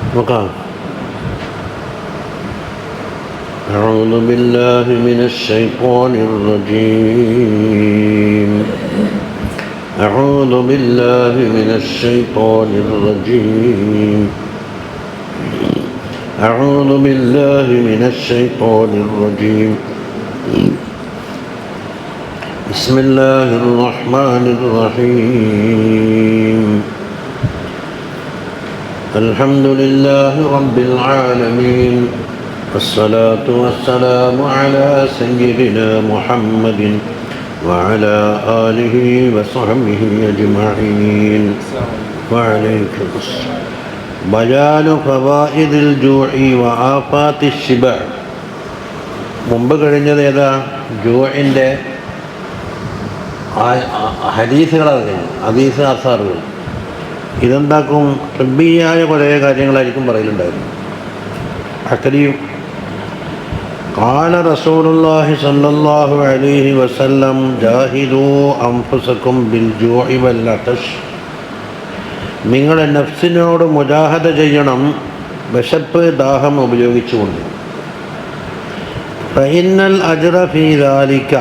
وقال أعوذ بالله من الشيطان الرجيم أعوذ بالله من الشيطان الرجيم أعوذ بالله من الشيطان الرجيم بسم الله الرحمن الرحيم الحمد لله رب العالمين والصلاة والسلام على سيدنا محمد وعلى آله وصحبه أجمعين وعليكم السلام بيان فوائد الجوع وآفات الشبع മുമ്പ് കഴിഞ്ഞത് ഏതാ ജൂഇൻ്റെ ഹദീസുകളാണ് ഹദീസ് ആസാറുകൾ ഇതെന്താക്കും തബ്ബിയായ കുറേ കാര്യങ്ങളായിരിക്കും പറയലുണ്ടായിരുന്നു അക്കലിയും ഖാല റസൂലുള്ളാഹി സ്വല്ലല്ലാഹു അലൈഹി വസല്ലം ജാഹിദൂ അൻഫുസകും ബിൽ ജൂഇ വൽ അതശ് നിങ്ങളുടെ നഫ്സിനോട് മുജാഹദ ചെയ്യണം വിശപ്പ് ദാഹം ഉപയോഗിച്ചുകൊണ്ട് ഫഇന്നൽ അജ്റ ഫീ ദാലിക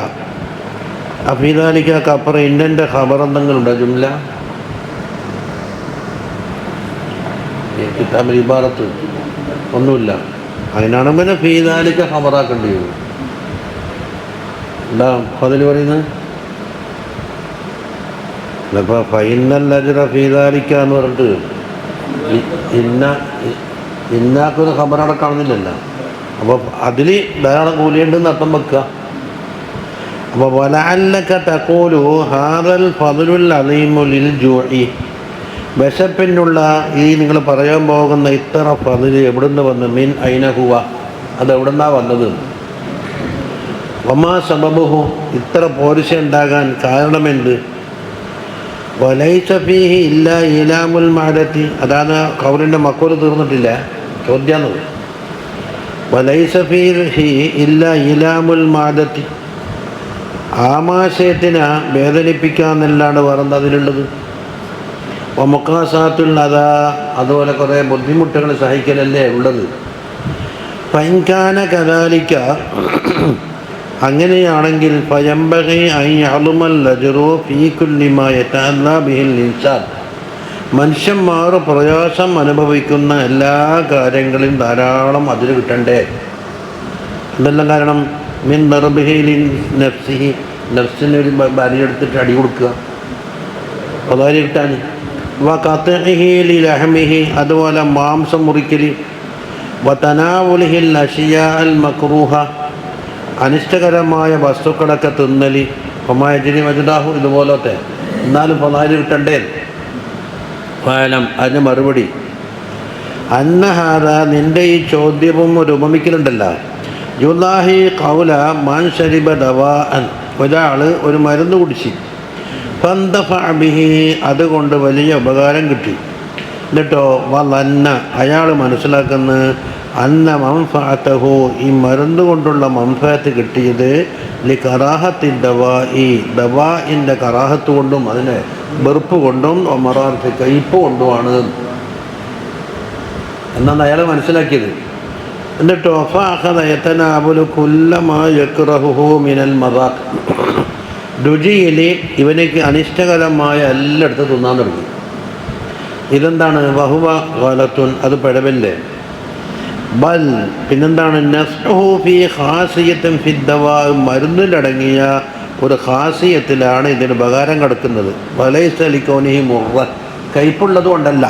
ഫീ ദാലികക്ക് അപ്പുറം ഇന്നൻ്റെ ഖബർ എന്തെങ്കിലുണ്ടോ ജുംല കിതാബിൽ ഇബാറത്ത് ഒന്നുമില്ല അതിനാണ് പിന്നെ ഫീ ദാലിക ഖബറാക്കേണ്ടി വരും എന്താ അതിൽ പറയുന്നത് അപ്പോൾ ഫൈനൽ അജ്റ ഫീ ദാലിക എന്ന് പറഞ്ഞിട്ട് ഇന്നാക്കൊരു ഖബർ അവിടെ കാണുന്നില്ലല്ലോ അപ്പോൾ അതിൽ ധാരാളം കൂലിയുണ്ടെന്ന് അർത്ഥം വെക്കുക അപ്പോൾ വലഅല്ലക തഖൂലു ഹാദൽ ഫദ്ലുൽ അളീമു ലിൽ ജൂഇ വിശപ്പിനുള്ള ഈ നിങ്ങൾ പറയാൻ പോകുന്ന ഇത്ര ഫദ്ൽ എവിടുന്ന് വന്ന് മിൻ ഐന ഹുവ അത് എവിടുന്നാണ് വന്നത് വമാ സബബുഹു ഇത്ര പോരിശ ഉണ്ടാകാൻ കാരണമെന്ത് വലൈസ ഫീഹി ഇല്ലാ ഇലാമുൽ മഅദത്തി അതാണ് ഖൗലിൻ്റെ മക്കൂൽ തീർന്നിട്ടില്ല ചോദ്യാന്നത് വലൈസ ഫീഹി ഇല്ലാ ഇലാമുൽ മഅദത്തി ആമാശയത്തിനെ വേദനിപ്പിക്കാമെന്നല്ലാണ്ട് വേറെന്താ അതിലുള്ളത് മുക്കാസാത്തുൽ അതാ അതുപോലെ കുറേ ബുദ്ധിമുട്ടുകൾ സഹിക്കലല്ലേ ഉള്ളത് ഫൈൻകാന കദാലിക അങ്ങനെയാണെങ്കിൽ ഫയംബഗി അൻ യഅ്ലുമൽ അജ്റു ഫീ കുല്ലി മാ യതഅല്ലാ ബിഹിൽ ഇൻസാൻ മനുഷ്യന്മാർ പ്രയാസം അനുഭവിക്കുന്ന എല്ലാ കാര്യങ്ങളിലും ധാരാളം അതിൽ കിട്ടണ്ടേ എന്തെല്ലാം കാരണം മിൻ ദർബിഹി നഫ്സിഹി നഫ്സിന് ഒരു ബലിയെടുത്തിട്ട് അടി കൊടുക്കുക അതാര് കിട്ടാൻ വഖത്ഇഹി ലിലഹ്മിഹി അതുപോലെ മാംസം മുറിക്കൽ വതനാവുലിഹിൽ അഷിയാഅൽ മക്റൂഹ അനിഷ്ടകരമായ വസ്തുക്കളൊക്കെ തിന്നൽ ഫമായജിരി മജ്ദാഹു ഇതുപോലത്തെ എന്നാലും ഫലാല് കിട്ടണ്ടേ ഫലം അതിന് മറുപടി അന്നഹാദ നിൻ്റെ ഈ ചോദ്യവും ഒരു ഉപമിക്കലുണ്ടല്ലോ യുദാഹി ഖൗല മാൻ ശരിബ ദവാഅൻ ഒരാൾ ഒരു മരുന്ന് കുടിച്ച് ഫന്തഫഅ ബിഹി അതുകൊണ്ട് വലിയ ഉപകാരം കിട്ടി എന്നിട്ടോ വലന്ന അയാൾ മനസ്സിലാക്കുന്ന അന്ന മൻഫഅതഹു ഈ മരുന്ന് കൊണ്ടുള്ള മൻഫഅത്ത് കിട്ടിയത് ലി കറാഹത്തി ദവാഇ ദവാഇൻ്റെ കറാഹത്ത് കൊണ്ടും അതിനെ വെറുപ്പ് കൊണ്ടും മറാർത്തി കയ്പ് കൊണ്ടുമാണ് എന്നാണ് അയാൾ മനസ്സിലാക്കിയത് എന്നിട്ടോ ഫഅഖദ യതനാബുലു കുല്ല മാ യക്റഹുഹു മിനൽ മദാഖ് രുചിയിൽ ഇവനക്ക് അനിഷ്ടകരമായ എല്ലായിടത്തും തിന്നാൻ തുടങ്ങി ഇതെന്താണ് വഹുവ ഗലത്തുൻ അത് പിഴവല്ലേ ബൽ പിന്നെന്താണ് നഫ്ഉഹു ഫീ ഖാസിയത്തിൻ ഫി ദവാ മരുന്നിലടങ്ങിയ ഒരു ഖാസിയത്തിലാണ് ഇതിന് ഉപകാരം കിടക്കുന്നത് വലൈസ ലികൗനിഹി മുർറ കയ്പുള്ളത് കൊണ്ടല്ല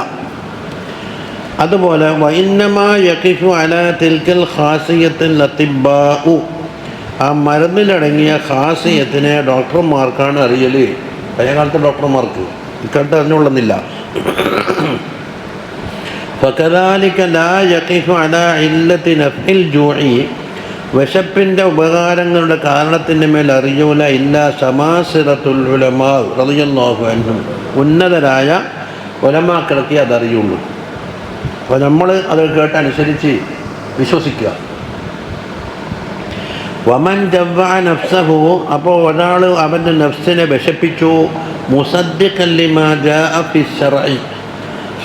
അതുപോലെ വഇന്നമാ യഖിഫു അലാ തിൽക്കൽ ഖാസിയത്തിൻ ലതിബ്ബാഉ ആ മരുന്നിലടങ്ങിയ ഖാസിയത്തിനെ ഡോക്ടർമാർക്കാണ് അറിയൽ പഴയ കാലത്തെ ഡോക്ടർമാർക്ക് ഇക്കാലത്ത് അറിഞ്ഞുകൊള്ളുന്നില്ല ഫകദാലിക ലാ യഖിഫു അലാ ഇല്ലത്തി നഫ്ഇൽ ജൂഇ വിശപ്പിൻ്റെ ഉപകാരങ്ങളുടെ കാരണത്തിൻ്റെ മേൽ അറിയൂല ഇല്ലാ സമാസിറത്തുൽ ഉലമാ റളിയല്ലാഹു അൻഹും ഉന്നതരായ ഉലമാക്കൾക്ക് അതറിയുള്ളൂ അപ്പോൾ നമ്മൾ അത് കേട്ടനുസരിച്ച് വിശ്വസിക്കുക വമൻ ജവ്വഅ നഫ്സഹു അപ്പോൾ ഒരാൾ അവൻ്റെ നഫ്സിനെ വിശപ്പിച്ചു മുസദ്ദിഖൻ ലിമാ ജാഅ ഫി ശർഇ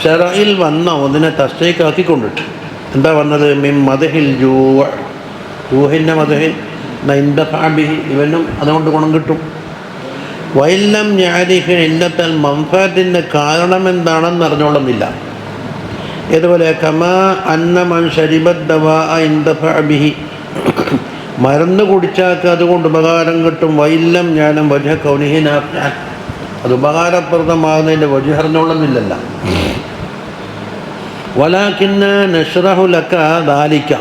ഷറയിൽ വന്ന ഒന്നിനെ തസ്തീക്കാക്കിക്കൊണ്ടിട്ട് എന്താ വന്നത്? മിൻ മദഹിൽ ജൂഹിൻ്റെ മദഹിൽ നൈന്ദഫാബിഹി, ഇവനും അതുകൊണ്ട് ഗുണം കിട്ടും. വൈലം യാരിഫ് ഇല്ലത്തൽ മംഫാത്തിൻ്റെ കാരണം എന്താണെന്ന് അറിഞ്ഞോളുന്നില്ല. ഇതുപോലെ കമാ അന്നമൻ ശരിബദ്ദവാ ഇൻദഫഅബിഹി, മരുന്ന് കുടിച്ചാൽ അതുകൊണ്ട് ഉപകാരം കിട്ടും. വൈലം ജ്ഞാനം വജഹ കൗനിഹി നാഫിഅൻ, അത് ഉപകാരപ്രദമാകുന്നതിൻ്റെ വജഹ അറിഞ്ഞോളുന്നില്ലല്ലോ. വലാകിന്ന നശ്റഹു ലക ദാലിക,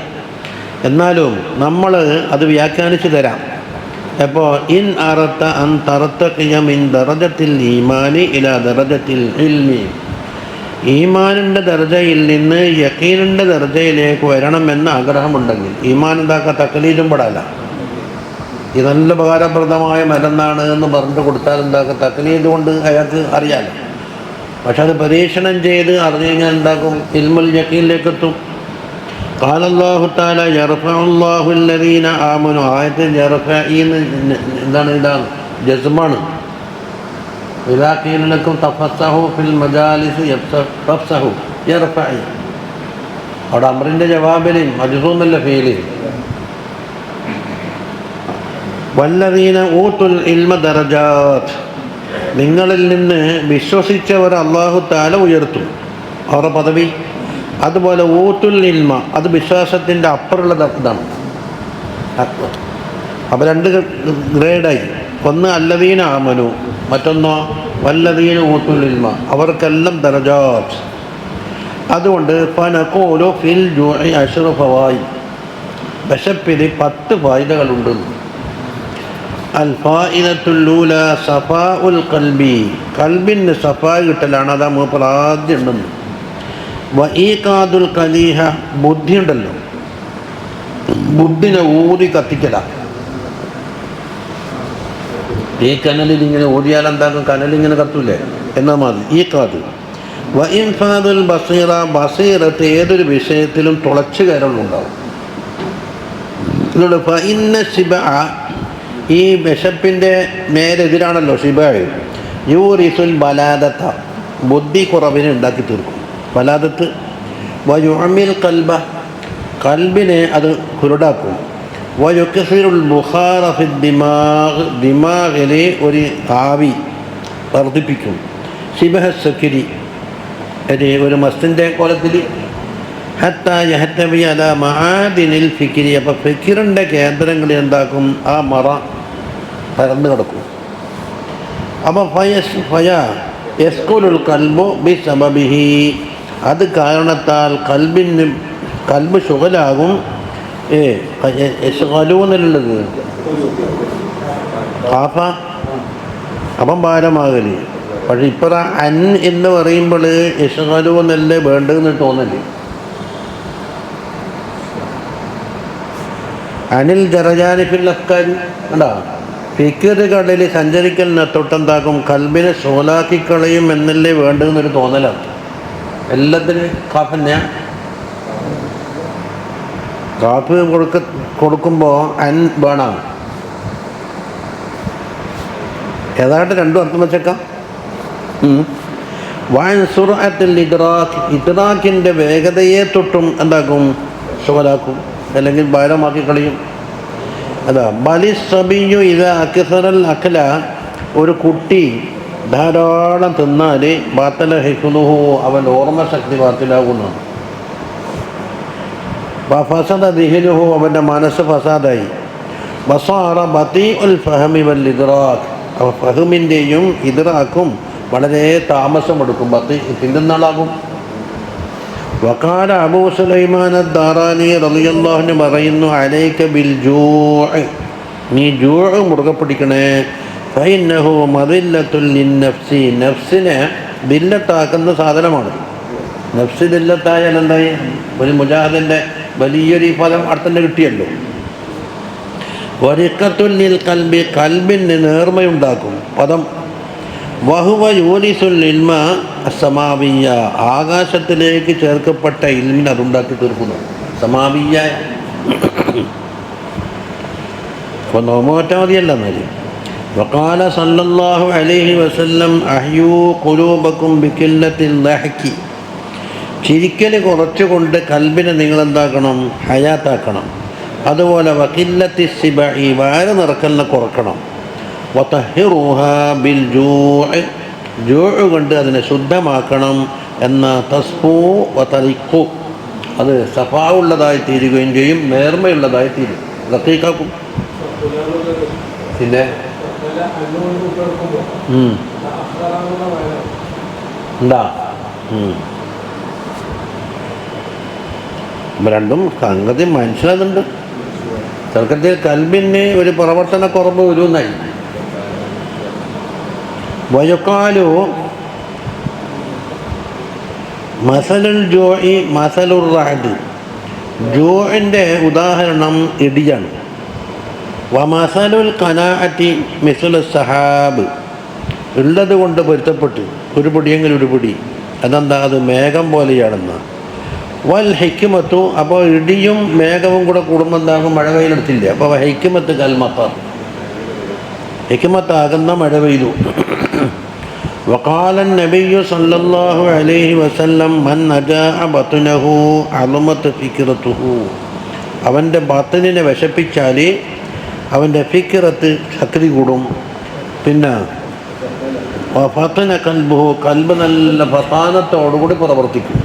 എന്നാലും നമ്മൾ അത് വ്യാഖ്യാനിച്ചു തരാം. അപ്പോൾ ഇൻ അറത്ത അൻ തർതഖിയ മിൻ ദറജത്തിൽ ഈമാനി ഇലാ ദറജത്തിൽ ഇൽമി, ഈമാനിൻ്റെ ദർജയിൽ നിന്ന് യഖീനിൻ്റെ ദർജയിലേക്ക് വരണമെന്ന് ആഗ്രഹമുണ്ടെങ്കിൽ, ഈമാൻ എന്താക്കുക തക്ലീദും പെടാല, ഇത് നല്ല ഉപകാരപ്രദമായ മരുന്നാണ് എന്ന് പറഞ്ഞിട്ട് കൊടുത്താൽ എന്താക്കുക തക്ലീദ് കൊണ്ട് അയാൾക്ക് അറിയാലോ. പക്ഷെ അത് പരീക്ഷണം ചെയ്ത് അറിഞ്ഞു കഴിഞ്ഞാൽ എന്താക്കും? ഇൽമുൽ യഖീനിലേക്ക് എത്തും. ഖാല അല്ലാഹു തആല യർഫഉല്ലാഹു അല്ലദീന ആമനു, ആയത്തിൽ യർഫഈന്ന് എന്താണ്? ഇതാണ് ജസ്മാണ്. ഇദാ ഖീല ലക്കും തഫസ്സഹു ഫിൽ മജാലിസ് ഫഫ്സഹു യർഫഇ, അവിടെ അമ്രിൻ്റെ ജവാബിൽ മജ്സൂമല്ല ഫീല്. വല്ലദീന ഊതുൽ ഇൽമ ദറജാത്ത്, നിങ്ങളിൽ നിന്ന് വിശ്വസിച്ചവർ അല്ലാഹു തആല ഉയർത്തും അവരുടെ പദവി. അതുപോലെ ഊത്തുൽ ഇൽമ, അത് വിശ്വാസത്തിൻ്റെ അപ്പുറമുള്ള ഇതാണ്. അപ്പോൾ രണ്ട് ഗ്രേഡായി. ഒന്ന് അല്ലദീന ആമനു, മറ്റൊന്നോ വല്ലദീന ഊത്തുൽ ഇൽമ, അവർക്കെല്ലാം ദറജാത്ത്. അതുകൊണ്ട് ഫനഖൂലു ഫിൽ ജൂഇ അശ്റു ഫവായിദ്, വിശപ്പിൽ 10 ഫായിദകളുണ്ട്. അൽ ഫായിദത്തുൽ ഊല സഫാഉൽ ഖൽബി, കൽബിന് സഫാ കിട്ടലാണ്, അതാ മൂപ്പർ ആദ്യം ഉണ്ടെന്ന്. വഈഖാദുൽ ഖലീഹ, ബുദ്ധി ഉണ്ടല്ലോ, ബുദ്ധിനെ ഊതി കത്തിക്കല. ഈ കനലിൽ ഇങ്ങനെ ഊതിയാൽ എന്താക്കും? കനലിങ്ങനെ കത്തൂലേ? എന്നാൽ മതി. ഈഖാദ്. വഇൻഫാദുൽ ബസീറ, ബസീറത്ത് ഏതൊരു വിഷയത്തിലും തുളച്ചു കയറലുണ്ടാവും. ഇതുകൊണ്ട് ഫഇന്ന ശിബഅ, ഈ വിശപ്പിൻ്റെ നേരെതിരാണല്ലോ ഷിബഅ്. യൂറിസുൽ ബലാദത, ബുദ്ധി കുറവിനെ ഉണ്ടാക്കി തീർക്കും ബലാദത്ത്. വയുഅമിൽ ഖൽബ, കൽബിനെ അത് കുരുടാക്കും. വയുക്സിറുൽ ബുഖാറ ഫിദ് ദിമാഗ്, ദിമാഗിലെ ഒരു ആവി വർദ്ധിപ്പിക്കും. ശിബഹ സക്കിരി, ഒരു മസ്തിൻ്റെ കോലത്തിൽ. ഹത്താ യഹ്തവി അലാ മആദിനിൽ ഫിക്രി, അപ്പോൾ ഫിക്റിൻ്റെ കേന്ദ്രങ്ങളിൽ എന്താക്കും? ആ മറ പരന്നു കിടക്കും. അപ്പോൾ യസ്കുലുൽ ഖൽബു ബിസബബിഹി, അത് കാരണത്താൽ കൽബ് ശുഗലാകും. യശ്ഗലൂന്നുള്ളത് കാഫ, അപ്പം ഭാരമാകല്. പക്ഷെ ഇപ്പോൾ അൻ എന്ന് പറയുമ്പോൾ യശ്ഗലൂന്നല്ലേ വേണ്ടതെന്ന് തോന്നല്. അനിൽ ജറജാനി ഫിൽ അഫ്കാരി, കണ്ടോ? ഫിക്റുകളിൽ സഞ്ചരിക്കലിനെ തൊട്ടെന്താക്കും? കൽബിനെ ശോലാക്കിക്കളയും എന്നല്ലേ വേണ്ടതെന്നൊരു തോന്നലാണ്. എല്ലാത്തിനും കാഫന്നെ. കാഫ് കൊടുക്കുമ്പോൾ അൻ വേണം. ഏതാണ്ട് രണ്ടും അർത്ഥം വെച്ചേക്കാം. വൻ സുർഅത്തുൽ ഇദ്റാഖ്, ഇദ്റാഖിൻ്റെ വേഗതയെ തൊട്ടും എന്താക്കും? ശോലാക്കും, അല്ലെങ്കിൽ ഭാരമാക്കി കളയും. അതാ ബലിസബിയു ഇത് അക്സറൽ അഖല, ഒരു കുട്ടി ധാരാളം തിന്നാൽ ബാത്തല ഹിഫ്ളുഹു, അവൻ ഓർമ്മശക്തി ബാത്തിലാകുന്നു. ഫസദ ദിഹ്നുഹു, അവൻ്റെ മനസ്സ് ഫസാദായി. വസാറ ബതീഉൽ ഫഹമി വൽ ഇദ്റാഖ്, അപ്പോൾ ഫഹമിൻ്റെയും ഇദ്റാഖും വളരെ താമസമെടുക്കും, പിന്തുന്നാളാകും. വഖാല അബൂ സുലൈമാൻ അദ്ദാറാനി റളിയല്ലാഹു അൻഹു പറയുന്നു, അലൈക ബിൽ ജൂഅ്, നീ ജൂഅ് മുറുകെ പിടിക്കണേ. ഫഇന്നഹു മദില്ലത്തുൽ ലിന്നഫ്സി, നഫ്സിനെ ദില്ലത്താക്കുന്ന സാധനമാണ്. നഫ്സ് ദില്ലത്തായാൽ എന്തായി? ഒരു മുജാഹിദിൻ്റെ വലിയൊരു ഫലം അടുത്തന്നെ കിട്ടിയല്ലോ. വരിഖത്തുൽ ലിൽ ഖൽബി, കൽബിന് നേർമയുണ്ടാക്കും പദം. വഹുവ യൂരിസുൽ ഇൽമ അസ്സമാവിയ്യ, ആകാശത്തിലേക്ക് ചേർക്കപ്പെട്ട ഇൽമിനെ അതുണ്ടാക്കി തീർക്കുന്നു. സമാവിയ്യ, അപ്പോൾ നോമോറ്റാ മതിയല്ല എന്നാല്. വഖാല സല്ലല്ലാഹു അലൈഹി വസല്ലം അഹ്യൂ ഖുലൂബക്കും ബിഖില്ലത്തിൽ ലഹ്കി, ചിരിക്കൽ കുറച്ചുകൊണ്ട് കൽബിനെ നിങ്ങളെന്താക്കണം? ഹയാത്താക്കണം. അതുപോലെ വഖില്ലത്തി സിബഇ, വയറ് നിറക്കലിനെ കുറക്കണം. വതഹിറുഹാ ബിൽ ജൂഅ് കൊണ്ട് അതിനെ ശുദ്ധമാക്കണം. എന്ന തസ്ഫൂ വതറിഖു, അത് സഫാവുള്ളതായി തീരുകയും ചെയ്യും, നേർമയുള്ളതായി തീരും. റഖീഖാക്കും. പിന്നെ എന്താ രണ്ടും സംഗതി മനസ്സിലാകുന്നുണ്ട്. ചെറുക്കത്തിൽ കൽബിന് ഒരു പ്രവർത്തന കുറവ് വരുന്നായി. വയക്കാലു മസലുൽ ജോഇ മസലുർ റഅദ്, ജോഇൻ്റെ ഉദാഹരണം ഇടിയാണ്. വമസലുൽ ഖനാഅത്തി മിസ്ലുസ് സഹാബ്, ഉള്ളത് കൊണ്ട് പൊരുത്തപ്പെട്ട് ഒരു പൊടിയെങ്കിലും ഒരു പൊടി, അതെന്താ? അത് മേഘം പോലെയാണെന്ന്. വൽ ഹിക്മത്തു, അപ്പോൾ ഇടിയും മേഘവും കൂടെ കൂടുമ്പോൾ എന്താകും? മഴ പെയ്തെടുത്തില്ല. അപ്പോൾ ഹിക്മത്ത് കൽമത്താർ, ഹിക്മത്താകുന്ന മഴ പെയ്തു. വഖാല നബിയ്യു സല്ലല്ലാഹു അലൈഹി വസല്ലം മൻ നജാഅ ബത്നഹു അളമത് ഫിക്റതുഹു, അവൻ്റെ ബത്നിനെ വിശപ്പിച്ചാൽ അവൻ്റെ ഫിക്റത്ത് ശക്തി കൂടും. പിന്നെ ഫതന കൽബുഹു, കൽബ് നല്ല ഫതാനത്തോടുകൂടി പ്രവർത്തിക്കും.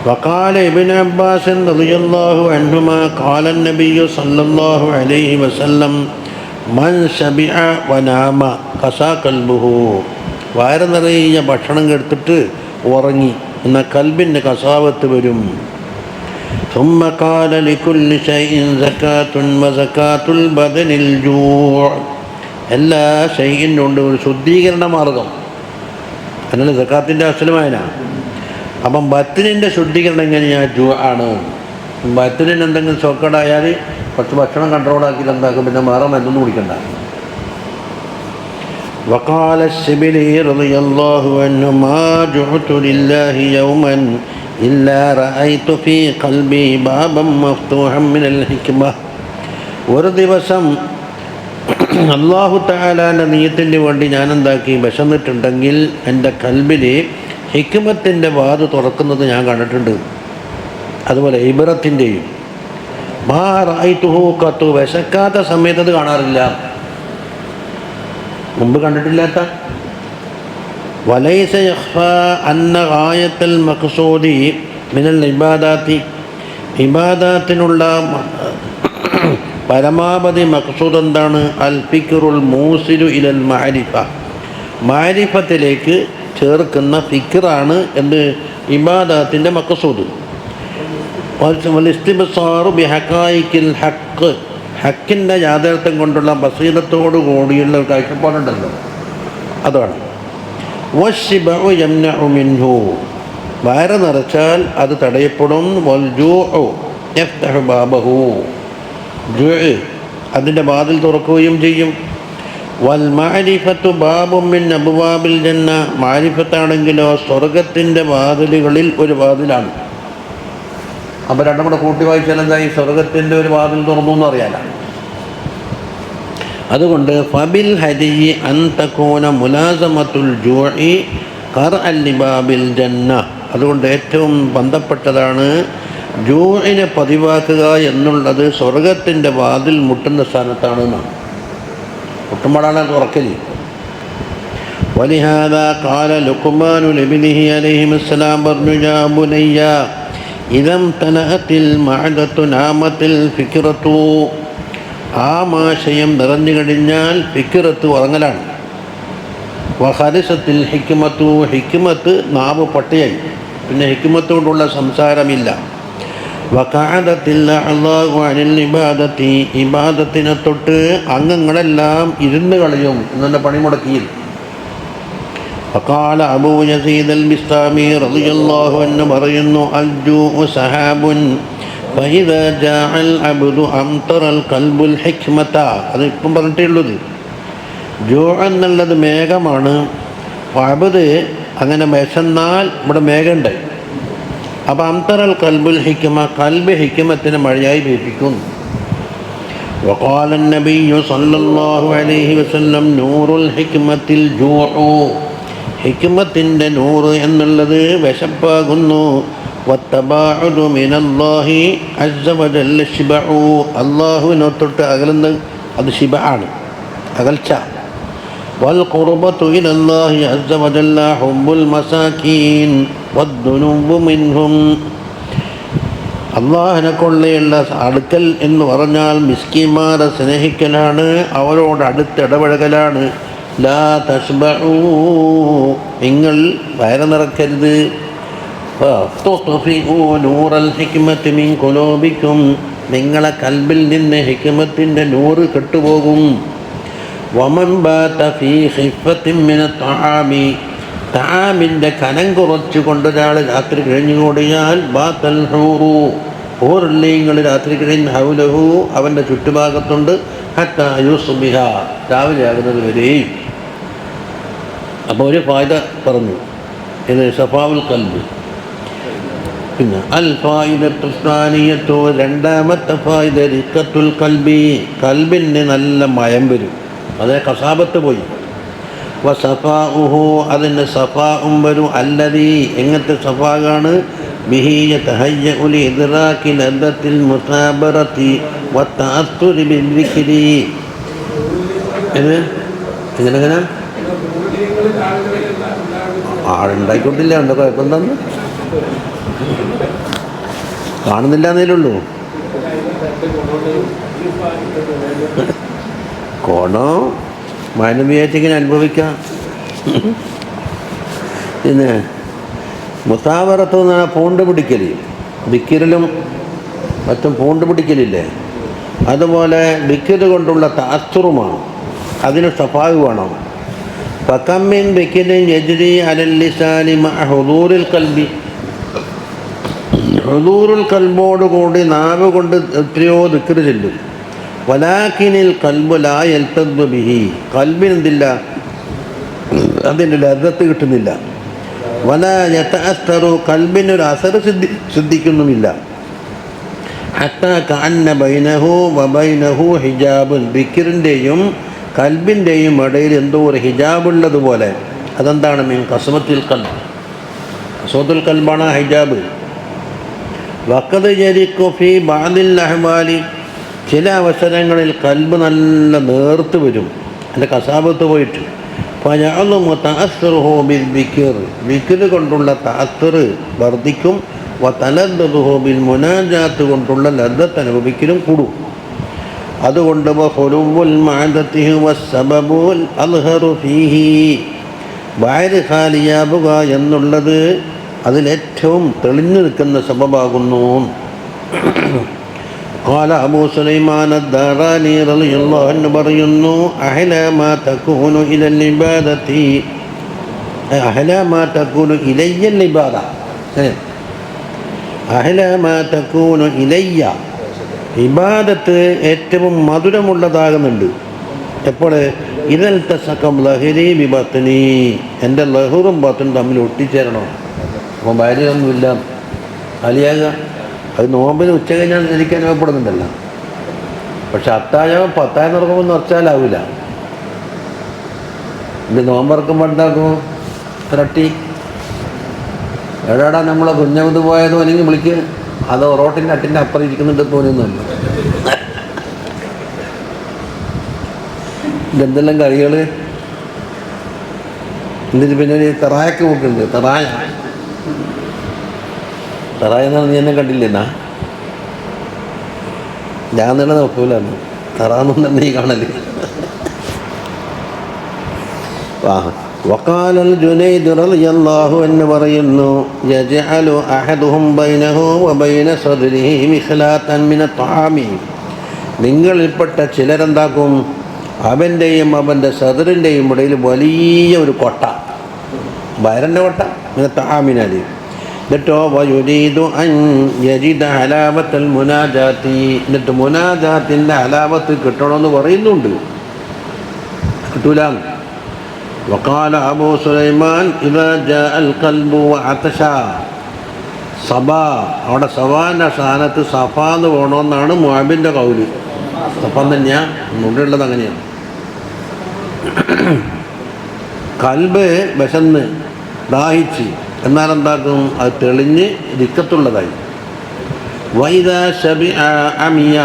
വഖാല ഇബ്നു അബ്ബാസ് റളിയല്ലാഹു അൻഹുമാ ഖാല നബിയ്യു സല്ലല്ലാഹു അലൈഹി വസല്ലം മൻ ശബിഅ വനാമ ഖസാ കൽബുഹു, വയറ് നിറയെ ഭക്ഷണം എടുത്തിട്ട് ഉറങ്ങി എന്ന കൽബിൻ്റെ കസാവത്ത് വരും. ثم قال لكل شيء زكاة وزكاة البدن الجوع, എല്ലാ ഷൈഇനും ഉണ്ട് ഒരു ശുദ്ധീകരണ മാർഗം. അങ്ങനെ സക്കാത്തിൻ്റെ അസ്ലമായന. അപ്പം ബത്തിനിൻ്റെ ശുദ്ധീകരണം എങ്ങനെയാണ്? ജൂ ആണ്. ബത്തിനിന് എന്തെങ്കിലും സോക്കേടായാൽ കുറച്ച് ഭക്ഷണം കൺട്രോളാക്കിയിട്ട് എന്താക്കും? പിന്നെ വേറെ മരുന്നൊന്നും കുടിക്കണ്ട. وقال الشبلي رضي الله عنه ما جعت لله يوما إلا رأيت في قلبي بابا مفتوحا من الحكمة, ഒരു ദിവസം അല്ലാഹു തആലാന്റെ നിയത്തിന് വേണ്ടി ഞാൻ എന്താക്കി? വിശന്നിട്ടുണ്ടെങ്കിൽ എൻ്റെ കൽബിൽ ഹിക്മത്തിൻ്റെ വാത് തുറക്കുന്നത് ഞാൻ കണ്ടിട്ടുണ്ട്. അതുപോലെ ഇബ്രത്തിൻ്റെയും. മാ റഅയ്തുഹു ഖത്തു, വിശക്കാത്ത സമയത്ത് അത് കാണാറില്ല, മുമ്പ് കണ്ടിട്ടില്ലാത്ത. വലൈസ യഖ്ഫാ അന്ന ഗായത്തുൽ മഖ്സൂദി മിനൽ ഇബാദാത്തി, ഇബാദാത്തിനുള്ള പരമാവധി മഖ്സൂദ് എന്താണ്? അൽ ഫിക്റുൽ മൂസിലു ഇലൽ മഅരിഫ, മഅരിഫത്തിലേക്ക് ചേർക്കുന്ന ഫിക്റാണ് എന്ത്? ഇബാദാത്തിൻ്റെ മഖ്സൂദ്. വൽ ഇസ്തിബ്സാറു ബിഹഖായിഖിൽ ഹഖ്, ഹക്കിൻ്റെ യാഥാർത്ഥ്യം കൊണ്ടുള്ള ബസീറത്തോടു കൂടിയുള്ള ഒരു കാഴ്ചപ്പാടുണ്ടല്ലോ, അതാണ്. വശ്ശിബഉ യംനഉ മിൻഹു, വയറ് നിറച്ചാൽ അത് തടയപ്പെടും. വൽ ജൂഉ യഫ്തഹു ബാബഹു, ജൂഅ് അതിൻ്റെ വാതിൽ തുറക്കുകയും ചെയ്യും. വൽ മഅരിഫത്തു ബാബും മിൻ അബ്വാബിൽ ജന്ന, മഅരിഫത്താണെങ്കിലോ സ്വർഗത്തിൻ്റെ വാതിലുകളിൽ ഒരു വാതിലാണ്. അപ്പോൾ രണ്ടും കൂടെ കൂട്ടി വായിച്ചാൽ എന്തായി? സ്വർഗത്തിൻ്റെ ഒരു വാതിൽ തുറന്നു എന്ന് അറിയാനാണ്. അതുകൊണ്ട് ഫബിൽ ഹദിയി അൻ തകൂന മുലാസമത്തുൽ ജൂഇ ഖർഅൻ ലിബാബിൽ ജന്ന, അതുകൊണ്ട് ഏറ്റവും ബന്ധപ്പെട്ടതാണ് ജൂഇനെ പതിവാക്കുക എന്നുള്ളത് സ്വർഗത്തിൻ്റെ വാതിൽ മുട്ടുന്ന സ്ഥാനത്താണ് എന്നാണ്. മുട്ടുമ്പോഴാണ് തുറക്കല്. വലിഹാദാ ഖാല ലുഖ്മാനു ലിബ്നിഹി അലൈഹിസ്സലാം പറഞ്ഞു യാ ബുനയ്യ ഇദം തനഅത്തിൽ മഅദത്തു നാമത്തിൽ ഫിക്റത്തു, ആമാശയം നിറഞ്ഞു കഴിഞ്ഞാൽ ഫിക്റത്ത് ഉറങ്ങലാണ്. വഖരിസത്തിൽ ഹിക്മത്തു, ഹിക്മത്ത് നാവ് പട്ടയായി, പിന്നെ ഹിക്മത്ത് കൊണ്ടുള്ള സംസാരമില്ല. വഖഅദത്തിൽ അല്ലാഹു അനിൽ ഇബാദത്തി, ഇബാദത്തിനെ തൊട്ട് അംഗങ്ങളെല്ലാം ഇരുന്ന് കളയും എന്നെ പണിമുടക്കി. فقال أبو يزيد البستامي رضي الله عنه പറയുന്നു അൽ ജൂഉ സഹാബുൻ فإذا جاء العبد أمطر القلب الحكمة, അത് ഇപ്പം പറഞ്ഞിട്ടുള്ളത്. ജൂ എന്നുള്ളത് മേഘമാണ്. അബ്ദ് അങ്ങനെ വിശന്നാൽ ഇവിടെ മേഘമുണ്ട്. അപ്പോൾ അംതറൽ കൽബുൽ ഹിക്മ, കൽബ് ഹിക്മത്തിന് മഴയായി പെയ്യിപ്പിക്കും. وقال النبي صلى الله عليه وسلم نور الحكمة الجوع, ഹിക്മത്തിൻ്റെ നൂറ് എന്നുള്ളത് വിശപ്പാകുന്നു. വത്തബാഉദു മിനല്ലാഹി അസ്സ വജല്ല ശിബഉ, അല്ലാഹുവിനെ തൊട്ട് അകലുന്നത് അത് ശിബആണ്, അകൽച്ച. വൽ ഖുർബതു ഇലല്ലാഹി അസ്സ വജല്ല ഹുബ്ബുൽ മസാകീൻ വദ്ദുനൂബു മിൻഹും, അള്ളാഹിനെ കൊള്ളയുള്ള അടുക്കൽ എന്ന് പറഞ്ഞാൽ മിസ്കിന്മാരെ സ്നേഹിക്കലാണ്, അവരോട് അടുത്തിടപഴകലാണ്. ലാ തശ്ബഊ, നിങ്ങൾ വയറ് നിറക്കരുത്. നൂറൽ ഹിക്മത്തി മിൻ ഖുലൂബിക്കും, നിങ്ങളെ കൽബിൽ നിന്ന് ഹിക്മത്തിൻ്റെ നൂറ് കെട്ടുപോകും. വമൻ ബാത ഫീ ഖിഫത്തിൻ മിന തആമി, തആമിൻ്റെ കനം കുറച്ചുകൊണ്ട് ഒരാൾ രാത്രി കഴിഞ്ഞുകൂടിയാൽ ബാത്തൽ ഹൂറു, ഹൂറുല്ലീങ്ങൾ രാത്രി കഴിഞ്ഞ് ഹൗലഹു, അവൻ്റെ ചുറ്റുഭാഗത്തുണ്ട്. ഹത്താ യുസ്ബിഹ, രാവിലെ ആകുന്നത് വരെയും. അപ്പോൾ ഒരു ഫായിദ പറഞ്ഞു, ഇത് സഫാവുൽ ഖൽബ്. പിന്നെ അൽ ഫായിദത്തു സാനിയത്തു, രണ്ടാമത്തെ ഫായിദ റിഖത്തുൽ ഖൽബി, കൽബിന് നല്ല മയം വരും, അതേ കസാബത്ത് പോയി. വസഫാഉഹു, അതിൻ്റെ സഫാഉം വരും. അല്ലദീ, എങ്ങനത്തെ സഫാഖാണ്? ബിഹി യതഹയ്യഉ ലിഇദ്റാകി ലദ്ദത്തിൽ മുസാബറതി വതഅസ്സുരി ബിദ്ദിക്രി. എങ്ങനെ ആളുണ്ടായിക്കൊണ്ടില്ല, എന്താ കുഴപ്പം? എന്താന്ന് കാണുന്നില്ല എന്നേലുള്ളൂ. കോണോ മാനവീയത്തിങ്ങനെ അനുഭവിക്കാം. പിന്നെ മുസാവറത്ത് എന്ന് പറഞ്ഞാൽ പൂണ്ട് പിടിക്കൽ, ദിക്റിലും മറ്റും പൂണ്ട് പിടിക്കലില്ലേ, അതുപോലെ ദിക്റ് കൊണ്ടുള്ള തഅസ്സുറുമാണ്, അതിന് സഫാവ് വേണം. ഫകമ്മിൻ ദിക്റിൻ യജ്രി അലൽ ലിസാനി മഅ ഹുദൂറിൽ ഖൽബി, ഹുദൂറുൽ ഖൽബോട് കൂടി നാവ് കൊണ്ട് എത്രയോ ദിക്റ് ചൊല്ലും. വലാകിനിൽ ഖൽബു ലാ യൽതദ്ദു ബിഹി, ഖൽബിനെന്തില്ല, അതിൻ്റെ ലദ്ദത്ത് കിട്ടുന്നില്ല. വലാ യതഅസ്സറു, ഖൽബിനൊരു അസർ സിദ്ധിക്കുന്നുമില്ല. ഹത്താ കഅന്ന ബൈനഹു വബൈനഹു ഹിജാബുൻ, ദിക്റിൻ്റെയും കൽബിൻ്റെയും ഇടയിൽ എന്തോ ഒരു ഹിജാബുള്ളതുപോലെ. അതെന്താണ്? മീൻ കസ്മത്തുൽ ഖൽബ്, കസ്മത്തുൽ ഖൽബാണ് ഹിജാബ്. വഖദ് യരിഖു ഫീ ബഅദിൽ അഹ്വാലി, ചില അവസരങ്ങളിൽ കൽബ് നല്ല നേർത്ത് വരും, അതിൻ്റെ കസാബത്ത് പോയിട്ട്. ഫയഅലുമു തഅസ്സുറുഹു ബിദ്ദിക്ർ, ദിക്റ് കൊണ്ടുള്ള തഅസ്സുർ വർദ്ധിക്കും. വതലദ്ദുഹു ബിൽ മുനാജാത്ത് കൊണ്ടുള്ള ലദ്ദത്ത് അനുഭവിക്കലും കൂടും. അതുകൊണ്ട് വഖുലുൽ മഅദതി വസ്സബബുൽ അൽഹറു ഫീഹി, വയറ് ഖാലിയാവുക എന്നുള്ളത് അതിലേറ്റവും തെളിഞ്ഞു നിൽക്കുന്ന സബബാകുന്നു. ഖാല അബൂ സുലൈമാൻ അദ്ദാറാനി റളിയല്ലാഹു അൻഹു പറയുന്നു, അഹ്ലാ മാ തകൂനു ഇലൽ ഇബാദതി, അഹ്ലാ മാ തകൂനു ഇലയ്യൽ ഇബാദ, അഹ്ലാ മാ തകൂനു ഇലയ്യ, ഇബാദത്ത് ഏറ്റവും മധുരമുള്ളതാകുന്നുണ്ട് എപ്പോൾ? ഇദൽ തസഖം ലഹരി ബിബത്നി, എൻ്റെ ലഹുറും ബാത്തും തമ്മിൽ ഒട്ടിച്ചേരണോ. അപ്പോൾ ഭാര്യയൊന്നുമില്ല അലിയാകുക, അത് നോമ്പിന് ഉച്ച കഴിഞ്ഞാൽ എനിക്ക് അനുഭവപ്പെടുന്നുണ്ടല്ലോ. പക്ഷെ അത്താഴം പത്തായം തുറക്കുമ്പോൾ നിറച്ചാലാവില്ല. ഇത് നോമ്പറക്കുമ്പോൾ എന്താക്കും? ഇരട്ടി എവിടെടാ നമ്മളെ കുഞ്ഞമുത് പോയതോ അല്ലെങ്കിൽ വിളിക്കുക, അതോ റോട്ടിൻ്റെ അട്ടിൻ്റെ അപ്പുറം ഇരിക്കുന്നുണ്ട് തോന്നുന്നല്ലോ. ഇതെന്തെല്ലാം കറികൾ. എന്നിട്ട് പിന്നെ ഒരു തെറായൊക്കെ നോക്കുന്നുണ്ട്. തെറായ എന്ന് പറഞ്ഞാൽ നീ എന്നെ കണ്ടില്ലെന്നാ? ഞാൻ തന്നെ നോക്കൂലെന്ന്. തെറാന്നൊന്നും നീ കാണല്. وقال الجنيد رضي الله عنه പറയുന്നു, يجعل أحدهم بينه وبين صدره مخلاطا من الطعام, നിങ്ങളിൽപ്പെട്ട ചിലരെന്താക്കും? അവൻ്റെയും അവൻ്റെ സദറിൻ്റെയും ഇടയിൽ വലിയ ഒരു കൊട്ട, വയറിൻ്റെ കൊട്ട, ഇങ്ങനെ തആമിനാലി. എന്നിട്ടോ വയുരീദു അൻ യജിദ ഹലാവത്തൽ മുനാജാത്തി, എന്നിട്ട് മുനാജാത്തിൻ്റെ ഹലാവത്ത് കിട്ടണമെന്ന് പറയുന്നുണ്ട്, കിട്ടൂല. വഖാല അബൂ സുലൈമാൻ ഇദാ ജാഅൽ ഖൽബു വഅതശ സബാ, അവിടെ സവാൻ്റെ സ്ഥാനത്ത് സഫാന്ന് പോകണമെന്നാണ് മുഅബിൻ്റെ കൗല്. സഫാൻ തന്നെയാണ്, മുകളിലുള്ളത് അങ്ങനെയാണ്. കൽബ് വിശന്ന് ദാഹിച്ച് എന്നാലെന്താക്കും അത് തെളിഞ്ഞ് ദിക്കത്തുള്ളതായി. വൈദ ശബി അമിയ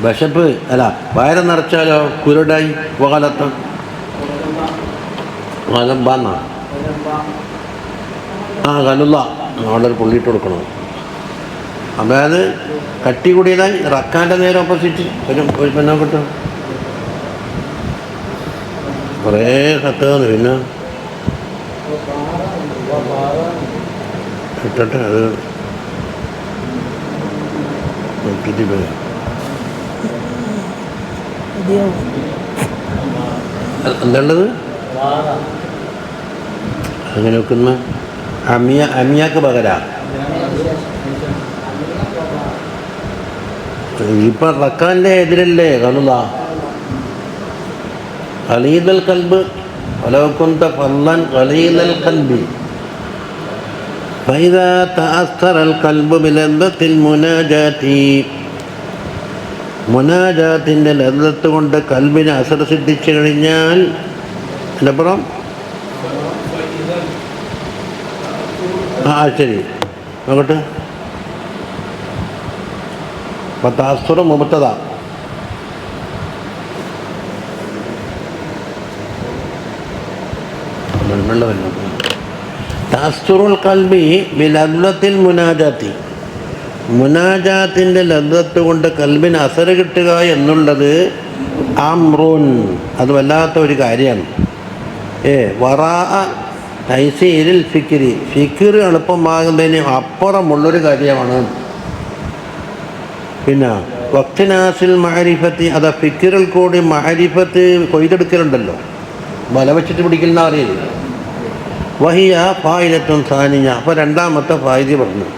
വിശപ്പ് അല്ല വയറ് നിറച്ചാലോ കുരുടായി വകലത്ത് കലമ്പാന്ന കലുള്ള അവിടെ പുള്ളിയിട്ട് കൊടുക്കണം. അതായത് കട്ടി കൂടിയതായി റക്കാൻ്റെ നേരെ ഓപ്പോസിറ്റ് ഒരു പെണ്ണ കിട്ടും. കുറേ കത്തുകയാണ് പിന്നെ ഇട്ടട്ടെ അത് നോക്കിയിട്ട് പോയി എന്താണത് അങ്ങനെ വെക്കുന്ന അമിയാക്ക് പകരാ. ഇപ്പം റക്കാൻ്റെ എതിരല്ലേ കലുള്ള ഖലീദൽ കൽബ് വലൗകുന്ത ഫല്ലൻ ഖലീദൽ കൽബി ഫൈദാ തഅസ്സറൽ കൽബു ബിലദ്ദത്തിൽ മുനാജാതി മുനാജാത്തിൻ്റെ ലദ്ദത്ത് കൊണ്ട് കൽബിനെ അസർ സിദ്ധിച്ചു കഴിഞ്ഞാൽ അതിനപ്പുറം ശരി നോക്കട്ടെ. തഅസ്സുറ മുബ്തദ തഅസ്സുറുൽ ഖൽബി ബിലദ്ദത്തിൽ മുനാജാത്തി മുനാജാത്തിൻ്റെ ലദ്ദത്ത് കൊണ്ട് കൽബിന് അസറ് കിട്ടുക എന്നുള്ളത് അംറുൻ അത് വല്ലാത്ത ഒരു കാര്യമാണ്. വറാ തൈസീരിൽ ഫിക്രി ഫിക്ർ എളുപ്പമാകുന്നതിന് അപ്പുറമുള്ളൊരു കാര്യമാണ്. പിന്നെ വക്തിനാസിൽ മഅരിഫത്തി അത് ഫിക്റിൽ കൂടി മഅരിഫത്ത് കൊയ്തെടുക്കലുണ്ടല്ലോ, വല വെച്ചിട്ട് പിടിക്കുന്ന അറിയില്ല. വഹിയ ഫായിദത്തുൻ സാനിയ അപ്പോൾ രണ്ടാമത്തെ ഫായിദ പറഞ്ഞു.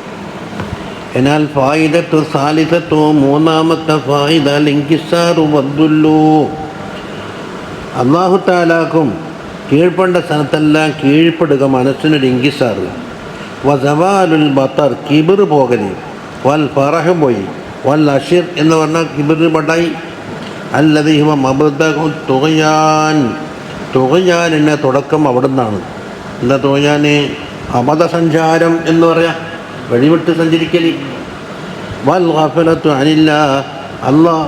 എന്നാൽ ഫായിദത്തു സാലിസത്തു മൂന്നാമത്തെ ഫായിദ ലിൻകിസാറു വദ്ദുല്ലു അല്ലാഹു തആലാക്കും കീഴ്പ്പെട്ട സ്ഥലത്തെല്ലാം കീഴ്പ്പെടുക മനസ്സിനൊരു ഇൻകിസാറ്. വസവാലുൽ ബത്തർ കിബിർ പോകല്, വൽ ഫറഹ് പോയി, വൽ അഷിർ എന്ന് പറഞ്ഞാൽ കിബിർ പടായി. അല്ലദീ ഹുവ മബ്ദഉ തുഗ്യാൻ തുഗ്യാനിൻ്റെ തുടക്കം അവിടെ നിന്നാണ്. എന്താ തുഗ്യാൻ? അബദ്ധസഞ്ചാരം എന്ന് പറയാം, വഴിവിട്ട് സഞ്ചരിക്കല്. വൽ ഗഫലത്തു അനില്ലാ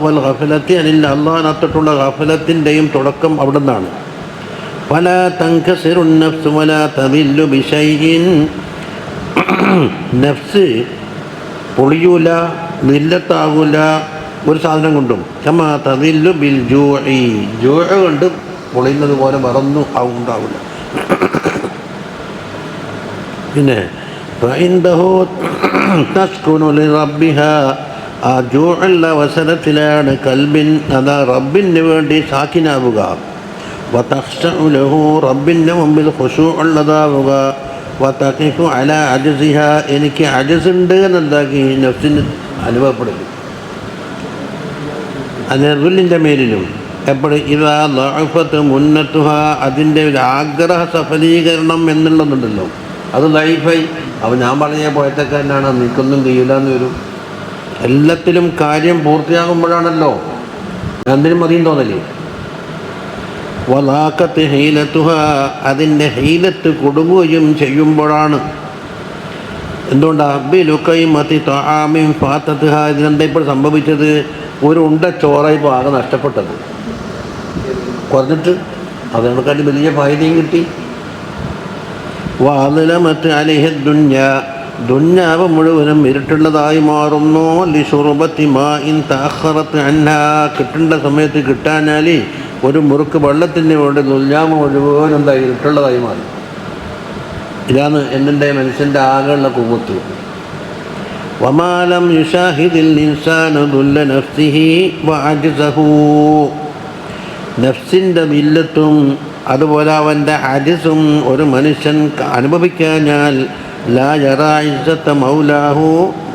വൽ ഗഫലത്തി അനില്ല അള്ളാഹിനകത്തോട്ടുള്ള ഗഫലത്തിൻ്റെയും തുടക്കം അവിടെ നിന്നാണ്. ഫലാ തൻകസിറു നഫ്സു വലാ തദില്ലു ബിശൈഇൻ നഫ്സ് പൊളിയൂല, ദില്ലത്താകൂല ഒരു സാധനം കൊണ്ടും. കമാ തദില്ലു ബിൽ ജൂഇ ജൂഅ് കൊണ്ട് പൊളിയുന്നത് പോലെ മറന്നു ഉണ്ടാവില്ല. പിന്നെ ഫഇൻദഹു തസ്കുനു ലിറബ്ബിഹാ ആ ജൂഉള്ള അവസരത്തിലാണ് കൽബിൻ അതാ റബ്ബിന് വേണ്ടി സാക്കിനാവുക. വതഖ്ശഉ ലഹു റബ്ബിൻ്റെ മുമ്പിൽ ഖുശൂഉള്ളതാവുക. വതഖിഫു അലാ അജ്സിഹാ എനിക്ക് അജ്സുണ്ട് എന്നെന്താക്കി നഫ്സിന് അനുഭവപ്പെടുന്നു. അനറുലിൻ്റെ മേലിലും എപ്പോഴും ഇതാ ലഅഫത്ത് മുന്നത്തുഹ അതിൻ്റെ ഒരു ആഗ്രഹ സഫലീകരണം എന്നുള്ളതുണ്ടല്ലോ, അത് ലൈഫായി. അപ്പോൾ ഞാൻ പറഞ്ഞ പോയത്തക്കാരനാണ് നിൽക്കൊന്നും കഴിയില്ല എന്ന് വരും. എല്ലാത്തിലും കാര്യം പൂർത്തിയാകുമ്പോഴാണല്ലോ എന്തിനും മതിയും തോന്നല്. വലാക്കത്ത് ഹീലത്തുഹ അതിൻ്റെ ഹീലത്ത് കൊടുങ്ങുകയും ചെയ്യുമ്പോഴാണ്. എന്തുകൊണ്ടാണ്? ബിലുക്കൈമത്തി തആമിൻ ഫാത്തത്ഹ ഇതിനെന്താ ഇപ്പോൾ സംഭവിച്ചത്? ഒരു ഉണ്ട ചോറായി ഇപ്പോൾ ആകെ നഷ്ടപ്പെട്ടത്, കുറഞ്ഞിട്ട് അതിനെക്കാട്ടി വലിയ ഫായിദയും കിട്ടി. വാതിലമത്ത് അലിഹ ദുന്യാവ് മുഴുവനും ഇരുട്ടുള്ളതായി മാറുന്നു. ലിഷുറുബത്തി മാഇൻ തഅഖറത്ത് അൻഹാ കിട്ടേണ്ട സമയത്ത് കിട്ടാഞ്ഞാൽ ഒരു മുറുക്ക് വെള്ളത്തിന് വേണ്ടി ദുന്യാവ് മുഴുവൻ എന്താ ഇരുട്ടുള്ളതായി മാറി. ഇതാണ് എൻ്റെ മനുഷ്യൻ്റെ ആകെയുള്ള കുവ്വത്ത്. വമാലം യുശാഹിദിൽ ഇൻസാനു ദുല്ല നഫ്സിഹി വഅജ്സഹു നഫ്സിൻ്റെ വില്ലത്തും അതുപോലെ അവൻ്റെ അജിസും ഒരു മനുഷ്യൻ അനുഭവിക്കാഞ്ഞാൽ ലാ യറാ ഇസ്സത്ത മൗലാഹു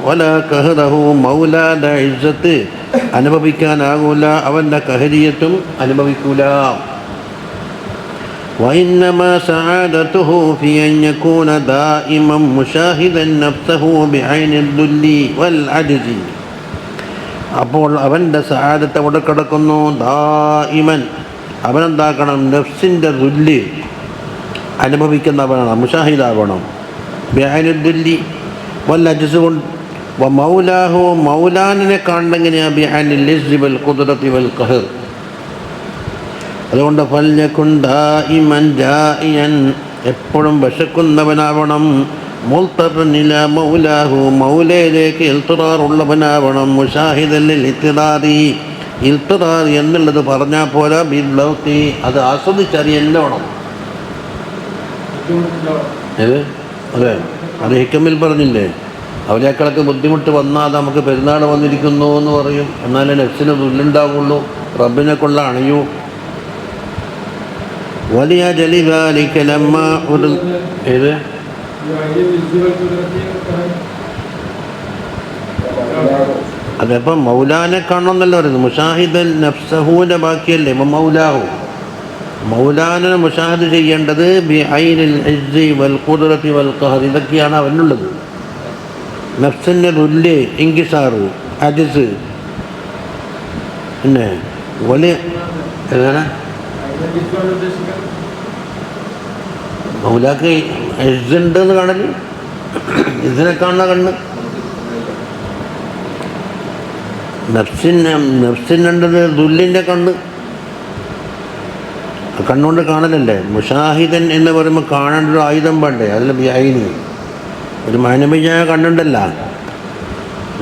വലാ കഹ്റഹു മൗലായുടെ ഇസ്സത്ത് അനുഭവിക്കാനാകൂല, അവൻ്റെ കഹരിയത്തും അനുഭവിക്കൂല. വഇന്നമാ സആദതുഹു ഫി അൻ യകൂന ദായിമൻ മുശാഹിദൻ നഫ്സഹു ബിഐനിൽ ദുല്ലി വൽ അജ്സി അപ്പോൾ അവൻ്റെ സആദത്ത് അവിടെ കിടക്കുന്നു. ദായിമൻ അവനെന്താക്കണം, നഫ്സിൻ്റെ ദുല്ല് അനുഭവിക്കുന്നവനാണ്, മുഷാഹിദാവണം. ബിഅൈനുദ്ദുല്ലി വൽ അജ്സ് കൊണ്ട് മൗലാഹു മൗലാനിനെ കാണണമെങ്ങനെയാണ് ബിഅൈനിൽ ഇസ്രി വൽ ഖുദ്റതി വൽ ഖഹർ. അതുകൊണ്ട് ഫൽയകുൻ ദായിമൻ ജായിയൻ, എപ്പോഴും വിശക്കുന്നവനാവണം. മുൽതറൻ ഇലാ മൗലാഹു, മൗലയിലേക്ക് ഇൽത്തിറാറുള്ളവനാവണം. മുഷാഹിദൻ ലിൽ ഇൽത്തിറാറി, ഇൽത്തിറാർ എന്നുള്ളത് പറഞ്ഞാൽ പോരാ, ബില്ലൗത്തി, അത് ആസ്വദിച്ചറിയണം. ഏത് അതെ, അത് ഹിക്കമിൽ പറഞ്ഞില്ലേ, അവരേക്കളൊക്കെ ബുദ്ധിമുട്ട് വന്നാൽ നമുക്ക് പെരുന്നാൾ വന്നിരിക്കുന്നു എന്ന് പറയും, എന്നാലേ നഫ്സിന് ദുല്ലുണ്ടാവുള്ളൂ, റബ്ബിനെ കൊള്ള അണിയൂ. വലിയ ജലികാലിക്കലമ്മ ഒരു ഏത് അതപ്പം മൗലാനെ കാണണമെന്നല്ല പറയുന്നത്, മുഷാഹിദൻ നഫ്സഹൂൻ്റെ ബാക്കിയല്ലേ മൗലാഹു. മൗലാനെ മുഷാഹിദ് ചെയ്യേണ്ടത് ബിഐനിൽ ഇസ്രി വൽ ഖുദ്റതി വൽ ഖഹർ, ഇതൊക്കെയാണ് അവനുള്ളത്. നഫ്സിൻ്റെ ദുല്ല്, ഇൻകിസാറ്, അജ്സ്, പിന്നെ വലിയ എങ്ങനെ മൗലാക്ക് ഇസ്സുണ്ട് എന്ന് കാണല്, ഇസ്സിനെ കാണുന്ന കണ്ണ്. നഫ്സിനുണ്ടത് ദുല്ലിൻ്റെ കണ്ണ്, കണ്ണുകൊണ്ട് കാണലല്ലേ. മുഷാഹിദൻ എന്ന് പറയുമ്പോൾ കാണേണ്ട ഒരു ആയുധം വേണ്ടേ, അതിൽ ബിഐനി ഒരു മാനവികമായ കണ്ണുണ്ടല്ല.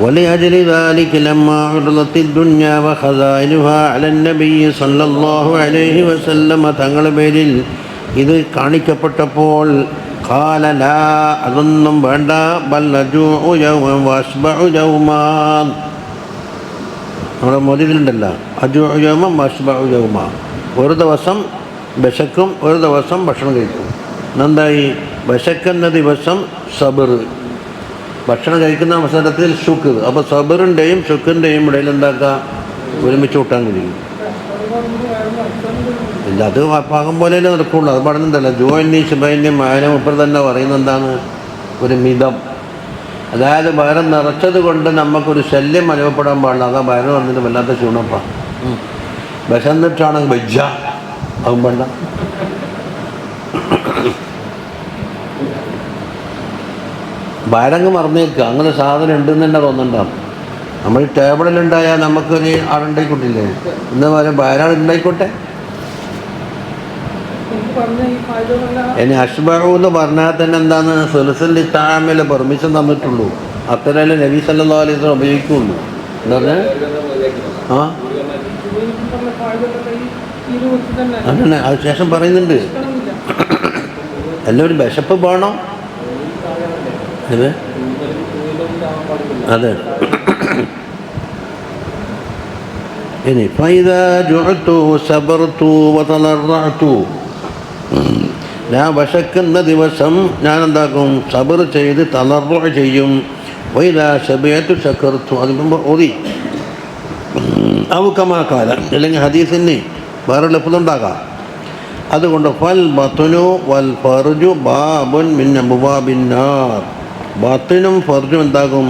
ولأجل ذلك لما عرضت الدنيا وخزائنها على النبي صلى الله عليه وسلم, തങ്ങളുടെ പേരിൽ ഇത് കാണിക്കപ്പെട്ടപ്പോൾ ഖാല ലാ, അതൊന്നും വേണ്ട, ബൽ അജൂഉ യൗമൻ വഅസ്ബഉ യൗമാൻ, നമ്മുടെ മോദിയിലുണ്ടല്ലോ, അജൂഉ യൗമൻ വഅസ്ബഉ യൗമാൻ, ഒരു ദിവസം വിശക്കും ഒരു ദിവസം ഭക്ഷണം കഴിക്കും. എന്തായി, വിശക്കുന്ന ദിവസം സബർ, ഭക്ഷണം കഴിക്കുന്ന അവസരത്തിൽ ശുക്ർ. അപ്പോൾ സബറിൻ്റെയും ശുക്റിൻ്റെയും ഇടയിൽ എന്താക്കുക, ഒരുമിച്ച് കൂട്ടാൻ കഴിയും. ഇല്ല, അത് പാകം പോലെയല്ലേ നടക്കുള്ളൂ. അത് പഠനന്തല്ല. ജോയിൻ്റെയും ശുഭൈൻ്റെയും മാനം ഇപ്പോൾ തന്നെ പറയുന്നത് എന്താണ്, ഒരു മിതം. അതായത് വയറ് നിറച്ചത് കൊണ്ട് നമുക്കൊരു ശല്യം അനുഭവപ്പെടാൻ പാടില്ല. അതാ വയറ് വന്നിട്ട് വല്ലാത്ത ക്ഷീണപ്പാ. വിശന്നിട്ടാണെങ്കിൽ വെജ്ജ അതും വേണ്ട. വയറങ്ങ് മറന്നേക്കുക, അങ്ങനെ സാധനം ഉണ്ടെന്ന് തന്നെ തോന്നണ്ടാണ്. നമ്മൾ ടേബിളിലുണ്ടായാൽ നമുക്കൊരു ആളുണ്ടായിക്കോട്ടില്ലേ, എന്താ പറയുക, വയറാൾ ഉണ്ടായിക്കോട്ടെ. ഇനി അഷ്ബഹു എന്ന് പറഞ്ഞാൽ തന്നെ എന്താണ്, സുലസുൽ ഇത്താമിൽ പെർമിഷൻ തന്നിട്ടുള്ളൂ, അത്രയല്ലേ നബി സല്ലല്ലാഹു അലൈഹി വസല്ലം ഉപയോഗിക്കുള്ളൂ. എന്താ പറഞ്ഞാൽ അങ്ങനെ അത് ശേഷം പറയുന്നുണ്ട്, എല്ലാവരും വിശപ്പ് വേണം. അതെ, ഇനി ഫൈദാ ജുഅ്തു സബർതു വതലറഅതു, ഞാൻ വിശക്കുന്ന ദിവസം ഞാൻ എന്താക്കും, സബർ ചെയ്ത് തലറു ചെയ്യും. വൈദാ ശബഅതു ശകർതു, അതിന് ഓതി ഔ കമാ ഖാല, അല്ലെങ്കിൽ ഹദീസിന് വേറെ ലഫ്ളുണ്ടാകാം. അതുകൊണ്ട് ഫൽ ബത്നു വൽ ഫർജു ബാബുൻ മിൻ അബ്വാബിന്നാർ, ബത്നും ഫർജും എന്താകും,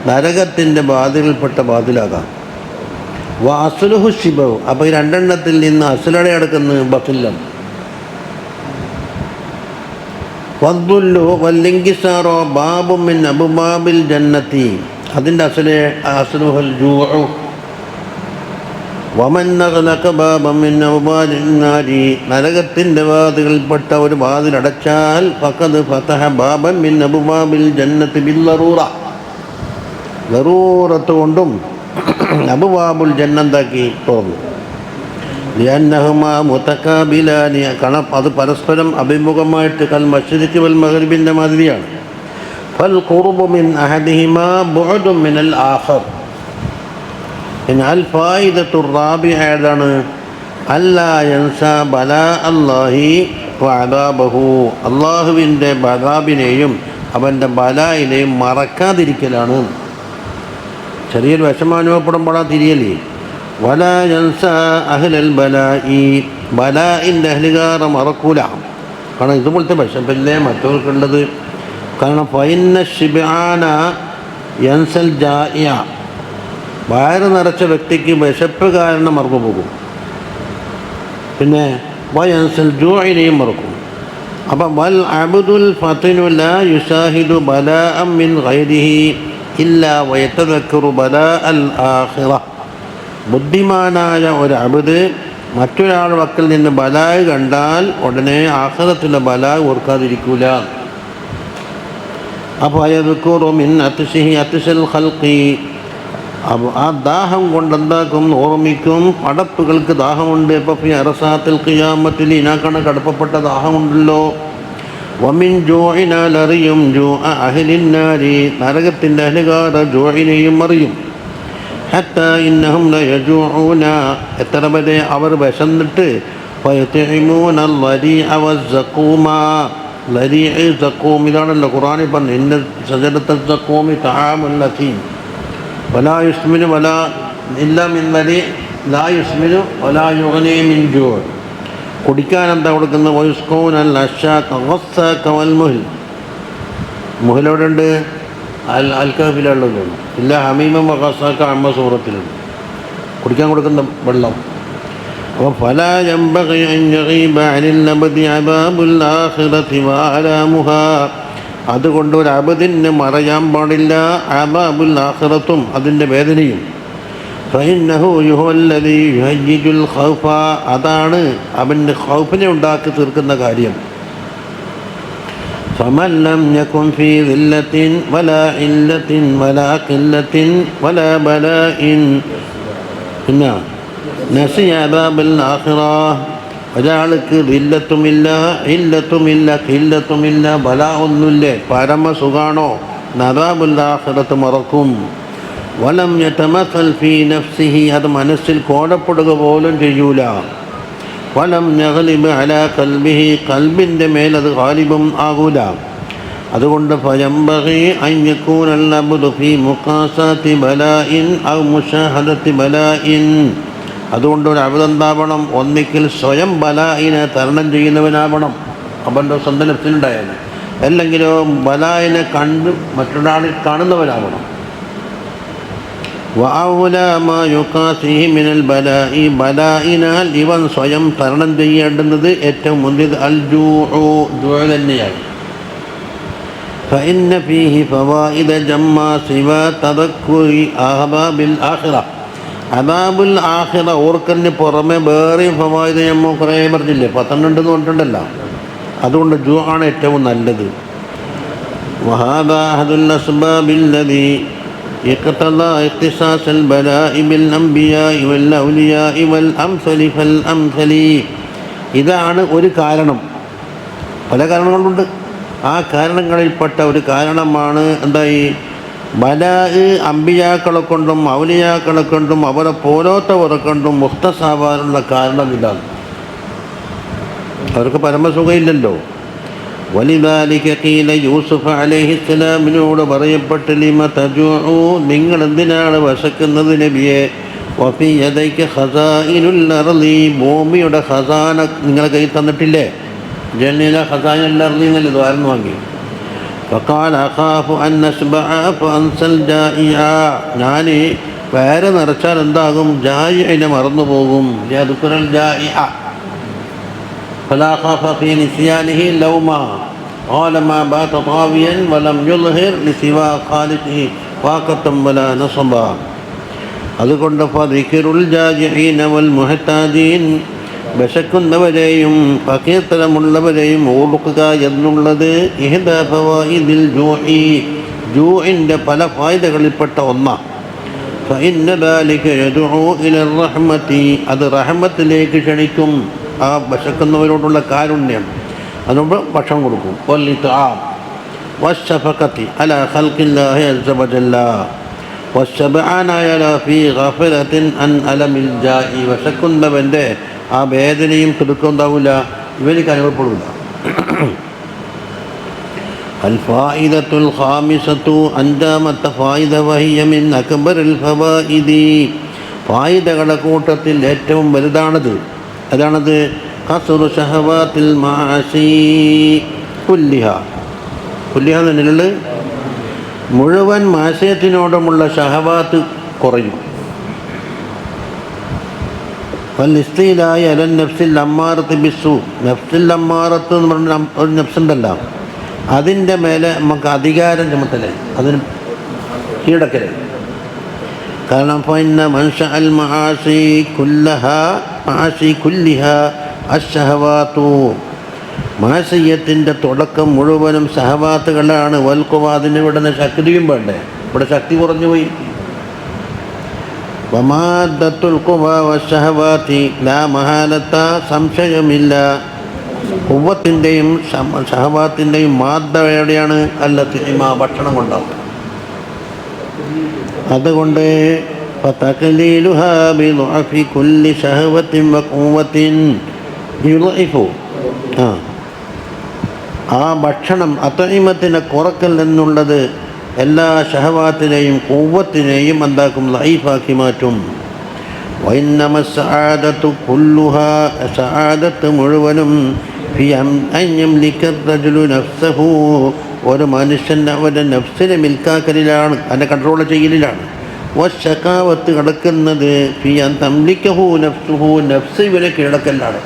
നരകത്തിൻ്റെ വാതിലിൽപ്പെട്ട വാതിലാകാം. വഅസ്ലുഹു ശിബഹു, അപ്പോൾ ഈ രണ്ടെണ്ണത്തിൽ നിന്ന് അസ്ലടെ അടക്കുന്നത് ബത്തിലാണ്. വദ്ദുല്ലു വല്ലിങ്കിസാറോ ബാബുൻ മിൻ അബ്വാബിൽ ജന്നത്തി, അതിൻ്റെ അസ്ലുഹുൽ ജൂഉ. വമൻ അഗ്ലഖ ബാബൻ മിൻ അബ്വാബിൻ നാരി, നരകത്തിൻ്റെ വാതിൽപ്പെട്ട ഒരു വാതിലടച്ചാൽ ഫഖദ് ഫതഹ ബാബൻ മിൻ അബ്വാബിൽ ജന്നത്തി ബില്ലറൂറ, ലറൂറത്ത് കൊണ്ടും അബ്വാബുൽ ജന്നത്താക്കി തുറന്നു. ലിഅന്നഹുമാ മുതകാബിലാനി, കാരണം അത് പരസ്പരം അഭിമുഖമായിട്ട് കൽ മശ്രിഖി വൽ മഗ്രിബിൻ്റെ മാതിരിയാണ്. ഫൽ ഖുർബു മിൻ അഹദിഹിമാ ബുഅദുൻ മിനൽ ആഖർ. എന്നാൽ ഫായിദത്തുർ റാബിഅ ഏതാണ്, അല്ലാ യൻസാ ബലാ അല്ലാഹി വഅദാബഹു, അള്ളാഹുവിൻ്റെ ബദാബിനെയും അവൻ്റെ ബലായിനെയും മറക്കാതിരിക്കലാണ്. ചെറിയൊരു വിഷമം അനുഭവപ്പെടുമ്പോഴാണ് തിരിയലേ. വലാ യൻസാ അഹ്ലൽ ബലാഇ, ബലാഇൻ്റെ അഹ്ലുകാരെ മറക്കൂല. കാരണം ഇതുപോലത്തെ വിഷമല്ലേ മറ്റവർക്കുള്ളത്. കാരണം ഫൈന്ന ശിബ്ആന യൻസൽ ജാഇഅ, വയറ് നിറച്ച വ്യക്തിക്ക് വിശപ്പ് കാരണം മറന്നു പോകും. പിന്നെ വയൻസൽ ജൂഇനെയും മറക്കും. അപ്പം വൽ അബ്ദുൽ ഫത്നു ലാ യുശാഹിദു ബലാഅൻ മിൻ ഗൈരിഹി ഇല്ലാ വയതദക്കറു ബലാഅൽ ആഖിറ. ബുദ്ധിമാനായ ഒരു അബ്ദ് മറ്റൊരാൾ വക്കിൽ നിന്ന് ബലായ് കണ്ടാൽ ഉടനെ ആഖിറത്തിലെ ബലായ് ഓർക്കാതിരിക്കൂല. അപ്പോൾ അയദ്കുറു മിൻ അത്ശിഹി അത്ശൽ ഖൽഖി, അപ്പോൾ ആ ദാഹം കൊണ്ടെന്താക്കും, ഓർമ്മിക്കും പടപ്പുകൾക്ക് ദാഹമുണ്ട്. ഇപ്പോൾ ഫി അറസാത്തിൽ ഖിയാമത്തിൽ ഇനാക്കണ കടപ്പപ്പെട്ട ദാഹമുണ്ടല്ലോ. വമിൻ ജൂഇനാൽ അറിയും ജൂഅ അഹ്ലിന്നാരി, നരകത്തിൻ്റെ അഹ്ലുകാര ജൂഇനെയും അറിയും. ഹത്താ ഇന്നഹും ലയജൂഊന, എത്ര വരെ അവർ വിശന്നിട്ട് ഫയത്ഇമൂനൽ ലരീഅ വസ്സഖൂമ, ലരീഅ സഖൂം ഇതാണല്ലോ ഖുർആനിൽ പറഞ്ഞു, ഇന്ന ശജറത്തൽ സഖൂമി തആമുൽ അസീം വലാ യുസ്മിനു വലാ ഇല്ലാ മിൻ ലരീ ലാ യുസ്മിനു വലാ യുഗ്നി മിൻ ജൂ. കുടിക്കാൻ എന്താ കൊടുക്കുന്നത്? വയുസ്ഖൂനൽ അശ്ശാഖ ഗസ്സാഖ വൽ മുഹ്ൽ. മുഹൽ എവിടെ ഉണ്ട്? അൽ കഹ്ഫിലുള്ളത് ഇല്ല, ഹമീമം വഖസാഖ അമ്മ സൂറത്തിലുണ്ട് കുടിക്കാൻ കൊടുക്കുന്ന വെള്ളം. അപ്പോൾ ഫലാ യംബഗി അൻ യഗീബ അനിൽ അബ്ദി അദാബുൽ ആഖിറതി വഅലാമുഹാ, അതുകൊണ്ട് ഒരു അബദിന് മറയാൻ പാടില്ല അദാബുൽ ആഖിറത്തും അതിൻ്റെ വേദനയും. ഫഇന്നഹു യുഹല്ലദി യുഹയ്യിജുൽ ഖൗഫ, അതാണ് അവൻ്റെ ഖൗഫിനെ ഉണ്ടാക്കി തീർക്കുന്ന കാര്യം. ഫമൻ ലം യകുൻ ഫീ ദില്ലത്തിൻ വലാ ഇല്ലത്തിൻ വലാ ഖില്ലത്തിൻ വലാ ബലാഇൻ പിന്നെ നസിയ അദാബുൽ ആഖിറ, ഒരാൾക്ക് ദില്ലത്തുമില്ല ഇല്ലത്തുമില്ല ഖില്ലത്തുമില്ല ബലാ ഒന്നുമില്ല, പരമസുഖാണോ, അദാബുൽ ആഖിറത്ത് മറക്കും. വലം യതമസൽ ഫീ നഫ്സിഹി, അത് മനസ്സിൽ കോടപ്പെടുക പോലും ചെയ്യൂല. വലം യഗ്ലിബ് അലാ ഖൽബിഹി, ഖൽബിൻ്റെ മേൽ അത് ഗാലിബും ആകൂല. അതുകൊണ്ട് ഫയംബഗി അൻ യകൂനൽ അബ്ദു ഫീ മുഖാസാതി ബലാഇൻ ഔ മുശാഹദതി ബലാഇൻ, അതുകൊണ്ട് ഒരു അബ്ദ് എന്താവണം? ഒന്നിക്കൽ സ്വയം ബലായിനെ തരണം ചെയ്യുന്നവനാവണം, അവൻ്റെ സ്വന്തം നഫ്സിലുണ്ടായാലും, അല്ലെങ്കിലോ ബലായിനെ കണ്ട് മറ്റൊരാളിൽ കാണുന്നവനാവണം. വഅൗലാ മാ യുഖാസിഹി മിനൽ ബലാഇ, ബലായിനാൽ ഇവൻ സ്വയം തരണം ചെയ്യേണ്ടുന്നത് ഏറ്റവും മുന്തിയത് അൽ ജൂഉ, ജൂഉ തന്നെയാണ്. ഫഇന്ന ഫീഹി ഫവായിദ ജമ്മാ സിവാ തദക്കുരി അഹബാബിൽ ആഖിറ, അദാബുൽ ആഖിറ ഓർക്കലിന് പുറമെ വേറെയും ഫവായിദ് നമ്മൾ കുറേ പറഞ്ഞില്ലേ, 12 എന്ന് പറഞ്ഞിട്ടുണ്ടല്ലോ. അതുകൊണ്ട് ജൂഉ ആണ് ഏറ്റവും നല്ലത്. വഹാദാ അഹദുൽ അസ്ബാബിൽ ലദീ ഇഖ്തദാ ഇഖ്തിസാസൽ ബലാഇ ബിൽ അംബിയാഇ വൽ ഔലിയാഇ വൽ അംസലി ഫൽ അംസലി, ഇതാണ് ഒരു കാരണം. പല കാരണങ്ങളുണ്ട്. ആ കാരണങ്ങളിൽപ്പെട്ട ഒരു കാരണമാണ് എന്തായി ബലാ, അമ്പിയാക്കളെ കൊണ്ടും ഔലിയാക്കളെ കൊണ്ടും അവരെ പോലോത്തവരെ കൊണ്ടും മുഖ്തസാവാനുള്ള കാരണമില്ലാതെ, അവർക്ക് പരമസുഖമില്ലല്ലോ. വലിദാലിക ഖീല യൂസുഫ് അലൈഹിസ്സലാമിനോട് പറയപ്പെട്ട് ലിമ തജൂഉ, നിങ്ങൾ എന്തിനാണ് വശക്കുന്നത് നബിയെ? വഫി യദൈക ഖസാഇനുൽ അർളി, ഭൂമിയുടെ ഖസാന നിങ്ങളെ കയ്യിൽ തന്നിട്ടില്ലേ? ജന്നില ഖസാഇനുൽ അർളി എന്നല്ലേ ദ്വാരം വാങ്ങി. ഫഖാല അഖാഫു അൻ നസ്ബഅ ഫഅൻസൽ ജാഇഅ, ഞാൻ വേറെ നിറച്ചാൽ എന്താകും? ജായിഅനെ മറന്നു പോകും. യദ്കുറൽ ജായിഅ فلا خاف في نسيانه لوما قال ما بات طاويا ولم يظهر لسوى خالقه فاقة ولا نصبا. അതുകൊണ്ട് ഫദിക്റുൽ ജാജിഈന വൽ മുഹ്താജീൻ, വിശക്കുന്നവരെയും ഫഖീർതരമുള്ളവരെയും ഓർക്കുക എന്നുള്ളത് ഇഹ്ദാ ഫവായിദിൽ ജൂഇ, ജൂഇൻ്റെ പല ഫായിദകളിൽപ്പെട്ട ഒന്നാണ്. ഫഇന്ന ദാലിക യദ്ഉ ഇലർ റഹ്മതി, അത് റഹ്മത്തിലേക്ക് ക്ഷണിക്കും. ആ വിശക്കുന്നവരോടുള്ള കാരുണ്യം, അതുകൊണ്ട് ഭക്ഷണം കൊടുക്കും. വൽഇത്ആം വശഫഖതി അലാ ഖൽഖില്ലാഹി അസ്സ വജല്ല വശബഅന യലാ ഫീ ഗഫലത്തിൻ അൻ അലമിൽ ജാഇ, വിശക്കുന്നവൻ്റെ ആ വേദനയും തിടുക്കം ഉണ്ടാവില്ല, ഇവർക്ക് അനുഭവപ്പെടില്ല. അൽ ഫായിദത്തുൽ ഖാമിസത്തു, അഞ്ചാമത്തെ ഫായിദ വഹിയ മിൻ അക്ബറിൽ ഫവായിദി, ഫായിദകളുടെ കൂട്ടത്തിൽ ഏറ്റവും വലുതാണത്. അതാണത് ഖസ്റു ശഹവാത്തിൽ മാഅസി കുല്ലിഹ, കുല്ലിഹ എന്നുള്ളത് മുഴുവൻ മാസയത്തിനോടുമുള്ള ഷഹവാത്ത് കുറയും. ഫലിസ്തീലായി അലൻ നഫ്സിൽ അമ്മാറത്ത് ബിസ്സു, നഫ്സിൽ അമ്മാറത്ത് എന്ന് പറഞ്ഞ ഒരു നഫ്സുണ്ടല്ലോ, അതിൻ്റെ മേലെ നമുക്ക് അധികാരം ചുമത്തലേ, അതിന് കീഴടക്കലേ. കാരണം ഫഇന്ന മൻശഅ അൽ മആസി കുല്ലിഹാ അശ്ശഹവാതു, മാസിയത്തിൻ്റെ തുടക്കം മുഴുവനും സഹവാത്തുകളാണ്. വൽക്കുവ, അതിന് ഇവിടെ ശക്തിയും വേണ്ടേ, ഇവിടെ ശക്തി കുറഞ്ഞു പോയി. വമാദത്തുൽ ഖുവ വശഹവാതി ലാ മഹാലത്ത, സംശയമില്ല ഖുവ്വത്തിൻ്റെയും ശഹവാത്തിൻ്റെയും മാദ്ദ എവിടെയാണ്? അല്ലത്തിമ, ഭക്ഷണം കൊണ്ടാവും. അതുകൊണ്ട് ഫതഖലീലുഹാ ബിദുഅഫി കുല്ലി ശഹവത്തിൻ വഖുവ്വത്തിൻ യുളഇഫു, ആ ഭക്ഷണം അത്ഇമത്തിനെ കുറക്കൽ എന്നുള്ളത് എല്ലാ ഷഹവാത്തിനെയും ഖുവ്വത്തിനെയും എന്താക്കും? ലൈഫാക്കി മാറ്റും. വഇന്നമ സആദത്തു കുല്ലുഹാ, സആദത്ത് മുഴുവനും ഫി അൻ യംലിക റജുലു നഫ്സഹു, ഒരു മനുഷ്യൻ അവൻ്റെ നഫ്സിനെ മിൽക്കാക്കലിലാണ്, അതിനെ കൺട്രോൾ ചെയ്യലിലാണ്. വശകാവത്ത് കിടക്കുന്നത് ഫി അൻ തംലിക്കഹു നഫ്സുഹു, നഫ്സ് ഇവനെ കീഴടക്കലാണ്.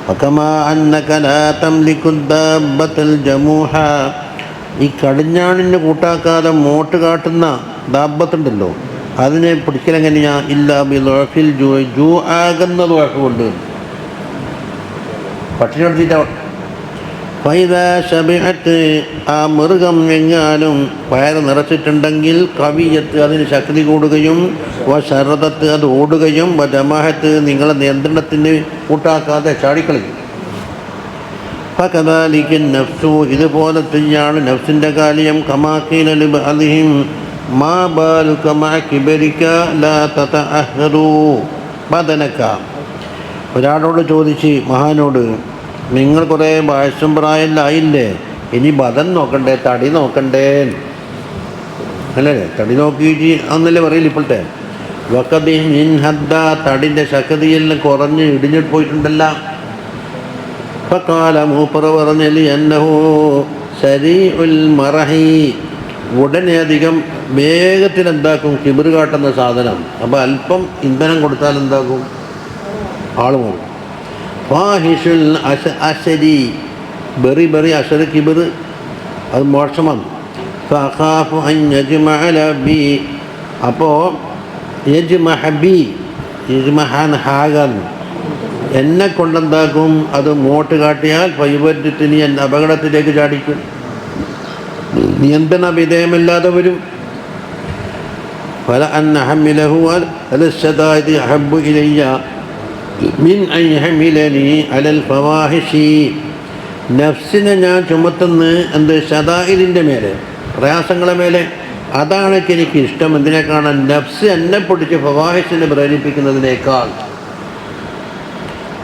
വകമാ അന്നക ലാ തംലികു ദാബത്തൽ ജമൂഹ, ഈ കടിഞ്ഞാണിന് കൂട്ടാക്കാതെ മോട്ട് കാട്ടുന്ന ദാബത്തുണ്ടല്ലോ, അതിനെ പിടിക്കലെങ്ങനെയാ? ഇല്ലാ ബിദ്ഉഫിൽ ജൂ, ആകുന്ന ദുഅഫ് കൊണ്ട്, പട്ടിണി എടുത്തിട്ട്. ഫൈദാ ശബിഅത്ത്, ആ മൃഗം എങ്ങാനും വയറ് നിറച്ചിട്ടുണ്ടെങ്കിൽ കവിയത്ത്, അതിന് ശക്തി കൂടുകയും, വശറദത്ത്, അത് ഓടുകയും, വജമാഹത്ത്, നിങ്ങളെ നിയന്ത്രണത്തിന് കൂട്ടാക്കാതെ ചാടിക്കളയും. ഫകദാലിക നഫ്സു, ഇതുപോലെ തന്നെയാണ് നഫ്സിൻ്റെ കാര്യം. കമാ ഖീല ലിബഅദിഹിം മാ ബാലുക മഅ കിബരിക ലാ തതഅഹ്റു ബദനക, ഒരാളോട് ചോദിച്ച്, മഹാനോട്, നിങ്ങൾ കുറേ വയസ്സും പ്രായമില്ലായില്ലേ, ഇനി ബദൻ നോക്കണ്ടേ, തടി നോക്കണ്ടേ? അല്ലേ, തടി നോക്കിയിട്ട് അന്നല്ലേ പറയില്ല ഇപ്പോഴത്തെ. വഖദി മിൻ ഹദ്ദ, തടിൻ്റെ ശക്തിയെല്ലാം കുറഞ്ഞ് ഇടിഞ്ഞിട്ട് പോയിട്ടുണ്ടല്ല. ഫഖാല, മൂപ്പർ പറഞ്ഞല്, അന്നഹു സരീഉൽ മറഹി, ഉടനെ അധികം വേഗത്തിൽ എന്താക്കും? കിബിർ കാട്ടുന്ന സാധനം. അപ്പോൾ അല്പം ഇന്ധനം കൊടുത്താൽ എന്താക്കും? ആൾ പോകും. ഫാഹിഷുൽ അശരി, ബെറി അശര് കിബിർ, അത് മോശമാണ്. ഫഖാഫു അൻ യജ്മഅ ലബി, അപ്പോൾ യജ്മഹബി, യജ്മഹാൻ ഹാഗൻ, എന്നെ കൊണ്ടെന്താക്കും? അത് മോട്ട് കാട്ടിയാൽ ഫൈവത്തിന് എന്നെ അപകടത്തിലേക്ക് ചാടിക്കും, നിയന്ത്രണ വിധേയമല്ലാതെ വരും. ഫല അൻ അഹ്മിലഹു അലശ്ശദാഇദി അഹബ്ബു ഇലയ്യ മിൻ അൻ യഹ്മിലനി അലൽ ഫവാഹിഷി, നഫ്സിനെ ഞാൻ ചുമത്തുന്ന എന്ത്? ശദാഇദിൻ്റെ മേലെ, പ്രയാസങ്ങളെ മേലെ, അതാണ് എനിക്ക് ഇഷ്ടം. എന്തിനെ കാണാൻ? നഫ്സ് എന്നെ പൊടിച്ച് ഫവാഹിഷിനെ പ്രേരിപ്പിക്കുന്നതിനേക്കാൾ.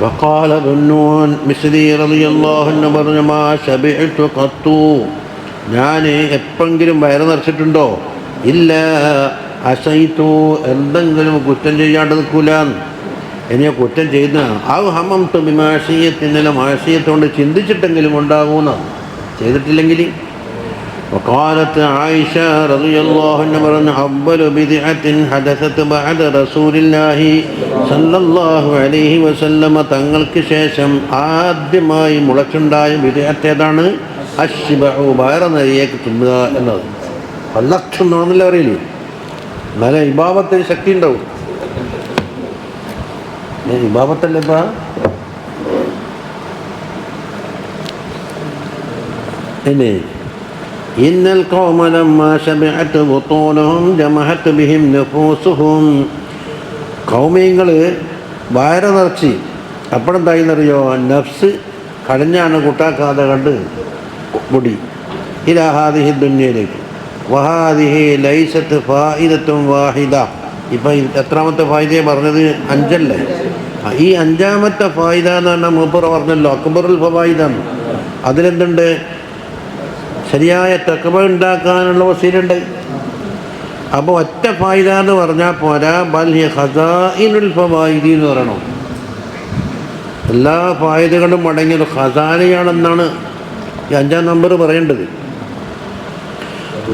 വഖാല ദുന്നൂൻ മിസ്രി റളിയല്ലാഹു അൻഹു പറഞ്ഞു, മാ ശബിഅതു ഖത്തു, ഞാൻ എപ്പെങ്കിലും വയറ് നിറച്ചിട്ടുണ്ടോ? ഇല്ല അസൈതു, എന്തെങ്കിലും കുറ്റം ചെയ്യാണ്ട് നിൽക്കൂല. ഇനിയെ കുറ്റം ചെയ്യുന്ന ആ ഹമംതു ബിമാശിയത്തിൻ്റെ, മാശിയത്തോണ്ട് ചിന്തിച്ചിട്ടെങ്കിലും ഉണ്ടാകുന്ന, ചെയ്തിട്ടില്ലെങ്കിൽ. وقالت عائشة رضي الله عنها പറഞ്ഞു, أول بدعة حدثت بعد رسول الله صلى الله عليه وسلم, തങ്ങൾക്ക് ശേഷം ആദ്യമായി മുളച്ചുണ്ടായ ബിദ്അത്ത് ഏതാണ്? അശ്ബഉ, വയറ് നിറയെ തിന്നുക എന്നത്. വല്ലക്ഷണമെന്നല്ല അറിയില്ലേ, എന്നാലേ ഇബാബത്തിന് ശക്തി ഉണ്ടാവും. ഇബാബത്തല്ലേ ഇപ്പാ? ഇനി ഇന്നൽ ഖൗമ ലമ്മാ ശബഅത് ബുതൂനുഹും ജമഅത് ബിഹിം നഫൂസുഹും, ഖൗമികൾ വയറ് നിറച്ച് അപ്പോഴെന്തായിന്നറിയോ? നഫ്സ് കടഞ്ഞാണ് കൂട്ടാക്കാതെ കണ്ട് പൊടി ഇലാ ഹാദിഹി ദുനിയയിലേക്ക്. വഹാദിഹി ലൈസത്ത് ഫായിദത്തും വാഹിദ. ഇപ്പം എത്രാമത്തെ ഫായിദയെ പറഞ്ഞത്? 5 അല്ലേ? ഈ 5ാമത്തെ ഫായിദ എന്ന് പറഞ്ഞാൽ മൂപ്പർ പറഞ്ഞല്ലോ അക്ബറുൽ ഫവായിദാണ്. അതിലെന്തുണ്ട്? ശരിയായ തഖ്വ ഉണ്ടാക്കാനുള്ള വസീലുണ്ട്. അപ്പോൾ ഒറ്റ ഫായിദ എന്ന് പറഞ്ഞാൽ പോരാ, ബൽ ഹി ഖസാഇനുൽ ഫവായിദി എന്ന് പറയണം. എല്ലാ ഫായിദകളും അടങ്ങിയൊരു ഖസാനയാണെന്നാണ് ഈ 5ാം നമ്പർ പറയേണ്ടത്.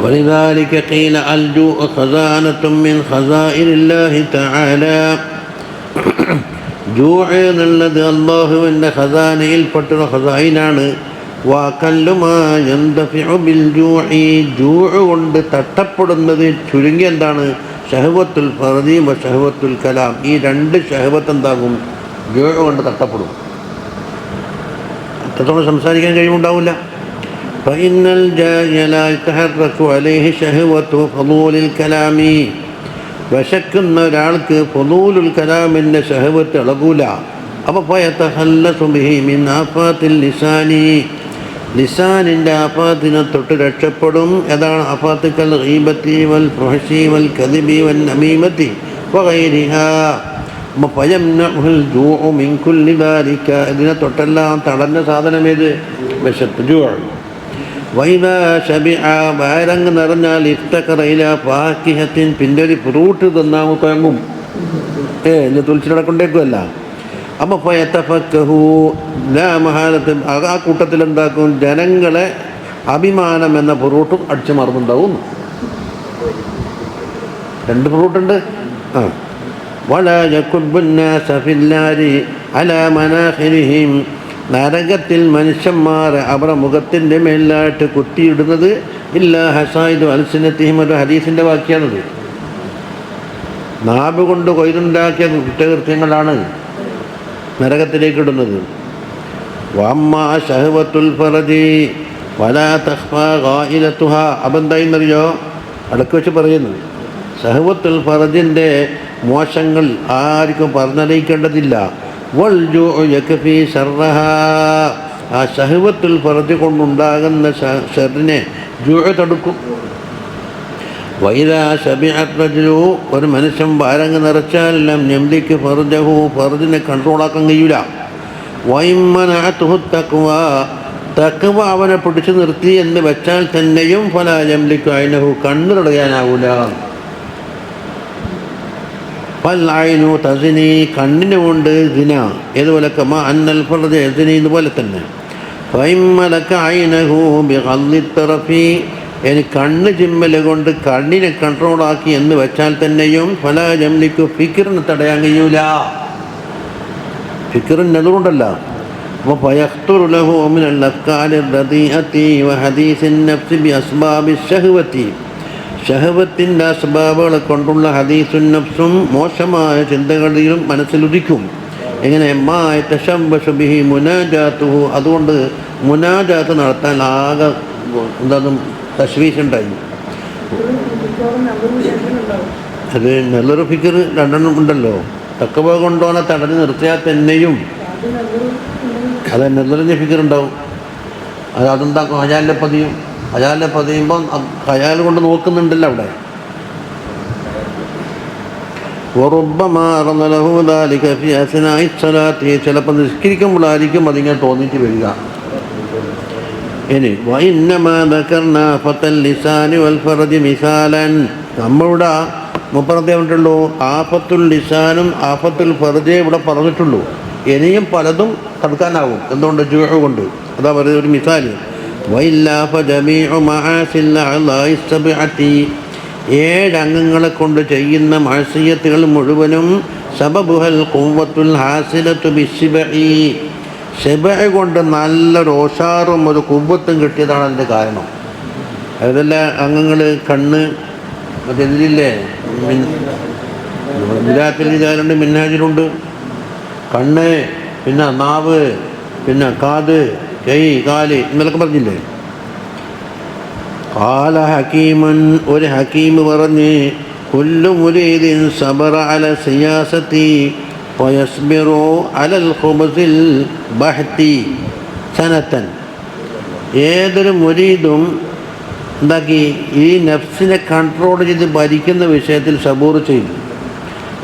ولذلك قيل الجوع خزانة من خزائن الله تعالى. ജൂ എന്നുള്ളത് അള്ളാഹുവിൻ്റെ ഖസാനയിൽപ്പെട്ട ഖസായിനാണ്. ജൂ കൊണ്ട് തട്ടപ്പെടുന്നത് ചുരുങ്ങി എന്താണ്? ഷഹവത്തുൽ ഫർദി വ ഷഹവത്തുൽ കലാം. ഈ രണ്ട് ഷഹവത്ത് എന്താകും? ജൂ കൊണ്ട് തട്ടപ്പെടും. അത്രത്തോളം സംസാരിക്കാൻ കഴിവുണ്ടാവില്ല. ഫഇന്നൽ ജാഇയ ലാ യതഹറകു അലൈഹി ഷഹവതു ഫളൂലിൽ കലാമി. വിശക്കുന്ന ഒരാൾക്ക് ഫളൂലുൽ കലാമിൻ്റെ ഷഹവത്ത് ഇളകൂല. അപ്പോൾ ഫയതഖല്ലസു ബിഹി മിൻ ആഫാത്തിൽ ലിസാനി. ലിസാനിൻ്റെ ആഫാത്തിനെ തൊട്ട് രക്ഷപ്പെടും. ഏതാണ് ആഫാത്ത്? കൽ ഗീബത്തി വൽ ഫഹ്ശി വൽ കദിബി വൻ നമീമത്തി വഗൈരിഹാ. ഫയംനഉൽ ജൂഉ മിൻ കുല്ലി ദാലിക. ഇതിനെ തൊട്ടെല്ലാം തടഞ്ഞ സാധനമേത്? വിശപ്പ്, ജൂ. വൈദാ ശബിഅ, വയറങ്ങ് നിറഞ്ഞാൽ ഇഫ്തഖറ ഇലാ ഫാകിഹത്തിൻ, പിന്നെ ഒരു ഫ്രൂട്ട് തിന്നാൻ തുടങ്ങും. ഇന്ന് തുളസിയുടെ കൊണ്ടേക്കുമല്ല. അപ്പോൾ ഫയതഫക്കഹു ലാ മഹാലത്ത്, ആ കൂട്ടത്തിൽ എന്താക്കും? ജനങ്ങളെ അഭിമാനം എന്ന ഫ്രൂട്ടും അടിച്ചു മറന്നുണ്ടാവും. രണ്ട് ഫ്രൂട്ടുണ്ട്. വലാ യകുബ്ബുന്നാസ ഫിന്നാരി അലാ മനാഖിരിഹിം. നരകത്തിൽ മനുഷ്യന്മാർ അവരുടെ മുഖത്തിൻ്റെ മേലായിട്ട് കുത്തിയിടുന്നത് ഇല്ലാ ഹസായിദു അൽസിനത്തിഹിം. ഒരു ഹദീസിൻ്റെ വാക്യാണത്. നാവ് കൊണ്ട് കൊയ്തുണ്ടാക്കിയ കുറ്റകൃത്യങ്ങളാണ് നരകത്തിലേക്ക് ഇടുന്നത്. വമ്മാ ഷഹവത്തുൽ ഫർജി വലാ തഖ്ഫാ ഗായിലതുഹാ. അപ്പം എന്തായെന്നറിയോ? അടക്കി വെച്ച് പറയുന്നു, ഷഹവത്തുൽ ഫർജിൻ്റെ മോശങ്ങൾ ആർക്കും പറഞ്ഞറിയിക്കേണ്ടതില്ല. വൽ ജൂഉ യക്ഫി ശർറഹാ. ആ ഷഹവത്തുൽ ഫർജ് കൊണ്ടുണ്ടാകുന്ന ഷർറിനെ ജൂ തടുക്കും. വൈദാ ശബിഅത് റജുലു, ഒരു മനുഷ്യൻ വയറങ്ങ് നിറച്ചാൽ ലം യംലിക് ഫർജഹു, ഫർജിനെ കൺട്രോളാക്കാൻ കഴിയില്ല. വഇമ്മനഅതുഹു തഖ്വ, തഖ്വ അവനെ പിടിച്ചു നിർത്തി എന്ന് വെച്ചാൽ തന്നെയും ഫലാ യംലികു ഐനഹു, കണ്ണ് തടയാനാവൂല. ഫൽ ഐനു തസ്നി, കണ്ണിനുകൊണ്ട് സിന. ഏതുപോലെ കമാ അന്നൽ ഫർജ യസ്നി, ഇതുപോലെ തന്നെ. ഫഇമ്മലക ഐനഹു ബിഗദ്ദി തറഫി, ഇനി കണ്ണ് ചിമ്മൽ കൊണ്ട് കണ്ണിനെ കൺട്രോളാക്കി എന്ന് വെച്ചാൽ തന്നെയും ഫലാ യംലികു, ഫിക്റിനെ തടയാൻ കഴിയൂല. ഫിക്റിന് അതുകൊണ്ടല്ല. അപ്പോൾ ഫയഖ്തുറു ലഹു മിനൽ അഫ്കാരി റദീഅതി വഹദീസിൻ നഫ്സി ബിഅസ്ബാബി ശഹവതി. ഷഹവത്തിൻ്റെ അസ്ബാബുകളെ കൊണ്ടുള്ള ഹദീസുൻ നഫ്സും മോശമായ ചിന്തകളിലും മനസ്സിലുദിക്കും. എങ്ങനെ? മാ യതശബ്ബസു ബിഹി മുനാജാതുഹു, അതുകൊണ്ട് മുനാജാത്ത് നടത്താൻ ആകെ എന്താ തശ്വീഷുണ്ടായി. അത് നല്ലൊരു ഫിക്കർ രണ്ടെണ്ണം ഉണ്ടല്ലോ. തക്കവ കൊണ്ടോനെ തടഞ്ഞു നിർത്തിയാൽ തന്നെയും അത് നല്ലൊരു ഫിക്കർ ഉണ്ടാവും. അതെന്താക്കും? ഹജാലിനെ പതിയും. ഹജാലിനെ പതിയുമ്പം ഹജാൽ കൊണ്ട് നോക്കുന്നുണ്ടല്ലോ അവിടെ. ചിലപ്പോൾ നിസ്കരിക്കുമ്പോഴായിരിക്കും അതിങ്ങനെ തോന്നിയിട്ട് വരിക. ഇനി നമ്മളുടെ മുപ്പറത്തേ ഉണ്ടല്ലോ, ആഫത്തുൽ ലിസാനും ആഫത്തുൽ ഫർജേ ഇവിടെ പറഞ്ഞിട്ടുള്ളൂ. ഇനിയും പലതും തടുക്കാനാവും. എന്തുകൊണ്ട്? ജൂ കൊണ്ട്. അതാ പറയുന്ന ഒരു മിസാല്. ഏഴ് അംഗങ്ങളെ കൊണ്ട് ചെയ്യുന്ന മഅസിയത്തുകൾ മുഴുവനും സബബുഹൽ ഖുവ്വത്തുൽ ഹാസിലത്തു ബിശ്ശിബഇ, ശബഅ കൊണ്ട് നല്ലൊരു ഓഷാറും ഒരു കുവ്വത്തും കിട്ടിയതാണ് അതിൻ്റെ കാരണം. അതെല്ലാം അംഗങ്ങൾ കണ്ണ്, മറ്റെതിരില്ലേ ഗുജറാത്തിൽ വിചാരമുണ്ട്, മിന്നാജിലുണ്ട്. കണ്ണ്, പിന്നെ നാവ്, പിന്നെ കാത്, കൈ, കാല് എന്നൊക്കെ പറഞ്ഞില്ലേ. ഖാല ഹകീമൻ, ഒരു ഹക്കീം പറഞ്ഞ്, കുല്ലു മുരീദിൻ സബറ അല സിയാസത്തി വയസ്ബിറു അലൽ ഖുബ്സിൽ ബഹ്തി സനതൻ. ഏതൊരു മുരീദും എന്താക്കി? ഈ നഫ്സിനെ കൺട്രോൾ ചെയ്ത് ഭരിക്കുന്ന വിഷയത്തിൽ സബൂർ ചെയ്തു.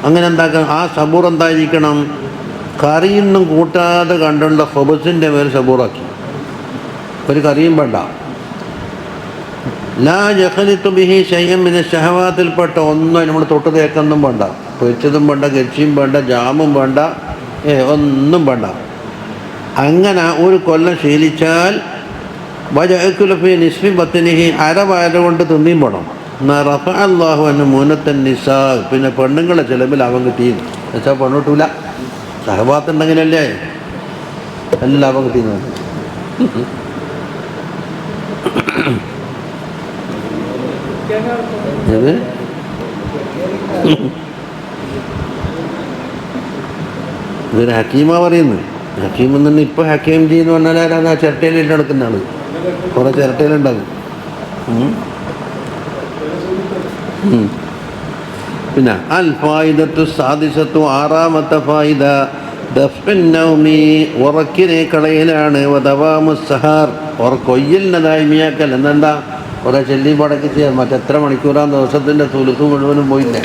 അങ്ങനെ എന്താക്കണം? ആ സബൂർ എന്തായിരിക്കണം? കറിയൊന്നും കൂട്ടാതെ കണ്ടുള്ള ഖുബ്സിൻ്റെ മേൽ സബൂറാക്കി. ഒരു കറിയും വേണ്ട. ലാ യഖ്ലിതു ബിഹി ശൈഅൻ മിന ശഹവാത്തിൽപ്പെട്ട ഒന്നും നമ്മൾ തൊട്ട് തേക്കൊന്നും വേണ്ട. പൊരിച്ചതും വേണ്ട, ഗച്ചിയും വേണ്ട, ജാമും വേണ്ട, ഒന്നും വേണ്ട. അങ്ങനെ ഒരു കൊല്ലം ശീലിച്ചാൽ വജഅകുലഫി നിസ്ഫി ബത്നിഹി, അരവയറ് കൊണ്ട് തിന്നിയും വേണം. റഫഅ അല്ലാഹു അൻഹു മൂനത്തൻ നിസാ, പിന്നെ പെണ്ണുങ്ങളെ ചിലവിൽ അവൻ കിട്ടിയെന്ന് വെച്ചാൽ പെണ്ണിട്ടൂല. സഹബാത്തുണ്ടെങ്കിലല്ലേ എല്ലാ ലാഭം കിട്ടിയത്. ഇത് ഇതൊരു ഹക്കീമാ പറയുന്നത്. ഹക്കീം തന്നെ ഇപ്പോൾ ഹക്കീം ജി എന്ന് പറഞ്ഞാൽ ആരാണ്? ആ ചിരട്ടയിലിട്ട് നടക്കുന്നതാണ്. കുറേ ചിരട്ടയിലുണ്ടാകും. പിന്നെ അൽ ഫായിദത്തു സാദിസത്തു, ആറാമത്തെ ഫായിദ ദഫ്ഇന്നൗമി, ഉറക്കിനെ കളയലാണ്. വദവാമു സഹാർ, കൊയ്യലിനെ ദായ്മിയാക്കൽ. എന്നെന്താ കുറേ ചെല്ലി പടക്കി ചെയ്യാൻ. മറ്റെത്ര മണിക്കൂറാം ദിവസത്തിൻ്റെ തുലുക്ക് മുഴുവനും പോയില്ലേ?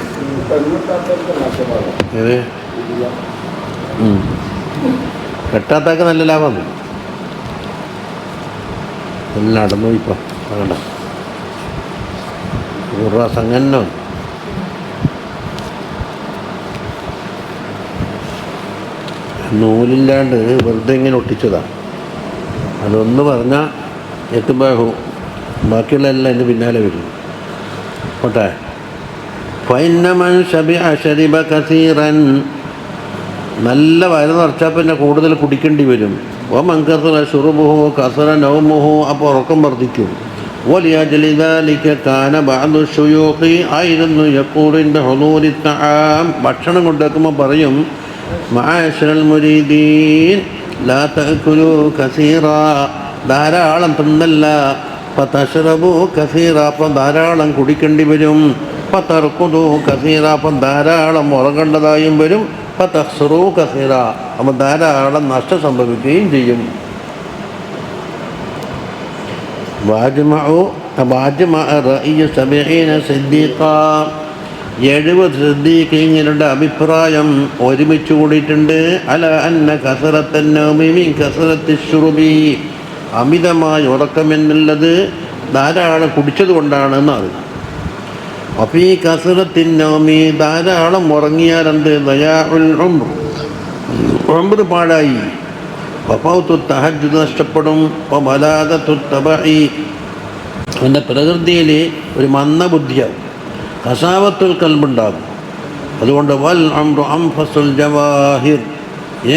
കെട്ടാത്തൊക്കെ നല്ല ലാഭമാണ്. എല്ലാം നടന്നു ഇപ്പം വേണ്ട സംഘന്നോ. നൂലില്ലാണ്ട് വെറുതെ ഇങ്ങനെ ഒട്ടിച്ചതാണ്. അതൊന്ന് പറഞ്ഞാൽ എത്തുബാഹു, ബാക്കിയുള്ള എല്ലാം എൻ്റെ പിന്നാലെ വരും. പോട്ടെ. ഫൈനമൻ ശബിഅ ശരിബ കസീറൻ, നല്ല വയറ് നിറച്ചാൽ പിന്നെ കൂടുതൽ കുടിക്കേണ്ടി വരും. വമൻ കസറ ശുറുബുഹു കസറ നൗമുഹു, അപ്പോൾ ഉറക്കം വർദ്ധിക്കും. വലിയജ്ലി ദാലിക കാന ബഅദു ശുയൂഖി, ആയിരുന്നു യഖൂലിൻ്റെ ഹുദൂരി തആം, ഭക്ഷണം കൊണ്ടുവെക്കുമ്പോൾ പറയും മഅശറൽ മുരീദീൻ ലാ തഅകുലു കസീറ, ധാരാളം തിന്നല്ല. ഫതശ്റബു കസീറ, അപ്പം ധാരാളം കുടിക്കേണ്ടി വരും. ഫതർഖുദു കസീറ, അപ്പം ധാരാളം ഉറങ്ങേണ്ടതായും വരും. ഫതഖ്സറു കസീറ, അപ്പം ധാരാളം നഷ്ടം സംഭവിക്കുകയും ചെയ്യും. സിദ്ദീഖീങ്ങളുടെ അഭിപ്രായം ഒരുമിച്ച് കൂടിയിട്ടുണ്ട്. അല അന്ന കസറത്തൻ നൗമി മിൻ കസറത്തി ശുറുബി, അമിതമായ ഉറക്കമെന്നുള്ളത് ധാരാളം കുടിച്ചത് കൊണ്ടാണെന്നാണ്. അഫീ കസറത്തിൻ നൗമി, ധാരാളം ഉറങ്ങിയാൽ എന്ത്? ദയാഉൽ ഉംർ, ഉംർ പാഴായി. വഫൗത്തു തഹജ്ജുദ് നഷ്ടപ്പെടും. വബലാദത്തു തബഇ, എൻ്റെ പ്രകൃതിയിൽ ഒരു മന്ദബുദ്ധിയാവും. കസാവത്തുൽ കൽബുണ്ടാകും. അതുകൊണ്ട് വൽ ഉംറു അൻഫസുൽ ജവാഹിർ,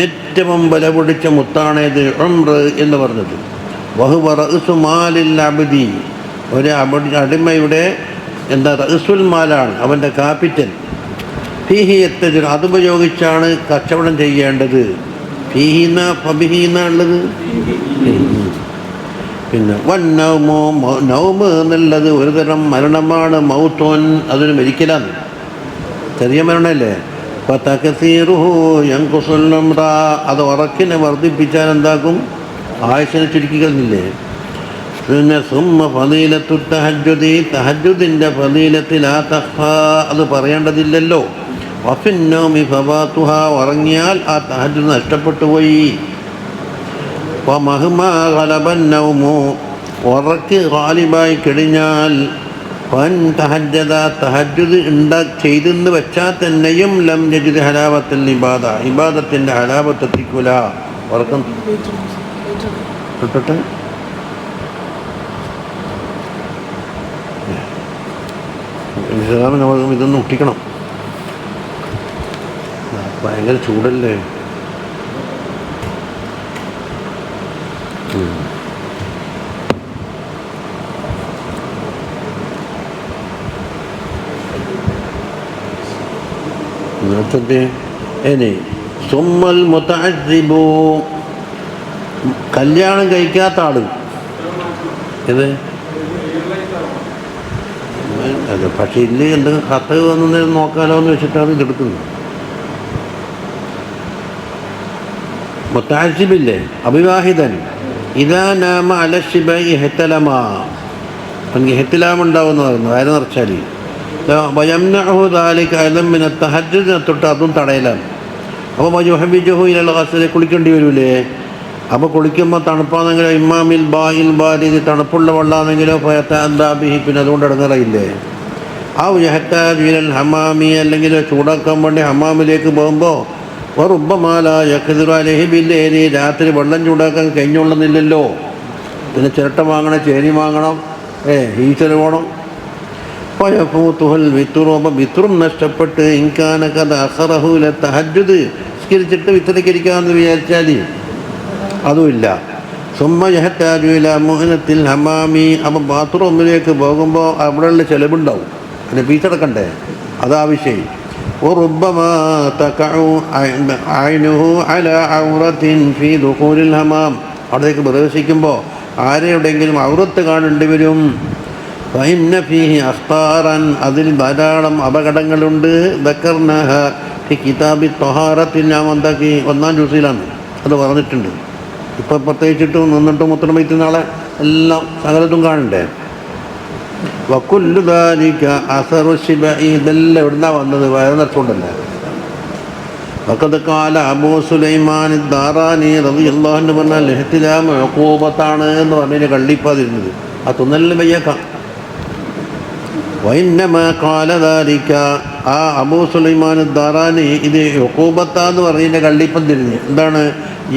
ഏറ്റവും വില പിടിച്ച മുത്താണേത്? ഉംർ എന്ന് പറഞ്ഞത്. വഹുവ റഅ്സു മാലിൽ അബ്ദി, ഒരു അടിമയുടെ എന്താ റഅ്സുൽ മാലാണ്, അവൻ്റെ ക്യാപിറ്റൽ. ഫീഹി യത്തജർ, അതുപയോഗിച്ചാണ് കച്ചവടം ചെയ്യേണ്ടത്. ഫീഹിന്ന ഫബിഹിന്ന ഉള്ളത്. പിന്നെ വന്നൗമോ, നൗമ് എന്നുള്ളത് ഒരു തരം മരണമാണ്. മൗത്തോൻ, അതൊരു മരിക്കലാണ്, ചെറിയ മരണമല്ലേ. ഫതകസീറുഹു യൻഖുസുൽ ഉംറ, അത് ഉറക്കിനെ വർദ്ധിപ്പിച്ചാൽ എന്താക്കും? ആയുസ്സിനെ ചുരുക്കിക്കുന്നില്ലേ. പിന്നെ സുമ്മ ഫളീലത്തു തഹജ്ജുദി, തഹജ്ജുദിൻ്റെ ഫളീലത്ത് ലാ തഖ്ഫാ, അത് പറയേണ്ടതില്ലല്ലോ. വഫിന്നൗമി ഫവാതുഹ, ഉറങ്ങിയാൽ ആ തഹജ്ജുദ് നഷ്ടപ്പെട്ടു പോയി. വമഹ്മാ ഗലബൻ നൗമു, ഉറക്ക് ഗാലിബായി കഴിഞ്ഞാൽ ഫൻ തഹജ്ജദ, തഹജ്ജുദ് ചെയ്തെന്ന് വെച്ചാൽ തന്നെയും ലം യജിദ് ഹലാവത്തുൽ ഇബാദ, ഇബാദത്തിൻ്റെ ഹലാവത്ത് എത്തിക്കൂല. ഉറക്കം തൊട്ടെ ഇതൊന്ന് ഒട്ടിക്കണം. ഭയങ്കര ചൂടല്ലേ. ഇനി സുമ്മൽ മുതഅസ്സിബു, കല്യാണം കഴിക്കാത്ത ആള്. ഇത് അത് പക്ഷേ ഇല്ല, എന്ത് കത്ത് വന്നു നോക്കാലോ എന്ന് വെച്ചിട്ടാണ് ഇതെടുക്കുന്നത്. മുതഅസ്സിബില്ലേ, അവിവാഹിതൻ. ഇതാ നാമ അലശിബൈ ഹെത്തലമ, ഹെത്തിലാം ഉണ്ടാവുമെന്ന് പറയുന്നു വയറ് നിറച്ചാൽ. വയംനഉഹു ദാലിക അയ്ദൻ മിന തഹജ്ജുദിനെ തൊട്ട് അതും തടയലാണ്. അപ്പോൾ വയുഹബ്ബിജുഹു ഇലൽ ഗസ്ലി, കുളിക്കേണ്ടി വരൂലേ. അപ്പോൾ കുളിക്കുമ്പോൾ തണുപ്പാണെങ്കിലോ ഇമ്മാമിൽ ബായിൽ ബാരിദ്, തണുപ്പുള്ള വെള്ളമാണെങ്കിലോ ഫയതഅദ്ദാബിഹി, പിന്നെ അതുകൊണ്ട് ഇടങ്ങാറായില്ലേ. ആ യഹ്താജു ഇലൽ ഹമാമി, അല്ലെങ്കിൽ ചൂടാക്കാൻ വേണ്ടി ഹമാമിലേക്ക് പോകുമ്പോൾ വറുബ്ബമാല യഖ്ദിറു അലൈഹി ബില്ലൈലി, രാത്രി വെള്ളം ചൂടാക്കാൻ കഴിഞ്ഞുകൊള്ളുന്നില്ലല്ലോ. പിന്നെ ചിരട്ട വാങ്ങണം, ചേരി വാങ്ങണം, ഹീറ്റർ വേണം. ഫയഫൂതുഹുൽ വിത്റു, അപ്പോൾ വിത്റും നഷ്ടപ്പെട്ട്. ഇൻകാന ഖദ അഖറഹു ല തഹജ്ജുദ്, നിസ്കരിച്ചിട്ട് വിത്തരിക്കരിക്കാമെന്ന് വിചാരിച്ചാൽ അതുമില്ല. സുമ്മ യഹ്താജു ഇലാ മുഅ്നത്തിൽ ഹമാമി. അപ്പം ബാത്റൂമിലേക്ക് പോകുമ്പോൾ അവിടെയുള്ള ചിലവുണ്ടാവും, അതിന് പീച്ചടക്കണ്ടേ, അതാവശ്യം. وَرُبَّمَا تَقَعُ عَيْنُهُ عَلَى عَوْرَةٍ فِي دُخُولِ الْحَمَامِ. അവിടേക്ക് പ്രവേശിക്കുമ്പോൾ ആരെയുടെയെങ്കിലും ഔറത്ത് കാണേണ്ടി വരും. فَإِنَّ فِيهِ أَخْطَارًا. അതിൽ ധാരാളം അപകടങ്ങളുണ്ട്. ذَكَرْنَاهَ ഫി കിതാബി ത്വഹാറത്തി. ഞാൻ എന്താക്കി 1-ാം ജുസിലാണ് അത് പറഞ്ഞിട്ടുണ്ട്. ഇപ്പം പ്രത്യേകിച്ചിട്ടും നിന്നിട്ടും മുത്തണമയത്ത് നാളെ എല്ലാം സകലത്തും കാണണ്ടേ. വക്കുല്ലു ദാലിക അസറു ശിബഇ. ഇതെല്ലാം എവിടുന്നാ വന്നത്? വയറ് നിറച്ചുകൊണ്ടല്ലേ. വഖദ് ഖാല അബൂ സുലൈമാൻ ദാറാനി റളിയല്ലാഹു അൻഹു പറഞ്ഞാൽ ഇഹ്തിലാം ഉഖൂബത്താണ് എന്ന് പറഞ്ഞതിന് കള്ളിപ്പാതിരുന്നത് ആ തുന്നലിന് വയ്യേക്കാം. വഇന്നമാ ഖാല ദാലിക. ആ അബൂ സുലൈമാൻ ദാറാനി ഇത് ഉഖൂബത്താന്ന് പറഞ്ഞതിൻ്റെ കള്ളിപ്പം തിരിഞ്ഞ് എന്താണ്?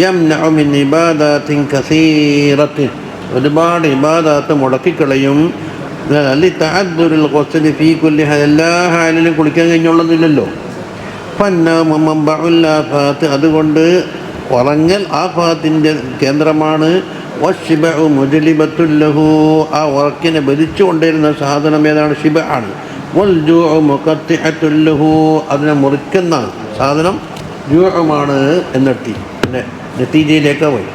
യംനഉ മിൻ ഇബാദാത്തിൻ കസീറത്തിൻ. ഒരുപാട് ഇബാദാത്ത് മുടക്കിക്കളയും. ലിതഅദ്ദുരിൽ ഖുസ്ലി ഫീ കുല്ലി ഹാൽ. എല്ലാ ഹാലിലും കുളിക്കാൻ കഴിഞ്ഞുള്ളതില്ലല്ലോ. ഫന്നൗമു മൻബഉൽ ആഫാത്ത്. അതുകൊണ്ട് ഉറങ്ങൽ ആഫാത്തിൻ്റെ കേന്ദ്രമാണ്. വശിബഉ മുജ്ലിബത്തുൽ ലഹു. ആ ഉറക്കിനെ ഭരിച്ചു കൊണ്ടിരുന്ന സാധനം ഏതാണ്? ശിബ ആണ്. വൽ ജൂഉ മുഖത്തിഅത്തുൽ ലഹു. അതിനെ മുറിക്കുന്ന സാധനം ജൂഉമാണ് എന്നെത്തി പിന്നെ നതീജയിലേക്ക് പോയി.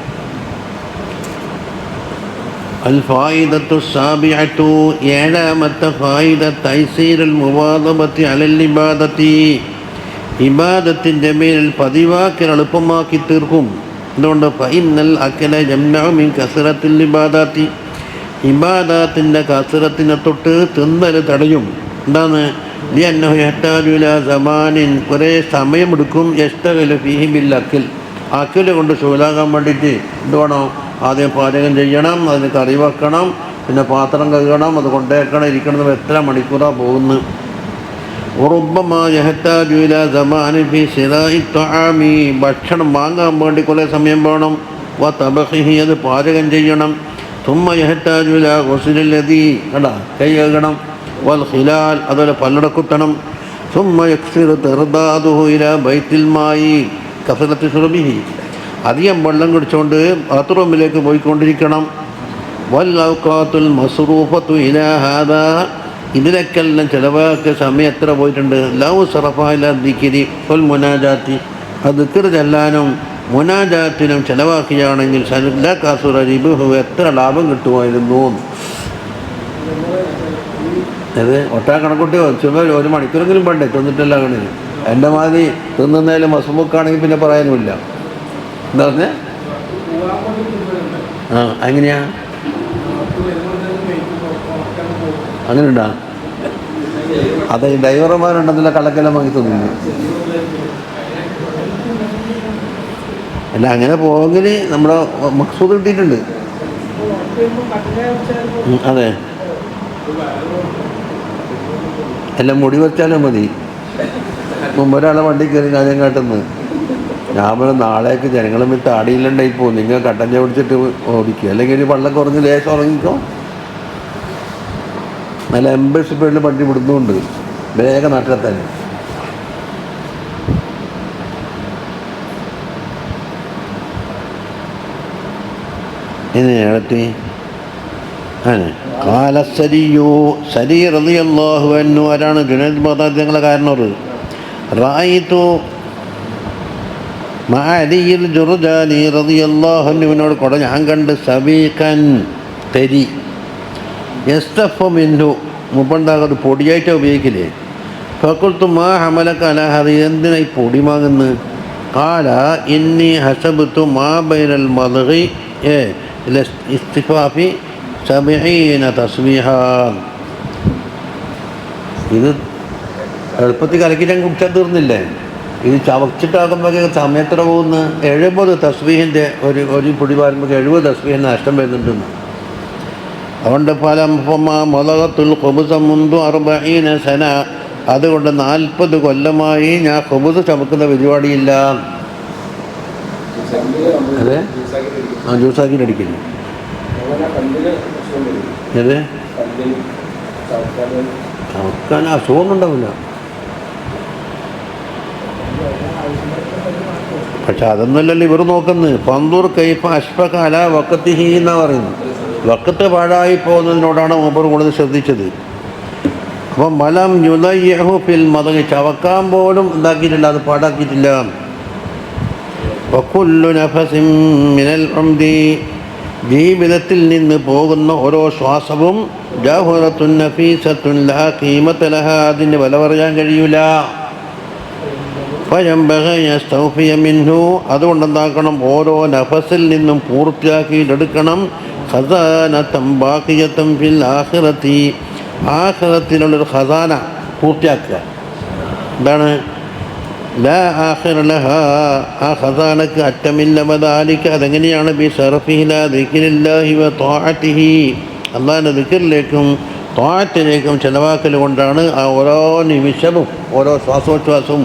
അൽ ഫായിദത്തു സാബിഅത്തു. ഏഴാമത്തെ ഫായിദ തൈസീറുൽ മുവാദബത്തി അലൽ ഇബാദത്തി. ഇബാദത്തിൻ്റെ മേൽ പതിവാക്കൽ എളുപ്പമാക്കി തീർക്കും. എന്തുകൊണ്ട്? ഫഇന്നൽ അക്കല യംനഉ മിൻ കസറത്തിൽ ഇബാദത്തി. ഇബാദത്തിൻ്റെ കസറത്തിനെ തൊട്ട് തിന്നൽ തടയും. എന്താണ്? ലിഅന്നഹു യഹ്താജു ഇലാ സമാനിൻ. കുറേ സമയമെടുക്കും. യസ്തഗിലു ഫീഹി ബിൽ അക്കിൽ. അക്കിൽ കൊണ്ട് ശൂലാകാൻ വേണ്ടിയിട്ട് എന്ത് വേണം? ആദ്യം പാചകം ചെയ്യണം, അതിന് കറി വെക്കണം, പിന്നെ പാത്രം കഴുകണം, അത് കൊണ്ടേക്കണം, ഇരിക്കണം. എത്ര മണിക്കൂറാണ് പോകുന്നത്? ഉറുബ്ബമാ യഹ്താജു ഇലാ സമാനിൻ ഫീ ശിറാഇ ത്വആമി. ഭക്ഷണം വാങ്ങാൻ വേണ്ടി കുറേ സമയം വേണം. വ തബഖിഹി. അത് പാചകം ചെയ്യണം. തുമ്മ യഹ്താജു ഇലാ ഗുസ്ലിൽ ലദീ. കണ്ടാ, കൈ കഴുകണം. വൽ ഖിലാൽ. അതുപോലെ പല്ലടക്കുത്തണം. തുമ്മ യക്സിറു തിർദാദുഹു ഇലാ ബൈത്തിൽ മായി കസറത്തി ശുർബിഹി. അധികം വെള്ളം കുടിച്ചുകൊണ്ട് ബാത്റൂമിലേക്ക് പോയിക്കൊണ്ടിരിക്കണം. വൽ ഔഖാത്തുൽ മസ്റൂഫത്തു ഇലാ ഹാദാ. ഇതിലേക്കെല്ലാം ചിലവാക്കിയ സമയം എത്ര പോയിട്ടുണ്ട്? ലൗ സറഫ ഇലാ ദിക്രി വൽ മുനാജാത്തി. അത് ദിക്ർ ചെല്ലാനും മുനാജാത്തിനും ചിലവാക്കുകയാണെങ്കിൽ സല്ല കസുറ റിബുഹു. എത്ര ലാഭം കിട്ടുമായിരുന്നു. അത് ഒട്ടാ കണക്കൂട്ടി ഒരു മണിക്കൂറെങ്കിലും വേണ്ടേ തിന്നിട്ടല്ല കണി. എൻ്റെ മാതിരി തിന്നുന്നതിൽ മസുമുക്കാണെങ്കിൽ പിന്നെ പറയാനുമില്ല. എന്താ പറഞ്ഞേ? ആ എങ്ങനെയാ? അങ്ങനെ ഉണ്ടാ? അതെ, ഈ ഡ്രൈവർമാരുണ്ടെന്നില്ല കള്ളക്കെല്ലാം വാങ്ങി തോന്നുന്നു. അല്ല, അങ്ങനെ പോകെങ്കിൽ നമ്മുടെ മക്സൂദ് കിട്ടിയിട്ടുണ്ട്. അതെ, എല്ലാം മുടി വെച്ചാലും മതി. മുമ്പ് ഒരാളെ വണ്ടി കയറി കാര്യം കാട്ടുന്നു. ഞാൻ പറഞ്ഞു നാളേക്ക് ജനങ്ങളും വിട്ട് ആടിയില്ലണ്ടായി പോകും, നിങ്ങൾ കട്ടഞ്ച പിടിച്ചിട്ട് ഓടിക്കുക, അല്ലെങ്കിൽ ഒരു വെള്ളം കുറഞ്ഞ് ലേശം ഉറങ്ങിക്കോ. നല്ല 80 സ്പീഡിൽ വണ്ടി വിടുന്നുണ്ട്, വേഗം നാട്ടിലെത്താൻ. ഇനി സരി റളിയല്ലാഹു അൻഹു ആരാണ്? ജുനൈദ് ബഗ്ദാദി തങ്ങളെ കാരണവർ. റഅയ്തു മഅ അലിയിൽ ജുർജാനി റളിയല്ലാഹു അൻഹുവിനോട് കൂടെ ഞാൻ കണ്ട് സബീഖൻ തെരി യസ്തഫു മിൻഹു. മുപ്പണ്ടാകത് പൊടിയായിട്ടാണ് ഉപയോഗിക്കില്ലേ. ഫഖുൽതു മാ ഹമലക അലാ ഹാദി. എന്തിനാ ഈ പൊടി വാങ്ങുന്നത്? ഖാല ഇന്നി ഹസബ്തു മാ ബൈനൽ മദ്ഗി ഇസ്തിഫാഫി 70 തസ്ബീഹ. ഇത് എളുപ്പത്തിൽ കലക്കിയിട്ട് കുടിച്ചാൽ തീർന്നില്ലേ? ഇത് ചവച്ചിട്ടാകുമ്പോൾ സമയത്ര പോകുന്നു. 70 തസ്ബീഹിൻ്റെ ഒരു പൊടി പാരുമ്പോൾ 70 തസ്ബീഹിന് നഷ്ടം വരുന്നുണ്ടെന്ന്. അതുകൊണ്ട് മൊലകത്തുൽ ഖുബ്സ മുൻദു 40 സന. അതുകൊണ്ട് 40 കൊല്ലമായി ഞാൻ ഖുബ്സ് ചമക്കുന്ന പരിപാടിയില്ല. അതെ, ആ ജ്യൂസാക്കിയിട്ട് അടിക്കുന്നു. അതെ, ചമക്കാൻ അസുഖമൊന്നും ഉണ്ടാവില്ല. പക്ഷെ അതൊന്നുമല്ലല്ലോ ഇവർ നോക്കുന്നത്. പന്തൂർ കൈഫ അഷ്ഫഖ അല വഖത്തിഹി എന്നാ പറയുന്നത്. വഖത്ത് പാഴായി പോകുന്നതിനോടാണ് മൂപ്പർ കൂടുതൽ ശ്രദ്ധിച്ചത്. അപ്പം മലം യുദയ്യഹു ഫിൽ മദഹി, ചവക്കാൻ പോലും ഉണ്ടാക്കിയിട്ടില്ല, അത് പാടാക്കിയിട്ടില്ല. വകുല്ലു നഫസിൻ മിനൽ ഉംദി, ജീവിതത്തിൽ നിന്ന് പോകുന്ന ഓരോ ശ്വാസവും ജൗഹറത്തുൻ നഫീസത്തുൻ ലാ ഖീമത ലഹാ, അതിന് വില പറയാൻ കഴിയൂല. ഫയംബഗി യസ്തൗഫിയ മിൻഹു, അതുകൊണ്ടെന്താക്കണം, ഓരോ നഫസിൽ നിന്നും പൂർത്തിയാക്കിയിട്ടെടുക്കണം. ഖസാനതൻ ബാഖിയതൻ ഫിൽ ആഖിറതി, ആഖിറത്തിലുള്ളൊരു ഖസാന പൂർത്തിയാക്കുക. എന്താണ്? ലാ ആഖിറ ലഹാ, ആ ഖസാനക്ക് അറ്റമില്ല. വദാലിക, അതെങ്ങനെയാണ്? ബിശറഫിഹി ലാ ദിക്രില്ലാഹി വ ത്വാഅതിഹി, അല്ലാഹുവിൻ്റെ ദിക്റിലേക്കും ത്വാഅത്തിലേക്കും ചിലവാക്കൽ കൊണ്ടാണ് ആ ഓരോ നിമിഷവും ഓരോ ശ്വാസോച്ഛ്വാസവും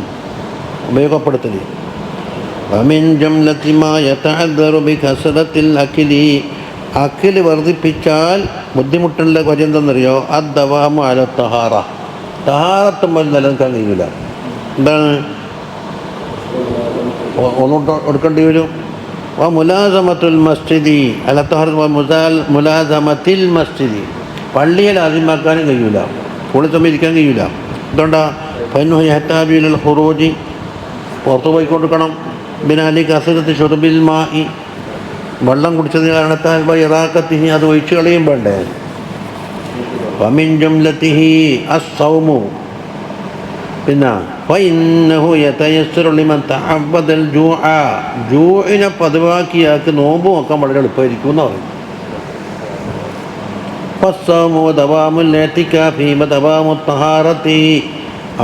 ഉപയോഗപ്പെടുത്തൽ. വമിൻ ജംലത്തി മാ യതഅദ്ദറു ബികസറത്തിൽ അക്ലി, അക്കിൽ വർദ്ധിപ്പിച്ചാൽ ബുദ്ധിമുട്ടുള്ള കാര്യം എന്തെന്നറിയോ? അദ്ദവാമു അല തഹാറ, തഹാറത്ത് മുതൽ നിലനിൽക്കാൻ കഴിയില്ല. എന്താണ്? ഒന്നുകൊണ്ട് എടുക്കേണ്ടി വരും. മുലാസമത്തുൽ മസ്ജിദി അല തഹാറ, മുലാസമത്തിൽ മസ്ജിദി, പള്ളിയിൽ ആദ്യമാക്കാനും കഴിയില്ല, കൂടെ സമീപിക്കാൻ കഴിയില്ല. എന്തുകൊണ്ടാ? ഫൈനു യഹ്താജു ഇലൽ ഖുറൂജി, പുറത്തു പോയിക്കൊടുക്കണം. ബിനാലി കസരത്ത് ഷുർബിൽ മാഇ, വെള്ളം കുടിച്ചതിന് കാരണത്താൽ ഇറാഖത്തിഹി, അത് ഒഴിച്ചു കളയും വേണ്ടേ. വമിൻ ജംലത്തിഹി അസ്സൗമു, പിന്നെ ഫഇന്നഹു യതയസ്സറു ലിമൻ തഅവ്വദൽ ജൂഅ, ജൂഇനെ പതിവാക്കിയാക്കി നോമ്പ് നോക്കാൻ വളരെ എളുപ്പമായിരിക്കും എന്ന് പറയും. ഫസ്സൗമു ദവാമുൽ ഇഅ്തികാഫി വദവാമുത് തഹാറത്തി,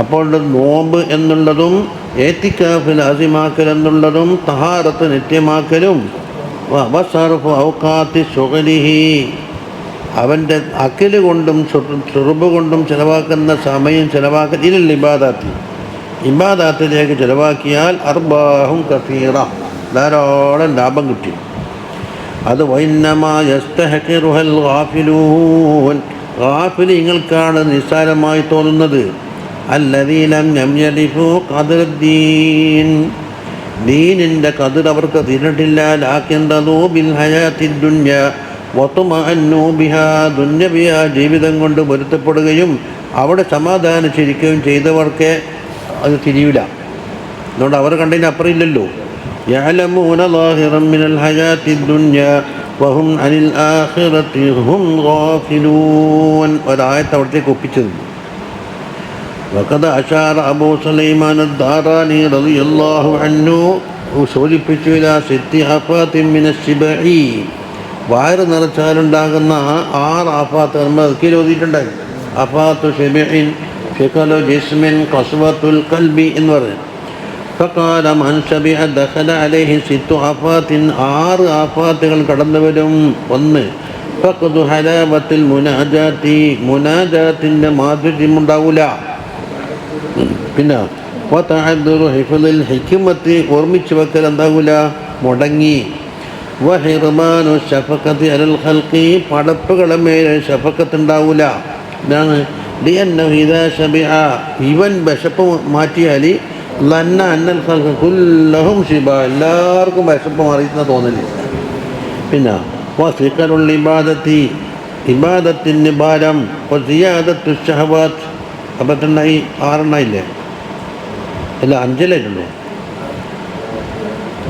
അപ്പോൾ നോമ്പ് എന്നുള്ളതും ഏത്തിക്കാഫിൽ അസിമാക്കൽ എന്നുള്ളതും തഹാറത്ത് നിത്യമാക്കലും വസർഫു ഔഖാത്തി ശുഗ്ലിഹി, അവൻ്റെ അക്കല് കൊണ്ടും ഷുർബ് കൊണ്ടും ചിലവാക്കുന്ന സമയം ചിലവാക്കൽ ഇലൽ ഇബാദാത്തി, ഇബാദാത്തിലേക്ക് ചിലവാക്കിയാൽ അർബാഹും കസീറ, ധാരാളം ലാഭം കിട്ടി. അത് വൈന്നമാ യസ്തഹഖിറുഹൽ ഗാഫിലൂൻ, ഗാഫിലിങ്ങൾക്കാണ് നിസ്സാരമായി തോന്നുന്നത്. അല്ലദീനം യംയദിഫു ഖദ്റുദ്ദീൻ, ദീനിൻ്റെ ഖദ്ർ അവർക്ക് തിരിഞ്ഞിട്ടില്ല. ലാകിൻ റദൂ ബിൽ ഹയാത്തി ദുനിയ വതുമഅന്നു ബിഹാ, ദുന്യവിയ ജീവിതം കൊണ്ട് പൊരുത്തപ്പെടുകയും അവിടെ സമാധാനിച്ചിരിക്കുകയും ചെയ്തവർക്ക് അത് തിരിയില്ല. അതുകൊണ്ട് അവർ കണ്ടതിന് അപ്പുറം ഇല്ലല്ലോ. യഅലമൂന ളാഹിറൻ മിനൽ ഹയാത്തി ദുനിയ വഹും അനിൽ ആഖിറതി ഹും ഗാഫിലൂൻ, ഒരായത്ത് അവിടത്തേക്ക് ഒപ്പിച്ചത്. വഖദ അശാറ അബൂ സുലൈമാൻ അദ്ദാറാനി റളിയല്ലാഹു അൻഹു സൂചിപ്പിച്ചു ഇലാ സിത്തി ആഫാത്തിൻ മിനശ് ശിബഇ, വയറ് നിറച്ചാലുണ്ടാകുന്ന 6 ആഫാത്ത് നമ്മൾ അദ്കിൽ ഓതിയിട്ടുണ്ടായി. ആഫാത്തു ശിബഇൻ ഫിഖലു ജിസ്മിൻ ഖസ്വത്തുൽ ഖൽബി എന്ന് പറഞ്ഞു. ഫഖാല മൻ ശബിഅ ദഖല അലൈഹി 6 ആഫാത്തിൻ, 6 ആഫാത്തുകൾ കടന്നു വരും. 1 ഫഖദു ഹലാവത്തിൽ മുനാജാത്തി, മുനാജാത്തിൻ്റെ മാധുര്യം ഉണ്ടാവില്ല. പിന്നെ വതഅദ്ദുറു ഹിഫ്ളിൽ ഹിക്മത്തി, ഓർമ്മിച്ചു വെക്കൽ എന്താവില്ല, മുടങ്ങി. വഹിർമാനു ശഫഖത്തി അലൽ ഖൽഖി, പടപ്പുകളെ മേലെ ശഫഖത്ത് ഉണ്ടാവില്ല. ഇതാണ് ലിഅന്നഹു ഇദാ ശബിഅ, ഇവൻ വിശപ്പ് മാറ്റിയാൽ ലന്ന അന്നൽ ഖൽഖ കുല്ലഹും ശിബ, എല്ലാവർക്കും വിശപ്പ് മാറിയെന്ന് തോന്നില്ല. പിന്നെ വസിഖലുൽ ഇബാദത്തി, ഇബാദത്തിന് ഭാരം. വസിയാദത്തു ശഹവാത്ത്, അപ്പം എത്രണ്ണായി? 6 എണ്ണായില്ലേ? അല്ല 5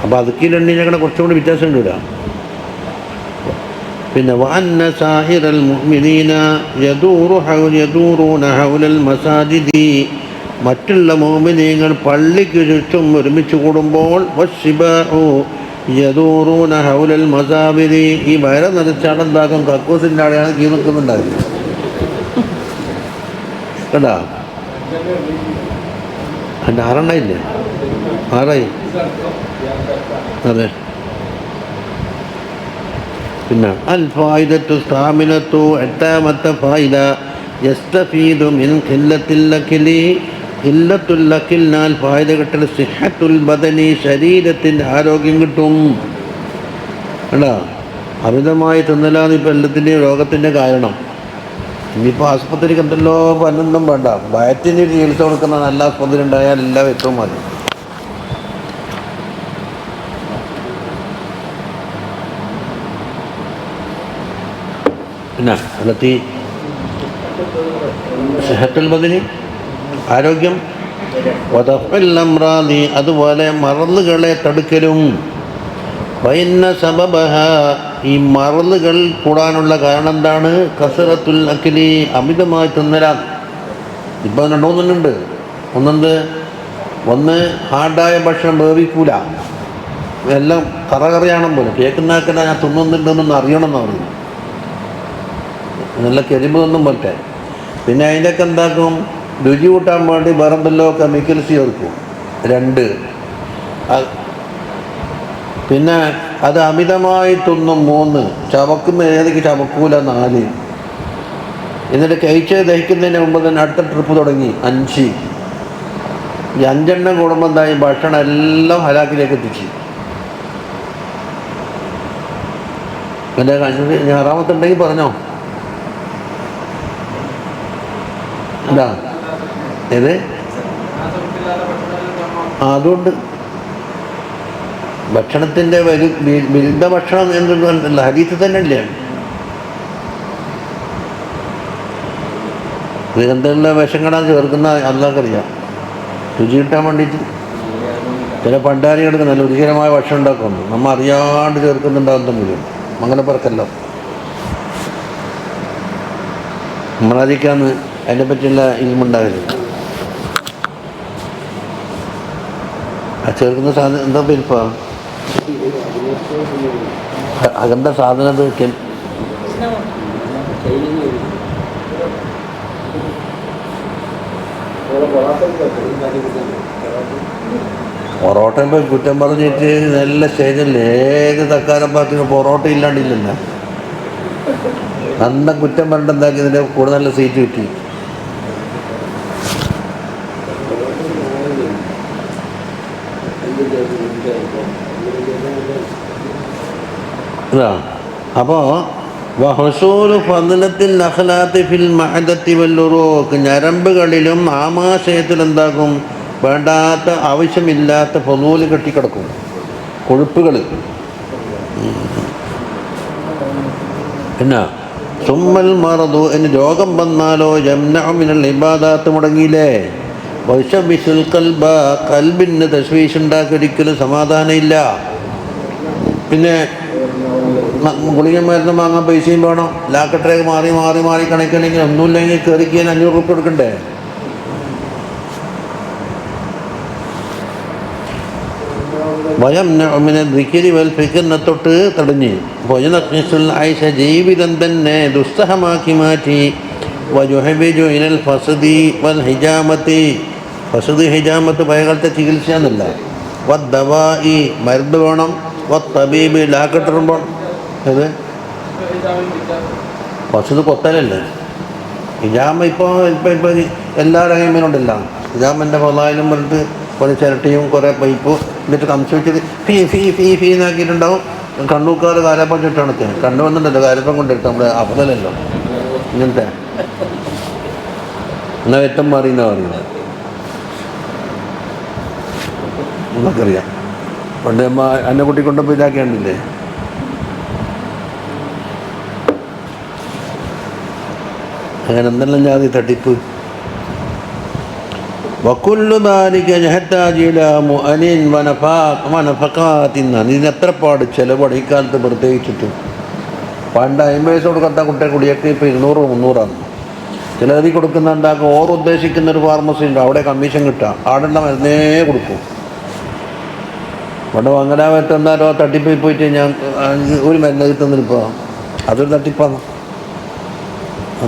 അപ്പോൾ അദ്ക്കിലെണ്ണീനങ്ങനെ കുറച്ചും കൂടി വ്യത്യാസം ഉണ്ടില്ല. പിന്നെ വഅന്ന സാഹിറൽ മുഅ്മിനീന യദൂറൂന ഹൗലൽ മസാജിദി, മറ്റുള്ള മുഅ്മിനീങ്ങൾ പള്ളിക്ക് ചുറ്റും ഒരുമിച്ച് കൂടുമ്പോൾ വശിബാഉ യദൂറൂന ഹൗലൽ മസാബിരി, ഈ വയറ് നിറച്ചാടുണ്ടാക്കും കക്കൂസിൻ്റെ അവിടെയാണ് കീ നിൽക്കുന്നുണ്ടാകുന്നത് കേട്ടാ. അതിൻ്റെ 6 എണ്ണയില്ലേ? 6 അതെ. പിന്നെ അൽ ഫായിദത്തു സാമിനത്തു, 8ാമത്തെ ഫായിദ യസ്തഫീദു മിൻ ഖില്ലത്തിൽ അക്ലി, ഖില്ലത്തുൽ അക്ലിനാൽ ഫായിദ കിട്ടൽ സിഹത്തുൽ ബദനി, ശരീരത്തിൻ്റെ ആരോഗ്യം കിട്ടും. കേട്ടാ, അമിതമായി തിന്നലാണ് ഇപ്പോൾ എല്ലാത്തിൻ്റെയും രോഗത്തിൻ്റെ കാരണം. ഇനിയിപ്പോൾ ആസ്പത്രിക്ക് എന്തല്ലോ പന്നൊന്നും വേണ്ട, വയറ്റിന് ചികിത്സ കൊടുക്കുന്ന നല്ല ആസ്പത്രി ഉണ്ടായാൽ എല്ലാം ഏറ്റവും മതി. എന്നാ അല്ലത്തി സെഹത്തുൽ ബദനി ആരോഗ്യം, വദഫ്ഉൽ അംറാദി അതുപോലെ മറന്നുകളെ തടുക്കലും, വഇന്ന സബബഹ ഈ മറന്നുകൾ കൂടാനുള്ള കാരണം എന്താണ്? കസറത്തുൽ അക്ലി അമിതമായി തിന്നലാണ്. ഇപ്പം രണ്ടോന്നുണ്ട്. ഒന്ന് ഹാർഡായ ഭക്ഷണം വേവിക്കൂല, എല്ലാം കറകറിയാണം പോലെ കേൾക്കുന്നാക്കല്ല ഞാൻ തിന്നുന്നുണ്ടെന്നൊന്ന് അറിയണമെന്ന് പറഞ്ഞു, നല്ല കരിമ്പൊന്നും പോട്ടെ. പിന്നെ അതിൻ്റെയൊക്കെ എന്താക്കും, രുചി കൂട്ടാൻ വേണ്ടി വേറെന്തല്ലോ കെമിക്കൽസ് ചേർക്കും. 2 പിന്നെ അത് അമിതമായി തിന്നും. 3 ചവക്കുന്ന ഏതൊക്കെ ചവക്കൂല. 4 എന്നിട്ട് കഴിച്ച് ദഹിക്കുന്നതിന് മുമ്പ് തന്നെ അടുത്ത ട്രിപ്പ് തുടങ്ങി. 5 ഈ 5 എണ്ണം കൂടുമ്പോൾ എന്തായി? ഭക്ഷണം എല്ലാം ഹലാക്കിലേക്ക് എത്തിച്ച്. എൻ്റെ 6ാമത്തെ ഉണ്ടെങ്കിൽ പറഞ്ഞോ. എന്താ ഏത്? അതുകൊണ്ട് ഭക്ഷണത്തിൻ്റെ ബിരുദ ഭക്ഷണം എന്നുള്ള ഹദീസ് തന്നെ ഇല്ലേ? എന്തെല്ലാം വിഷങ്ങളാണ് ചേർക്കുന്ന അല്ലാക്കറിയാം, രുചി കിട്ടാൻ വേണ്ടിയിട്ട്. ചില പണ്ടാരികൾക്ക് നല്ല രുചികരമായ ഭക്ഷണം ഉണ്ടാക്കുന്നു, നമ്മൾ അറിയാണ്ട് ചേർക്കുന്നുണ്ടാകുന്നെങ്കിലും അങ്ങനെ പറക്കല്ലോ. നമ്മളതിക്കാന്ന് അതിനെപ്പറ്റിയുള്ള ഇൽമുണ്ടാകരുത്. ആ ചേർക്കുന്ന സാധനം എന്താ പരിപ്പാ? അതെന്താ സാധനം? അത് പൊറോട്ട ഇപ്പോൾ കുറ്റം പറഞ്ഞിട്ട് നല്ല സ്റ്റേജല്ലേ, ഏത് തക്കാരം പാർട്ടിന് പൊറോട്ട ഇല്ലാണ്ടില്ലല്ലോ. അന്ന കുറ്റം പറഞ്ഞിട്ടുണ്ടാക്കി ഇതിൻ്റെ കൂടെ നല്ല സീറ്റ് കിട്ടി. അപ്പോൾ ഞരമ്പുകളിലും ആമാശയത്തിൽ എന്താകും? വേണ്ടാത്ത ആവശ്യമില്ലാത്ത ഫളൂല് കെട്ടിക്കിടക്കും, കൊഴുപ്പുകൾ. പിന്നെ സുമ്മൽ മറദു എന്ന് രോഗം വന്നാലോ യംനഉ മിനൽ ഇബാദാത്ത് മുടങ്ങിയില്ലേ? വയുശബ്ബിസുൽ ഖൽബ ഖൽബിന് തശ്വീഷ് ഉണ്ടാക്കി, ഒരിക്കലും സമാധാനം ഇല്ല. പിന്നെ ഗുളിക മരുന്ന് വാങ്ങാൻ പൈസയും വേണം. ലാക്കട്ടേക്ക് മാറി മാറി മാറി കണക്കണമെങ്കിൽ ഒന്നുമില്ലെങ്കിൽ കയറിക്കാൻ 500 രൂപ കൊടുക്കണ്ടേ? വയംനഉ മിനൽ ദിക്രി വൽ ഫിക്റിനെ തൊട്ട് തടഞ്ഞ്, വയനഖിസുൽ ഐഷ ജീവിതം തന്നെ ദുസ്സഹമാക്കി മാറ്റി. വയുഹബിജു ഇലൽ ഫസ്ദി വൽ ഹിജാമത്തി, ഫസ്ദ് ഹിജാമത്ത് പഴയകാലത്തെ ചികിത്സ എന്നല്ല. വദ്ദവാഇ മരുന്ന് വേണം. വത്തബീബ് ലാക്കട്ടിടുമ്പോൾ ഇത് ഫസ്ദ് കൊത്തലല്ലേ. ഹിജാമ ഇപ്പോൾ എല്ലാ രംഗമേനുണ്ടല്ല. ഹിജാമിൻ്റെ ഫളായിലും പറഞ്ഞിട്ട് കുറേ ചിരട്ടിയും കുറേ പൈപ്പും എന്നിട്ട് കമിച്ച് വെച്ചത് ഫീ ഫീ ഫീ ഫീ എന്നാക്കിയിട്ടുണ്ടാവും. കണ്ണൂക്കാർ കാലപ്പം ചുറ്റണക്ക് കണ്ണു വന്നിട്ടുണ്ടല്ലോ, കാലപ്പം കൊണ്ടിട്ട് നമ്മുടെ അഫ്ളലല്ലോ ഇങ്ങനത്തെ. എന്നാൽ ഏറ്റവും മാറി എന്നാ പറയുന്നത് നമുക്കറിയാം. പണ്ട് അമ്മ എന്നെ കുട്ടി കൊണ്ടപ്പോൾ ഇതാക്കിയാണ്ടില്ലേ. അങ്ങനെ എന്തെല്ലാം ജാതി തട്ടിപ്പ്. വകുല്ലു ദാലിക യഹ്താജു ഇലാ മുഅനിൻ വനഫഖാത്തിൻ. ഇതിനെത്രപ്പാട് ചിലവാണ് ഈ കാലത്ത് പ്രത്യേകിച്ചിട്ട്. പണ്ട് 50 പൈസ കൊടുക്കാത്ത കുട്ടിയെ കുടിയൊക്കെ ഇപ്പോൾ 200-300 ചിലതി കൊടുക്കുന്ന എന്താക്കും? ഓർ ഉദ്ദേശിക്കുന്നൊരു ഫാർമസി ഉണ്ട്, അവിടെ കമ്മീഷൻ കിട്ടുക, ആടുള്ള മരുന്നേ കൊടുക്കും. പണ്ട് മംഗലാപുരത്ത് എന്നാലോ തട്ടിപ്പോയി പോയിട്ട് ഞാൻ ഒരു മരുന്ന് കിട്ടുന്നിപ്പോൾ, അതൊരു തട്ടിപ്പാണ്.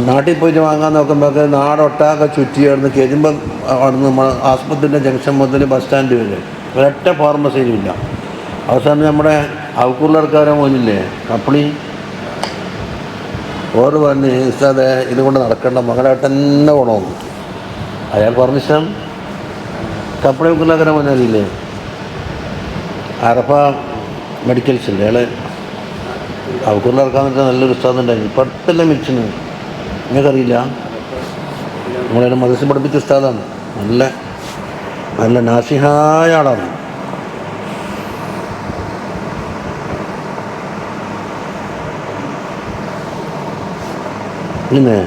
നാട്ടിൽ പോയിട്ട് വാങ്ങാൻ നോക്കുമ്പോൾ നാടൊട്ടാകെ ചുറ്റി കിടന്ന് കെരുമ്പം അവിടുന്ന് നമ്മൾ ആസ്പത്രിൻ്റെ ജംഗ്ഷൻ മുതൽ ബസ് സ്റ്റാൻഡ് വരെ ഒരൊറ്റ ഫാർമസിയിലും ഇല്ല. അവസാനം നമ്മുടെ ഔക്കൂറിലർക്കാരെ മോനില്ലേ കപ്പിളി, ഓറ് പറഞ്ഞ് ഉസ്താദേ ഇതുകൊണ്ട് നടക്കേണ്ട, മകളായിട്ട് തന്നെ പോകണമെന്ന്. അയാൾ പെർമിഷൻ കപ്പിളി ഔക്കൂറിലർക്കാരെ മോനറിയില്ലേ? അറഫ മെഡിക്കൽസില്ലേ, അയാൾ ഔക്കൂറിലിറക്കാൻ പറ്റുന്ന നല്ലൊരു ഉസ്താദുണ്ടായിരുന്നു. ഇപ്പോഴത്തെല്ലാം മിച്ചിന് നിങ്ങൾക്കറിയില്ല. നമ്മളെ മദ്രസ പഠിപ്പിച്ച ഉസ്താദാണ്, നല്ല നല്ല നാസിഹായ ആളാണ്. പിന്നെ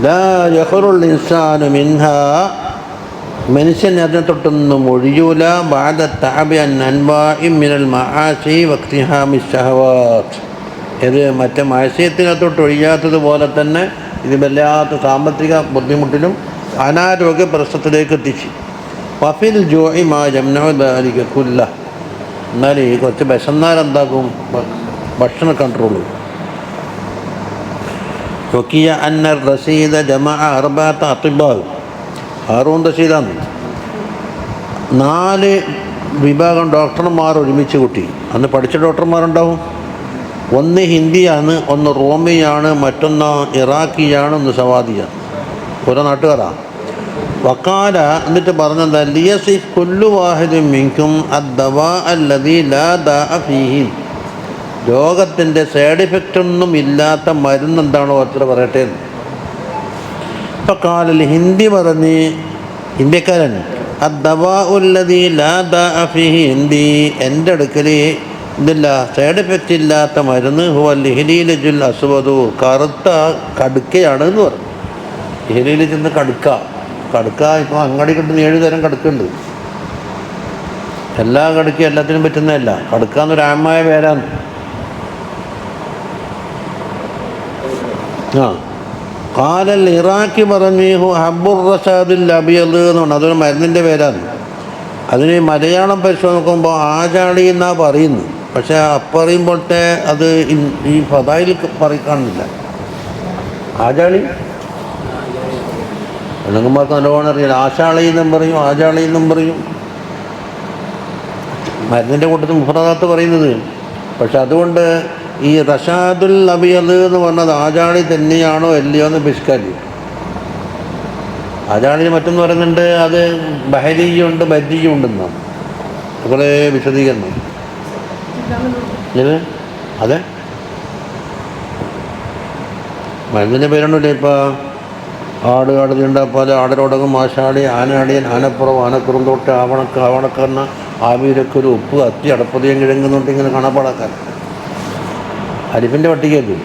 ലാ യഖറുൽ ഇൻസാനു മിൻഹാ, മനുഷ്യൻ അതിനെ തൊട്ടൊന്നും ഒഴിയൂല. ബഅദ തഅബി അൻ അൻവാഇ മിനൽ മആസി വഖ്തിഹാമി ശഹവാത്ത്, ഇത് മറ്റേ മാസ്യത്തിനെ തൊട്ട് ഒഴിയാത്തതുപോലെ തന്നെ ഇത് വല്ലാത്ത സാമ്പത്തിക ബുദ്ധിമുട്ടിലും അനാരോഗ്യ പ്രശ്നത്തിലേക്ക് എത്തിച്ച്. വഫിൽ ജോഇ മാ യംനഉ ദാലിക കുല്ല, എന്നാൽ ഈ കുറച്ച് വിശന്നാൽ എന്താക്കും, ഭക്ഷണ കൺട്രോൾ. വക്കിയ അന്നർ റസീദ ജമഅ അർബഅത അത്തിബാ, ഹാറൂൻ റഷീദാണ് 4 വിഭാഗം ഡോക്ടർമാർ ഒരുമിച്ച് കൂട്ടി. അന്ന് പഠിച്ച ഡോക്ടർമാരുണ്ടാവും. ഒന്ന് ഹിന്ദിയാണ്, ഒന്ന് റോമിയാണ്, മറ്റൊന്ന് ഇറാഖിയാണ്, ഒന്ന് സവാദിയാണ്. ഓരോ നാട്ടുകാരാണ്. വക്കാല എന്നിട്ട് പറഞ്ഞത് ലിയസിഫ് കുല്ലു വാഹിദിൻ മിൻകും അദ്ദവാ അല്ലദീ ലാ ദാഅ ഫീഹി, രോഗത്തിൻ്റെ സൈഡ് എഫക്റ്റ് ഒന്നും ഇല്ലാത്ത മരുന്ന് എന്താണോ അത്ര പറയട്ടെ. ഇപ്പം കാലിൽ ഹിന്ദി പറഞ്ഞ്, ഇന്ത്യക്കാരൻ, അദ്ദവാ ഉല്ലദീ ലാ ദാഅ ഫീഹി ഹിന്ദി, എൻ്റെ അടുക്കൽ ഇതില്ല സൈഡ് എഫക്റ്റ് ഇല്ലാത്ത മരുന്ന് ഹുവൽ ഇഹ്ലീലുൽ അസ്വദു, കറുത്ത കടുക്കയാണ് എന്ന് പറഞ്ഞു. ഇഹ്ലീൽ ചെന്ന് കടുക്ക ഇപ്പോൾ അങ്ങാടി കിട്ടുന്ന 7 തരം കടുക്കുണ്ട്. എല്ലാ കടുക്കയും എല്ലാത്തിനും പറ്റുന്നതല്ല. കടുക്ക എന്നൊരു ആമായ പേരാണ്. കാലൽ ഇറാഖി പറഞ്ഞു ഹബ്ബുർ റസാദുൽ അബിയദ് എന്ന് പറഞ്ഞു. അതൊരു മരുന്നിൻ്റെ പേരാണ്. അതിന് മലയാളം പരിശോധന നോക്കുമ്പോൾ ആജാളി എന്നാണ് പറയുന്നത്. പക്ഷേ അപ്പറയുമ്പോഴത്തെ അത് ഈ ഫദായിൽ കാണുന്നില്ല. ആജാളി പെണ്ണുങ്ങന്മാർക്ക് നല്ലോണം അറിയില്ല. ആശാളി എന്നും പറയും, ആജാളി എന്നും പറയും. മരുന്നിൻ്റെ കൂട്ടത്തിൽ മുഫ്രദാത്ത് പറയുന്നത്. പക്ഷെ അതുകൊണ്ട് ഈ റഷാദുൽ അബിയദ് എന്ന് പറഞ്ഞത് ആജാളി തന്നെയാണോ അല്ലയോ എന്ന് പിസ്കാലി. ആജാളിന് മറ്റൊന്ന് പറയുന്നുണ്ട്, അത് ബഹരിയുണ്ട് ബജ്ജിയുണ്ടെന്നാണ്. കുറേ വിശദീകരണം. അതെ, മരുന്നിൻ്റെ പേരുണ്ടല്ലേ. ഇപ്പോൾ ആട് തീണ്ടാപ്പാല്, ആടരോടകം, ആശാളി, ആനാടിയൻ, ആനപ്പുറം, ആനക്കുറുന്തോട്ട്, ആവണക്കണ്ണ, ആവിരക്കൊരു, ഉപ്പ്, അത്തി, അടപ്പതിയം, കിഴങ്ങുന്നോട്ട് ഇങ്ങനെ കാണാപ്പാടാക്കാൻ അരിപ്പിൻ്റെ പട്ടികയ്ക്ക്.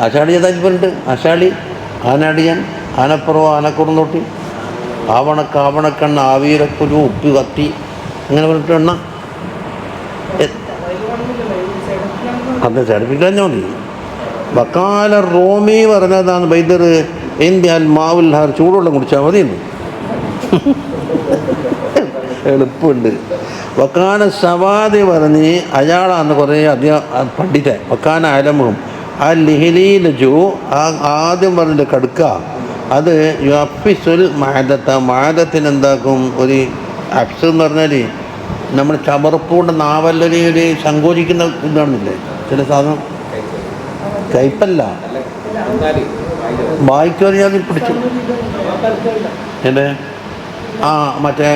ആശാളി ഏതാണ്ട് ആശാളി, ആനാടിയൻ, ആനപ്പുറം, ആനക്കുറുന്തോട്ടി, ആവണക്കണ്ണ, ആവിരക്കൊരു, ഉപ്പ്, കത്തി, അങ്ങനെ പറഞ്ഞിട്ട് എണ്ണ. അതെ, ചടിപ്പിക്കാൻ മതി. വക്കാല റോമി പറഞ്ഞതാണ് ബൈദർ ഇന്ത്യൽ മാവുൽ ഹാർ, ചൂടുവെള്ളം കുടിച്ചാൽ മതി എന്ന്. എളുപ്പമുണ്ട്. വക്കാന സവാദി പറഞ്ഞ് അയാളാണ് കുറേ അധികം പണ്ഡിതൻ. വക്കാന അലമും ആ ലിഹിലീലു, ആദ്യം പറഞ്ഞിട്ട് കടുക്ക, അത് യഫിസുൽ മാദത്തിന് എന്താക്കും, ഒരു അഫ്സ് എന്ന് പറഞ്ഞാൽ നമ്മൾ ചമർപ്പുകൊണ്ട് നാവല്ലൊരു സങ്കോചിക്കുന്ന ഇതാണെന്നില്ലേ ചില സാധനം. കയ്പല്ല, വായിക്കറിയാതെ പിടിച്ചു. എൻ്റെ മറ്റേ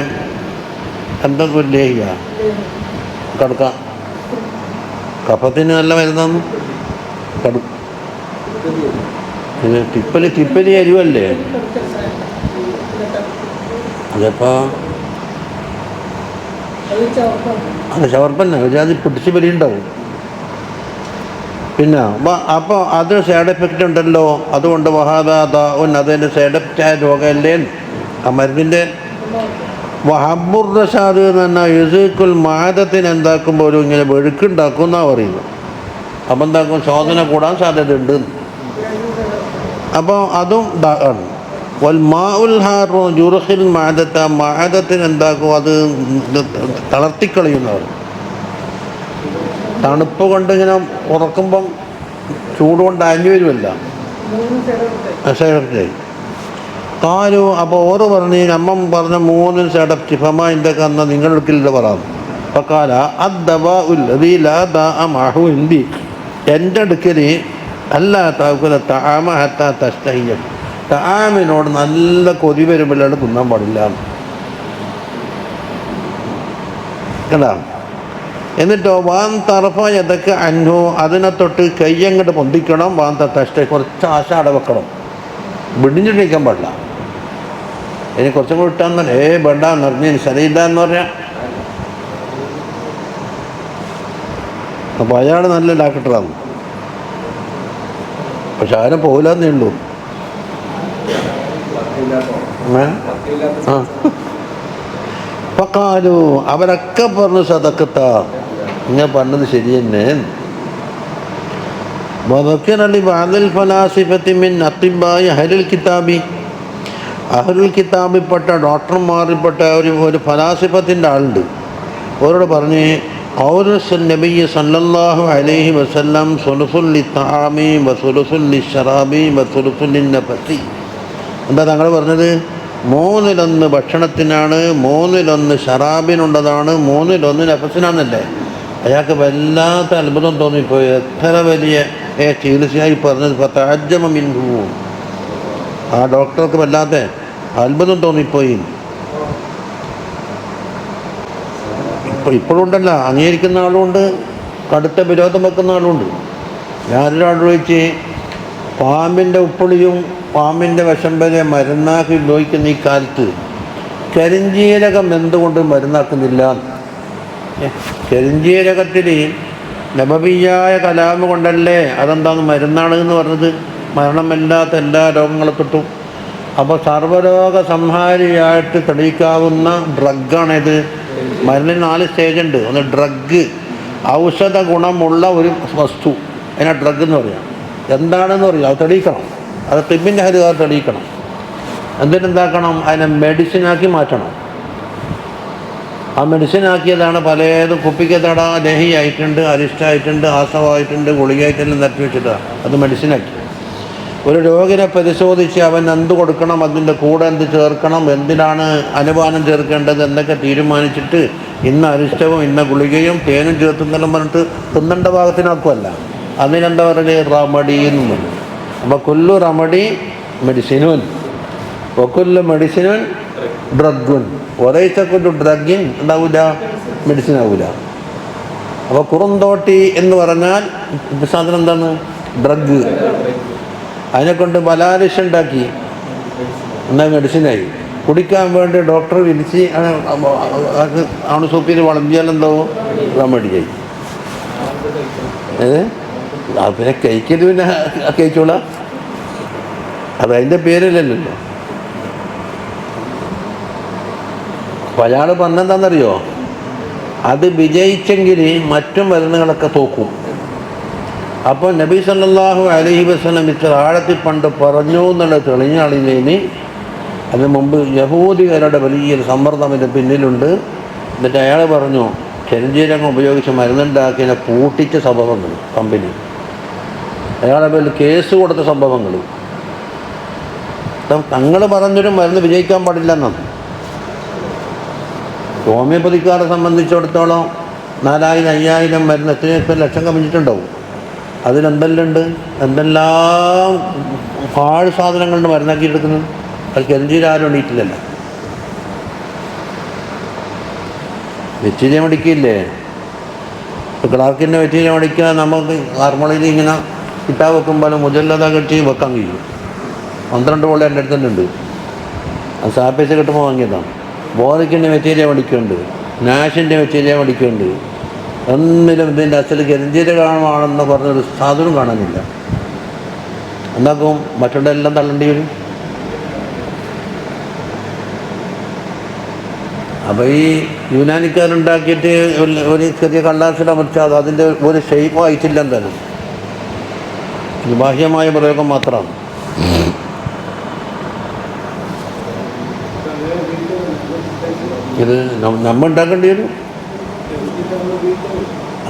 എന്തൊക്കെ ലേഹിയ കടുക്ക, കഫത്തിന് നല്ല മരുന്നാന്ന്. പിന്നെ തിപ്പലി അരിവല്ലേ അതപ്പോൾ അത് ചവർപ്പന്നെ അത് പിടിച്ച് വലിയുണ്ടാവും. പിന്നെ അപ്പോൾ അതിന് സൈഡ് എഫക്റ്റ് ഉണ്ടല്ലോ. അതുകൊണ്ട് അതിൻ്റെ സൈഡ് എഫക്റ്റ് ആയ രോഗമല്ലേ ആ മരുന്നിൻ്റെ. വഹബുർ റഷാദ് എന്ന് പറഞ്ഞാൽ യുസീഖുൽ മാദത്തിന് എന്താക്കുമ്പോൾ ഒരു ഇങ്ങനെ വെഴുക്കുണ്ടാക്കും എന്നാണ് പറയുന്നത്. അപ്പം എന്താക്കും, ശോധന കൂടാൻ സാധ്യതയുണ്ട്. അപ്പോൾ അതും ആണ്. വൽ മാഉൽ ഹാറു ജുർഹിൽ മാദത്തിന് എന്താക്കും, അത് തളർത്തിക്കളയുന്നവർ. തണുപ്പ് കൊണ്ട് ഇങ്ങനെ ഉറക്കുമ്പം ചൂട് കൊണ്ട് അഞ്ഞു വരുമല്ല സൈഡപ്റ്റ് കാലു. അപ്പോൾ ഓറ് പറഞ്ഞ് നമ്മ പറഞ്ഞ 3 സൈഡപ്റ്റ് ഫമ ഇന്തൊക്കെ അന്ന് നിങ്ങളെടുക്കില്ല പറയാം. അപ്പോൾ കാല അദ്ദവാ മാഹു ഹിന്ദി, എൻ്റെ അടുക്കൽ അല്ലാ താക്കുല തആമ ഹത്താ തസ്തഹിയ, തആമിനോട് നല്ല കൊതി വരുമ്പോഴാണ് തിന്നാൻ പാടില്ല കേട്ടാ. എന്നിട്ടോ വാൻ തറഫ എതൊക്കെ അൻഹു, അതിനെ തൊട്ട് കയ്യങ്ങോട്ട് പൊന്തിക്കണം. വാൻ തഷ്ട കുറച്ച് ആശ അടവെക്കണം, വിടിഞ്ഞിട്ടിരിക്കാൻ പാടില്ല. ഇനി കുറച്ചും കൂടി ഇട്ടാന്ന് വേണ്ട നിറഞ്ഞ് ശരീര എന്ന് പറഞ്ഞാൽ. അപ്പോൾ അയാൾ നല്ല ഡാക്ടറാണ്. പക്ഷെ ആരും പോകില്ലെന്നേ ഉള്ളൂ. ആ പക്കാലു അവരൊക്കെ പറഞ്ഞു സദക്കത്ത, ഇങ്ങനെ പറഞ്ഞത് ശരി തന്നെ. അഹ്ലുൽ കിതാബിൽപ്പെട്ട ഡോക്ടർമാരിൽപ്പെട്ട ഒരു ഫലാസിഫത്തിൻ്റെ ആളുണ്ട്. അവരോട് പറഞ്ഞ് ഖൗലുൻ നബി സല്ലല്ലാഹു അലൈഹി വസല്ലം സുലുസുൽ ലിത്അാമി വസുലുസുൽ ലിശ്ശറാബി വസുലുസുൽ ലിന്നഫസി. എന്താ തങ്ങൾ പറഞ്ഞത്? 1/3 ഭക്ഷണത്തിനാണ്, 1/3 ശറാബിനുള്ളതാണ്, 1/3 നഫസിനാണെന്നല്ലേ. അയാൾക്ക് വല്ലാത്ത അത്ഭുതം തോന്നിപ്പോയി. എത്ര വലിയ ചികിത്സയായി പറഞ്ഞത്. ഫതഅജ്ജമ മിൻഹു, ആ ഡോക്ടർക്ക് വല്ലാത്ത അത്ഭുതം തോന്നിപ്പോയി. ഇപ്പോഴുണ്ടല്ല, അംഗീകരിക്കുന്ന ആളുമുണ്ട്, കടുത്ത വിരോധം വെക്കുന്ന ആളുമുണ്ട്. ഞാനൊരാൾ ചോദിച്ച് പാമ്പിൻ്റെ ഉപ്പുളിയും പാമ്പിൻ്റെ വിഷം വരെ മരുന്നാക്കി ഉപയോഗിക്കുന്ന ഈ കാലത്ത് കരിഞ്ജീരകം എന്തുകൊണ്ട് മരുന്നാക്കുന്നില്ല? കരിഞ്ജീരകത്തിൽ നബവിയായ കലാമ് കൊണ്ടല്ലേ അതെന്താന്ന് മരുന്നാണ് എന്ന് പറഞ്ഞത്. മരണമില്ലാത്ത എല്ലാ രോഗങ്ങളും കിട്ടും. അപ്പോൾ സർവ്വരോഗ സംഹാരിയായിട്ട് തെളിയിക്കാവുന്ന ഡ്രഗാണിത്. മരുന്നിന് 4 സ്റ്റേജുണ്ട്. ഒന്ന് ഡ്രഗ്, ഔഷധ ഗുണമുള്ള ഒരു വസ്തു, അതിനെ ഡ്രഗ് എന്ന് പറയാം. എന്താണെന്ന് പറയാം, അത് തെളിയിക്കണം. അത് തിബിൻ്റെ ഹരികാർ തെളിയിക്കണം. എന്തിനെന്താക്കണം? അതിനെ മെഡിസിനാക്കി മാറ്റണം. ആ മെഡിസിനാക്കിയതാണ് പലതും. കുപ്പിക്കത്തട ലഹിയായിട്ടുണ്ട്, അരിഷ്ടമായിട്ടുണ്ട്, ആസവമായിട്ടുണ്ട്, ഗുളികയായിട്ടെല്ലാം നിരത്തി വെച്ചിട്ടാണ് അത് മെഡിസിനാക്കി. ഒരു രോഗിനെ പരിശോധിച്ച് അവൻ എന്ത് കൊടുക്കണം, അതിൻ്റെ കൂടെ എന്ത് ചേർക്കണം, എന്തിനാണ് അനുപാനം ചേർക്കേണ്ടത് എന്നൊക്കെ തീരുമാനിച്ചിട്ട് ഇന്ന അരിഷ്ടവും ഇന്ന ഗുളികയും തേനും ചേർത്തുന്നെല്ലാം പറഞ്ഞിട്ട് തിന്നേണ്ട ഭാഗത്തിനാക്കുമല്ല. അതിനെന്താ പറയുക? റമഡി എന്ന് പറഞ്ഞു. അപ്പോൾ കൊല്ലു റമഡി മെഡിസിനുൻ, ഒക്കൊല്ലു മെഡിസിനുൻ ഡ്രഗുൻ, ഒരേച്ചക്കൊല്ലു ഡ്രഗിൻ ഉണ്ടാവില്ല, മെഡിസിൻ ആവില്ല. അപ്പോൾ കുറുന്തോട്ടി എന്ന് പറഞ്ഞാൽ സാധനം എന്താണ്? ഡ്രഗ്. അതിനെക്കൊണ്ട് ബലാലിഷ് ഉണ്ടാക്കി, എന്നാൽ മെഡിസിനായി. കുടിക്കാൻ വേണ്ടി ഡോക്ടർ വിളിച്ച് ആണ് സൂപ്പിൽ വളമ്പിയാലെന്തോ റെമഡിയായി. പിന്നെ കഴിക്കൽ പിന്നെ കഴിച്ചോളാം, അത് അതിൻ്റെ പേരില്ലല്ലോ. അപ്പം അയാൾ പറഞ്ഞെന്താണെന്നറിയോ? അത് വിജയിച്ചെങ്കിൽ മറ്റു മരുന്നുകളൊക്കെ തോക്കും. അപ്പോൾ നബി സല്ലല്ലാഹു അലൈഹി വസല്ലം ഇത്ര ആഴത്തിൽ പണ്ട് പറഞ്ഞു എന്നുള്ള തെളിഞ്ഞാളിന് അതിന് മുമ്പ് യഹൂദികളുടെ വലിയൊരു സമ്മർദ്ദം ഇതിൻ്റെ പിന്നിലുണ്ട്. എന്നിട്ട് അയാൾ പറഞ്ഞു കരിഞ്ജീരകം ഉപയോഗിച്ച് മരുന്നുണ്ടാക്കിയതിനെ പൂട്ടിച്ച സംഭവങ്ങൾ, കമ്പനി അയാളെ പേരിൽ കേസ് കൊടുത്ത സംഭവങ്ങൾ. തങ്ങൾ പറഞ്ഞൊരു മരുന്ന് വിജയിക്കാൻ പാടില്ല എന്നാണ്. ഹോമിയോപ്പതിക്കാരെ സംബന്ധിച്ചിടത്തോളം 4000 5000 മരുന്ന് എത്രയൊക്കെ ലക്ഷം കമ്മിച്ചിട്ടുണ്ടാവും. അതിലെന്തെല്ലാം ഉണ്ട്, എന്തെല്ലാം പാഴ് സാധനങ്ങളുടെ മരുന്നാക്കി എടുക്കുന്നത്. അത് കരിഞ്ജീരം ആരും എണീറ്റില്ലല്ലോ. വെറ്റീരിയ മെഡിക്കില്ലേ, ഇപ്പോൾ ക്ലാർക്കിൻ്റെ വെറ്റീരിയ മെഡിക്കുക നമുക്ക് ഹാർമോണിയിൽ ഇങ്ങനെ കിട്ടാൻ വെക്കുമ്പോൾ മുജല്ലത കെട്ടി വെക്കാൻ കഴിയും. 12 പോലെ എൻ്റെ അടുത്ത് തന്നെ ഉണ്ട്. അത് സാപ്പേസ് കിട്ടുമ്പോൾ വാങ്ങിയതാണ്. ബോറിക്കിൻ്റെ മെറ്റീരിയൽ മേടിക്കുന്നുണ്ട്, നാഷിൻ്റെ മെറ്റീരിയൽ മേടിക്കുന്നുണ്ട്. ഒന്നിലും ഇതിൻ്റെ അസൽ കരിഞ്ജീരകമാണെന്ന് പറഞ്ഞൊരു സാധനം കാണാനില്ല. എന്താക്കും? മറ്റുള്ള എല്ലാം തള്ളേണ്ടി വരും. അപ്പോൾ ഈ യുനാനിക്കാരുണ്ടാക്കിയിട്ട് ഒരു ചെറിയ കള്ളാസിൽ അമർച്ചാൽ അതിൻ്റെ ഒരു ഷേപ്പ് ആയിട്ടില്ല. എന്തായാലും ഇത് ബാഹ്യമായ പ്രയോഗം മാത്രമാണ്. ഇത് നമ്മൾ ഉണ്ടാക്കേണ്ടി വരും.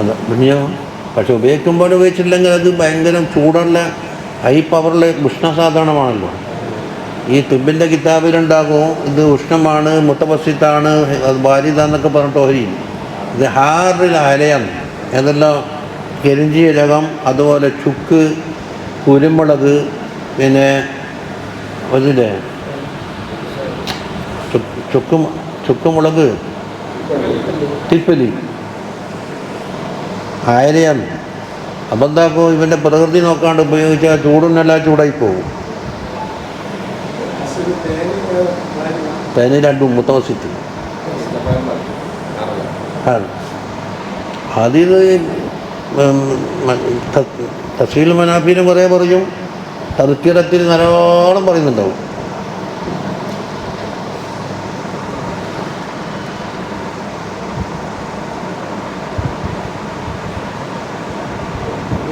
അത് പിന്നെയോ, പക്ഷെ ഉപയോഗിക്കുമ്പോൾ ഉപയോഗിച്ചില്ലെങ്കിൽ അത് ഭയങ്കര ചൂടുള്ള ഹൈ പവറിൽ ഉഷ്ണസാധാരണമാണല്ലോ. ഈ തിബിൻ്റെ കിതാബിലുണ്ടാകും ഇത് ഉഷ്ണമാണ്, മുത്തവസിത്താണ്, അത് ബാരിത എന്നൊക്കെ പറഞ്ഞിട്ട് ഓരിയും. ഇത് ഹാറിൽ അലയാണ്. ഏതെല്ലാം കരിഞ്ജീരകം, അതുപോലെ ചുക്ക്, കുരുമുളക്, പിന്നെ അതില്ലേ ചുക്കുമുളക്, തിപ്പലി, അയലയാണ്. അപ്പം എന്താക്കും? ഇവൻ്റെ പ്രകൃതി നോക്കാണ്ട് ഉപയോഗിച്ചാൽ ചൂടുന്നെല്ലാം ചൂടായി പോകും. തേന് 2 മുത്തവസിത്ത് അതിൽ തഫ്സീൽ മനാഫിന് കുറേ പറയും, തദ്കിറത്തിൽ നല്ലോണം പറയുന്നുണ്ടാവും.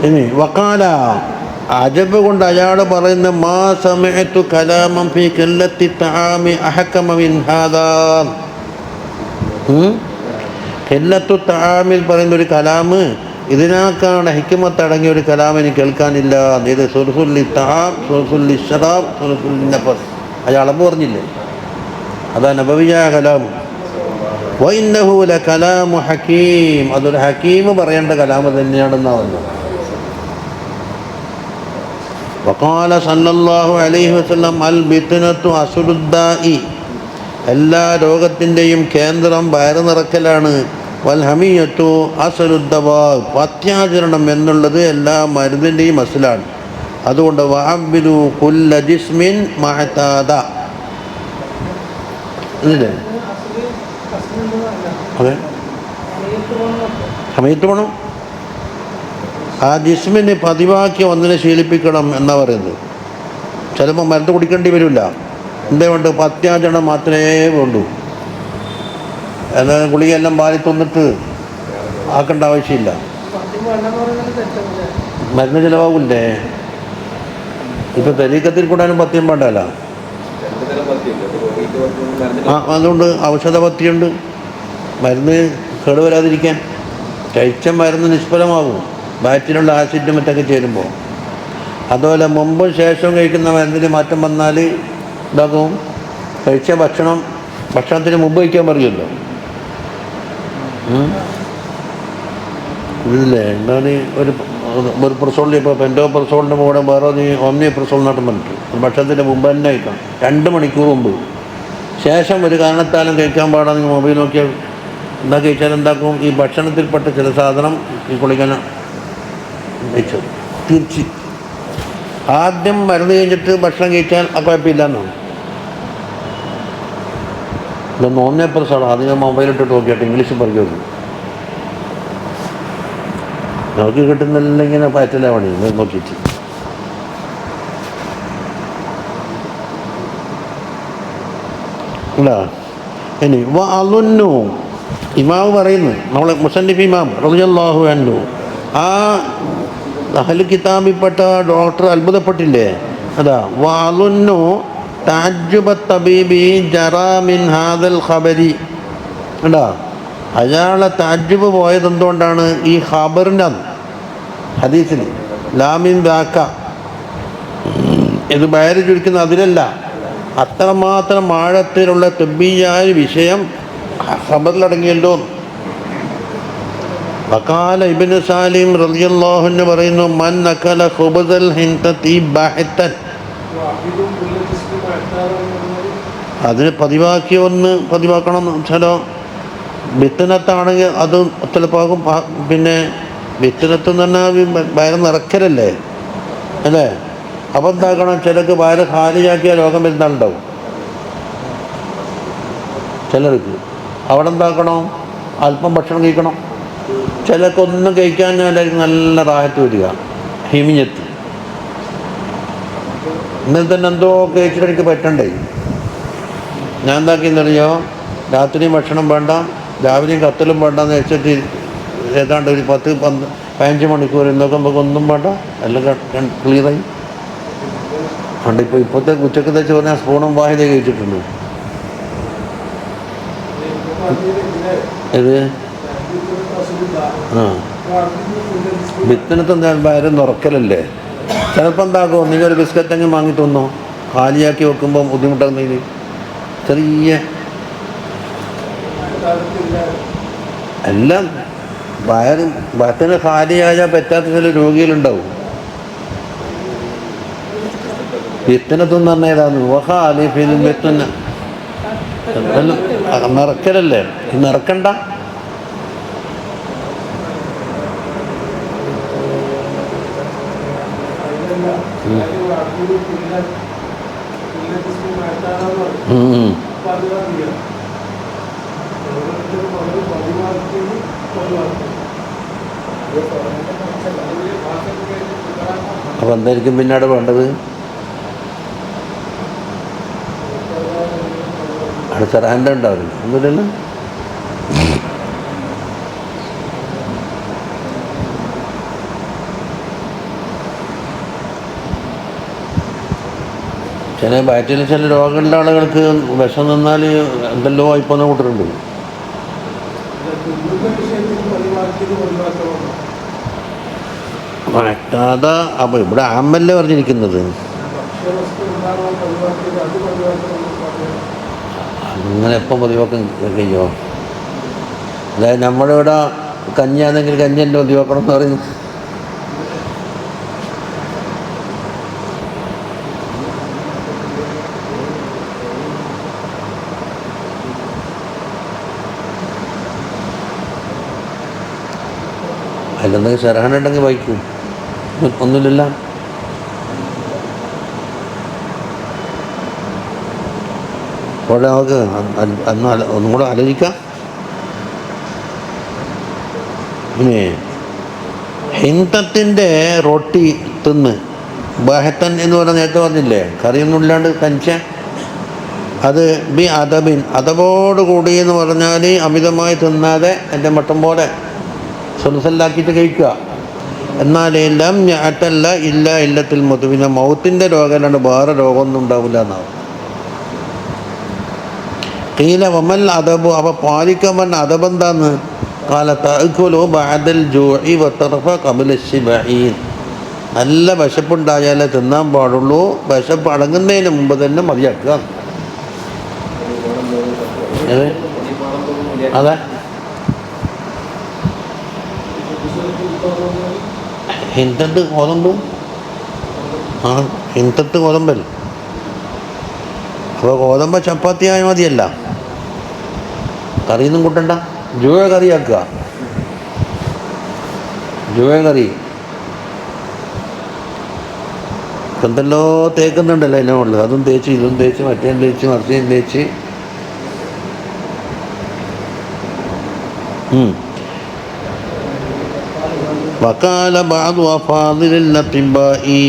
ഇനി വക്കാല അജബ് കൊണ്ട് അയാൾ പറയുന്ന മാ സമഅതു കലാമൻ ഫീ ഖില്ലത്തി തആമി അഹകമ മിൻ ഹാദാ. ഖില്ലത്തു തആമിൽ പറയുന്ന ഒരു കലാമ് ഇതിനേക്കാണ് ഹിക്മത്ത് അടങ്ങിയ ഒരു കലാം എനിക്ക് കേൾക്കാനില്ല. ഇത് സുൽസുൽ തആം, സുൽസുൽ ശറാബ്, സുൽസുൽ നഫസ്. അയാൾ അളവ് പറഞ്ഞില്ലേ, അതാ നബവിയായ കലാം. വഇന്നഹു ലകലാമു ഹകീം, അതൊരു ഹക്കീം പറയേണ്ട കലാം തന്നെയാണെന്നാണ് പറഞ്ഞത്. വഖാല സല്ലല്ലാഹു അലൈഹി വസല്ലം അൽ ബിത്നത്തു അസ്ലുദ്ദാഇ, എല്ലാ രോഗത്തിൻ്റെയും കേന്ദ്രം വയറ് നിറക്കലാണ്. വൽ ഹമിയത്തു അസ്ലുദ്ദവാ, പഥ്യാചരണം എന്നുള്ളത് എല്ലാ മരുന്നിൻ്റെയും അസ്ലാണ്. അതുകൊണ്ട് വഅബ്ബിലു കുല്ല ജിസ്മിൻ മഅതാദ, ഇല്ലേ? അതെ, ഹമിയത്ത് വേണം. ആ ജിസ്മിന് പതിവാക്കി ഒന്നിനെ ശീലിപ്പിക്കണം എന്നാണ് പറയുന്നത്. ചിലപ്പോൾ മരുന്ന് കുടിക്കേണ്ടി വരില്ല. എന്തുകൊണ്ട്? പഥ്യാചരണം മാത്രമേ വേണ്ടൂ. എന്നാൽ ഗുളികയെല്ലാം വാരി തിന്നിട്ട് ആക്കേണ്ട ആവശ്യമില്ല. മരുന്ന് ചിലവാകില്ലേ? ഇപ്പം തരീക്കത്തിൽ കൂടാനും പഥ്യം വേണ്ടല്ല. അതുകൊണ്ട് ഔഷധ പഥ്യമുണ്ട്, മരുന്ന് കേടുവരാതിരിക്കാൻ. കഴിച്ച മരുന്ന് നിഷ്ഫലമാകും വയറ്റിലുള്ള ആസിഡും മറ്റൊക്കെ ചേരുമ്പോൾ. അതുപോലെ മുമ്പും ശേഷവും കഴിക്കുന്ന മരുന്നിന് മാറ്റം വന്നാൽ ഇതാകും. കഴിച്ച ഭക്ഷണത്തിന് മുമ്പ് കഴിക്കാൻ പറയുമല്ലോ. ഇതില്ലേ എന്താണ് ഒരു പ്രസോളിൽ ഇപ്പോൾ പെൻഡോ പ്രസോളിൻ്റെ കൂടെ വേറെ ഒന്നേ പ്രസോൾ നാട്ടം പറഞ്ഞിട്ട് ഭക്ഷണത്തിൻ്റെ മുമ്പ് തന്നെ കഴിക്കാം, 2 മണിക്കൂർ മുമ്പ്. ശേഷം ഒരു കാരണത്താലും കഴിക്കാൻ പാടാണെങ്കിൽ മൊബൈൽ നോക്കിയാൽ എന്താ കഴിച്ചാൽ എന്താക്കും, ഈ ഭക്ഷണത്തിൽപ്പെട്ട ചില സാധനം ഈ കുളിക്കാൻ കഴിച്ചത് തീർച്ച. ആദ്യം മരുന്ന് കഴിഞ്ഞിട്ട് ഭക്ഷണം കഴിച്ചാൽ ആ കുഴപ്പമില്ല എന്നാണ്. ഇതൊന്ന് 1% അത് ഞാൻ മൊബൈലിട്ടിട്ട് നോക്കിയിട്ട് ഇംഗ്ലീഷ് പറയുള്ളൂ. നമുക്ക് കിട്ടുന്നില്ല ഇങ്ങനെ പറ്റില്ല പണി നോക്കിയിട്ട്. അല്ല ഇനി വഅളുന്നു, ഇമാം പറയുന്നു, നമ്മളെ മുസന്നിഫ് ഇമാം റളിയല്ലാഹു അൻഹു, ആ അഹ്ലു കിതാബിൽപ്പെട്ട ഡോക്ടർ അത്ഭുതപ്പെട്ടില്ലേ? അതാ വഅളുന്നു തഅജ്ജുബ തബീബി ജറാ മിൻ ഹാദൽ ഖബരി. അതാ അയാളെ തഅജ്ജുബ് പോയത് എന്തുകൊണ്ടാണ്? ഈ ഖബറിൻ്റെ ഹദീസിൽ ലാമിൻ ദാക്ക, ഇത് ബയറ് ചുരുക്കുന്ന അതിലല്ല, അത്രമാത്രം ആഴത്തിലുള്ള തബ്ബീയായ വിഷയം ഖബറിലടങ്ങിയല്ലോ. വഖാല ഇബ്നു സാലിം റളിയല്ലാഹു അൻഹു പറയുന്നു, മൻ അകല ഖുബ്സൽ ഹിൻതതി ബഹതൻ, അതിന് പതിവാക്കണം. ചില വിത്തനത്താണെങ്കിൽ അത് ചിലപ്പോൾ പിന്നെ വിത്തനത്ത് എന്ന് പറഞ്ഞാൽ വയറ് നിറക്കലല്ലേ അല്ലേ? അപ്പം എന്താക്കണം, ചിലർക്ക് വയറ് ഖാലിയാക്കിയ രോഗം വരുന്നുണ്ടാവും ചിലർക്ക്. അവിടെ എന്താക്കണം, അല്പം ഭക്ഷണം കഴിക്കണം. ചിലർക്കൊന്നും കഴിക്കാൻ നല്ല റാഹത്ത് വരിക, ഹിമിഞ്ഞത്ത്. ഇന്നലെ തന്നെ എന്തോ കഴിച്ചിട്ട് എനിക്ക് പറ്റണ്ടേ. ഞാൻ എന്താക്കിയെന്നറിയോ, രാത്രിയും ഭക്ഷണം വേണ്ട, രാവിലെയും കത്തലും വേണ്ടെന്ന് വെച്ചിട്ട് ഏതാണ്ട് ഒരു 10-15 മണിക്കൂർ നോക്കുമ്പോൾ ഒന്നും വേണ്ട, എല്ലാം ക്ലിയറായി. അതുകൊണ്ട് ഇപ്പോഴത്തെ ഉച്ചക്കത്തെ ചോറിന് സ്പൂണും വാഹിതേ കഴിച്ചിട്ടുണ്ട്. ഇത് വിത്തിനത്ത് വയറ് നിറക്കലല്ലേ. ചിലപ്പോൾ എന്താക്കും, ഒന്നുകിൽ ഒരു ബിസ്ക്കറ്റെങ്കിലും വാങ്ങി തിന്നോ, ഖാലിയാക്കി വെക്കുമ്പോൾ ബുദ്ധിമുട്ടാകുന്നതിന് ചെറിയ എല്ലാം വയറ്റിന് ഖാലിയായാൽ പറ്റാത്ത ചില രോഗികളുണ്ടാവും. വിത്തിനത്തെന്ന് പറഞ്ഞാൽ ഏതാണ്? വഹാലി ഫിൽ വിത്തിന, നിറക്കലല്ലേ, നിറക്കണ്ട. അപ്പം എന്തായിരിക്കും പിന്നീട് വേണ്ടത്? അവിടെ ചെറാൻ്റെ ഉണ്ടാവില്ല ഒന്നുമില്ലല്ലോ. ചില വയറ്റിൽ ചില രോഗമുള്ള ആളുകൾക്ക് വിഷം നിന്നാൽ എന്തെല്ലോ വായ്പന്ന കൂട്ടരുണ്ട്. മറ്റാത അപ്പോൾ ഇവിടെ ആമല്ലേ പറഞ്ഞിരിക്കുന്നത്. അങ്ങനെ എപ്പം പതിവാക്കാൻ കഴിയുമോ? അതായത് നമ്മുടെ ഇവിടെ കഞ്ഞിയാണെങ്കിൽ കഞ്ഞി എൻ്റെ പതിവാക്കണം എന്ന് പറയുന്നു. അതിലെന്തെങ്കിലും ശരഹനുണ്ടെങ്കിൽ വായിക്കും. ഒന്നുമില്ല. അപ്പോൾ നമുക്ക് ഒന്നും കൂടെ ആലോചിക്കാം. പിന്നെ ഹിന്തത്തിൻ്റെ റൊട്ടി തിന്ന് ബഹത്തൻ എന്ന് പറഞ്ഞാൽ നേരത്തെ പറഞ്ഞില്ലേ, കറിയൊന്നും ഇല്ലാണ്ട് കഞ്ച, അത് ബി അതബിൻ അതബോടുകൂടി എന്ന് പറഞ്ഞാൽ അമിതമായി തിന്നാതെ എൻ്റെ മട്ടം പോലെ സുലസല്ലാക്കിയിട്ട് കഴിക്കുക. എന്നാൽ ലം ഞാറ്റല്ല ഇല്ല ഇല്ലത്തിൽ മൊത്തം പിന്നെ മൗത്തിൻ്റെ രോഗമല്ലാണ്ട് വേറെ രോഗമൊന്നും ഉണ്ടാവില്ല എന്നാവും. കീല വമൽ അതബു അപ്പോൾ പാലിക്കാൻ അതബെന്താന്ന് കാല തഅ്കുലു ബഅദൽ ജൂഇ വതർഫ ഖബല ശിബഈൻ. നല്ല വിശപ്പുണ്ടായാലേ തിന്നാൻ പാടുള്ളൂ, വിശപ്പ് അടങ്ങുന്നതിന് മുമ്പ് തന്നെ മതിയാക്കുക. അതെ, ഹിന്തത്ത് ഗോതമ്പും ഹിന്തത്ത് ഗോതമ്പൽ. അപ്പോൾ ഗോതമ്പ് ചപ്പാത്തി ആയാൽ മതിയല്ല, കറിയൊന്നും കൂട്ടണ്ട. ജുവ കറിയാക്കുക, ജുവ കറി എന്തെല്ലോ തേക്കുന്നുണ്ടല്ലോ അതിനെ ഉള്ളത്. അതും തേച്ച് ഇതും തേച്ച് മറ്റേം തേച്ച് മറിച്ചേം തേച്ച്. വക്കാല ബഅദു അഫാദിലിൽ അത്തിബാഇ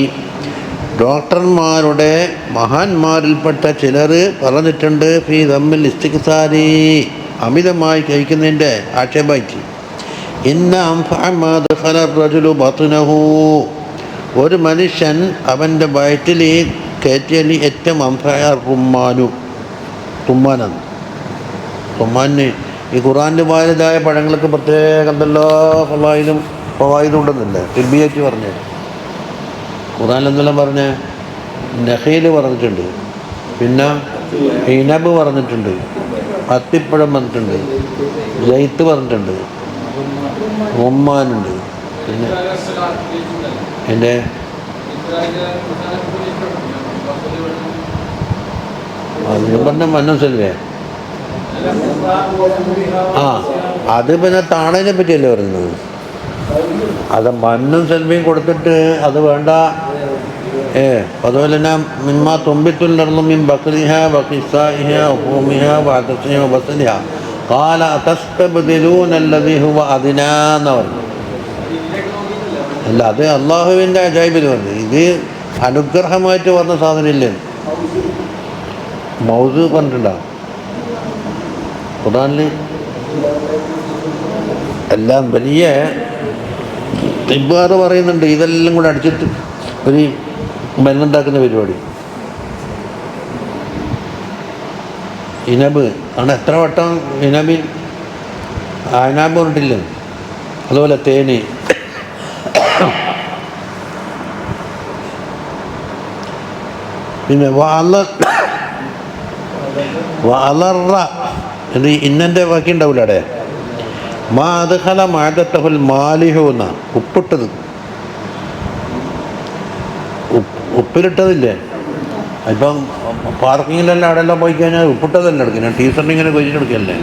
ഡോക്ടർമാരുടെ മഹാന്മാരിൽപ്പെട്ട ചിലർ പറഞ്ഞിട്ടുണ്ട് ഫീ ദമ്മിൽ ഇസ്തിക്സാരി അമിതമായി കഴിക്കുന്നതിൻ്റെ ആക്ഷേപമായിട്ട്. ഇന്ന അംഫഅ റജുലു ബത്നഹു ഒരു മനുഷ്യൻ അവൻ്റെ വയറ്റിൽ കയറ്റിയാൽ ഏറ്റവും അംഫഅ റുമ്മാനാണ്. റുമ്മാന് ഈ ഖുർആനിൽ വായിലതായ പഴങ്ങൾക്ക് പ്രത്യേകം എന്തെല്ലോ ഫവായിദും ഉണ്ടെന്നില്ലേ തിർബിയായിട്ട് പറഞ്ഞ്. ഖുർആനിൽ എന്തെല്ലാം പറഞ്ഞ് നഖീൽ പറഞ്ഞിട്ടുണ്ട്, പിന്നെ ഇനബ് പറഞ്ഞിട്ടുണ്ട്, അത്തിപ്പഴം പറഞ്ഞിട്ടുണ്ട്, ജയ്ത്ത് പറഞ്ഞിട്ടുണ്ട്, റൊമ്മാനുണ്ട്, പിന്നെ എൻ്റെ അതിന് പറഞ്ഞ മനസ്സിലേ അത് പിന്നെ താണതിനെ പറ്റിയല്ലേ പറയുന്നത്. അത് മണ്ണും സെൽവിയും കൊടുത്തിട്ട് അത് വേണ്ട. അതുപോലെ തന്നെ മിമ്മ തുമ്പിത്തുല്ലർന്നും മിൻ ബക്രിഹ വഖിസാഇഹ വഫൂമിഹ വഅദസിഹ വബസലിഹ ഖാല തസ്തബ്ദിലൂന അല്ലദീ ഹുവ അദ്നാ എന്ന് പറഞ്ഞു. അല്ല, അത് അള്ളാഹുവിൻ്റെ അജായിബിൽ പറഞ്ഞു. ഇത് അനുഗ്രഹമായിട്ട് വന്ന സാധനമില്ലേ. മൗദ് പറഞ്ഞിട്ടുണ്ടാവും ഖുർആനിൽ. എല്ലാം വലിയ തിബ്ബാറ് പറയുന്നുണ്ട്. ഇതെല്ലാം കൂടെ അടിച്ചിട്ട് ഒരു മരുന്നുണ്ടാക്കുന്ന പരിപാടി. ഇനബ് ആണ് എത്ര വട്ടം ഇനബിൻ അനാബ് പറഞ്ഞിട്ടില്ല. അതുപോലെ തേന്, പിന്നെ വളറ എന്ത് ഇന്നൻ്റെ ബാക്കി ഉണ്ടാവില്ല അവിടെ. മാതഹല മാതത്തഹുൽ മാലിഹൂന്ന ഉപ്പിട്ടത്, ഉപ്പിലിട്ടതില്ലേ. ഇപ്പം പാർക്കിങ്ങിലെല്ലാം അവിടെയെല്ലാം പോയി കഴിഞ്ഞാൽ ഉപ്പിട്ടതല്ല എടുക്കുന്നത്, ടീഷർട്ട് ഇങ്ങനെ കൊഴിച്ചെടുക്കല്ലേ.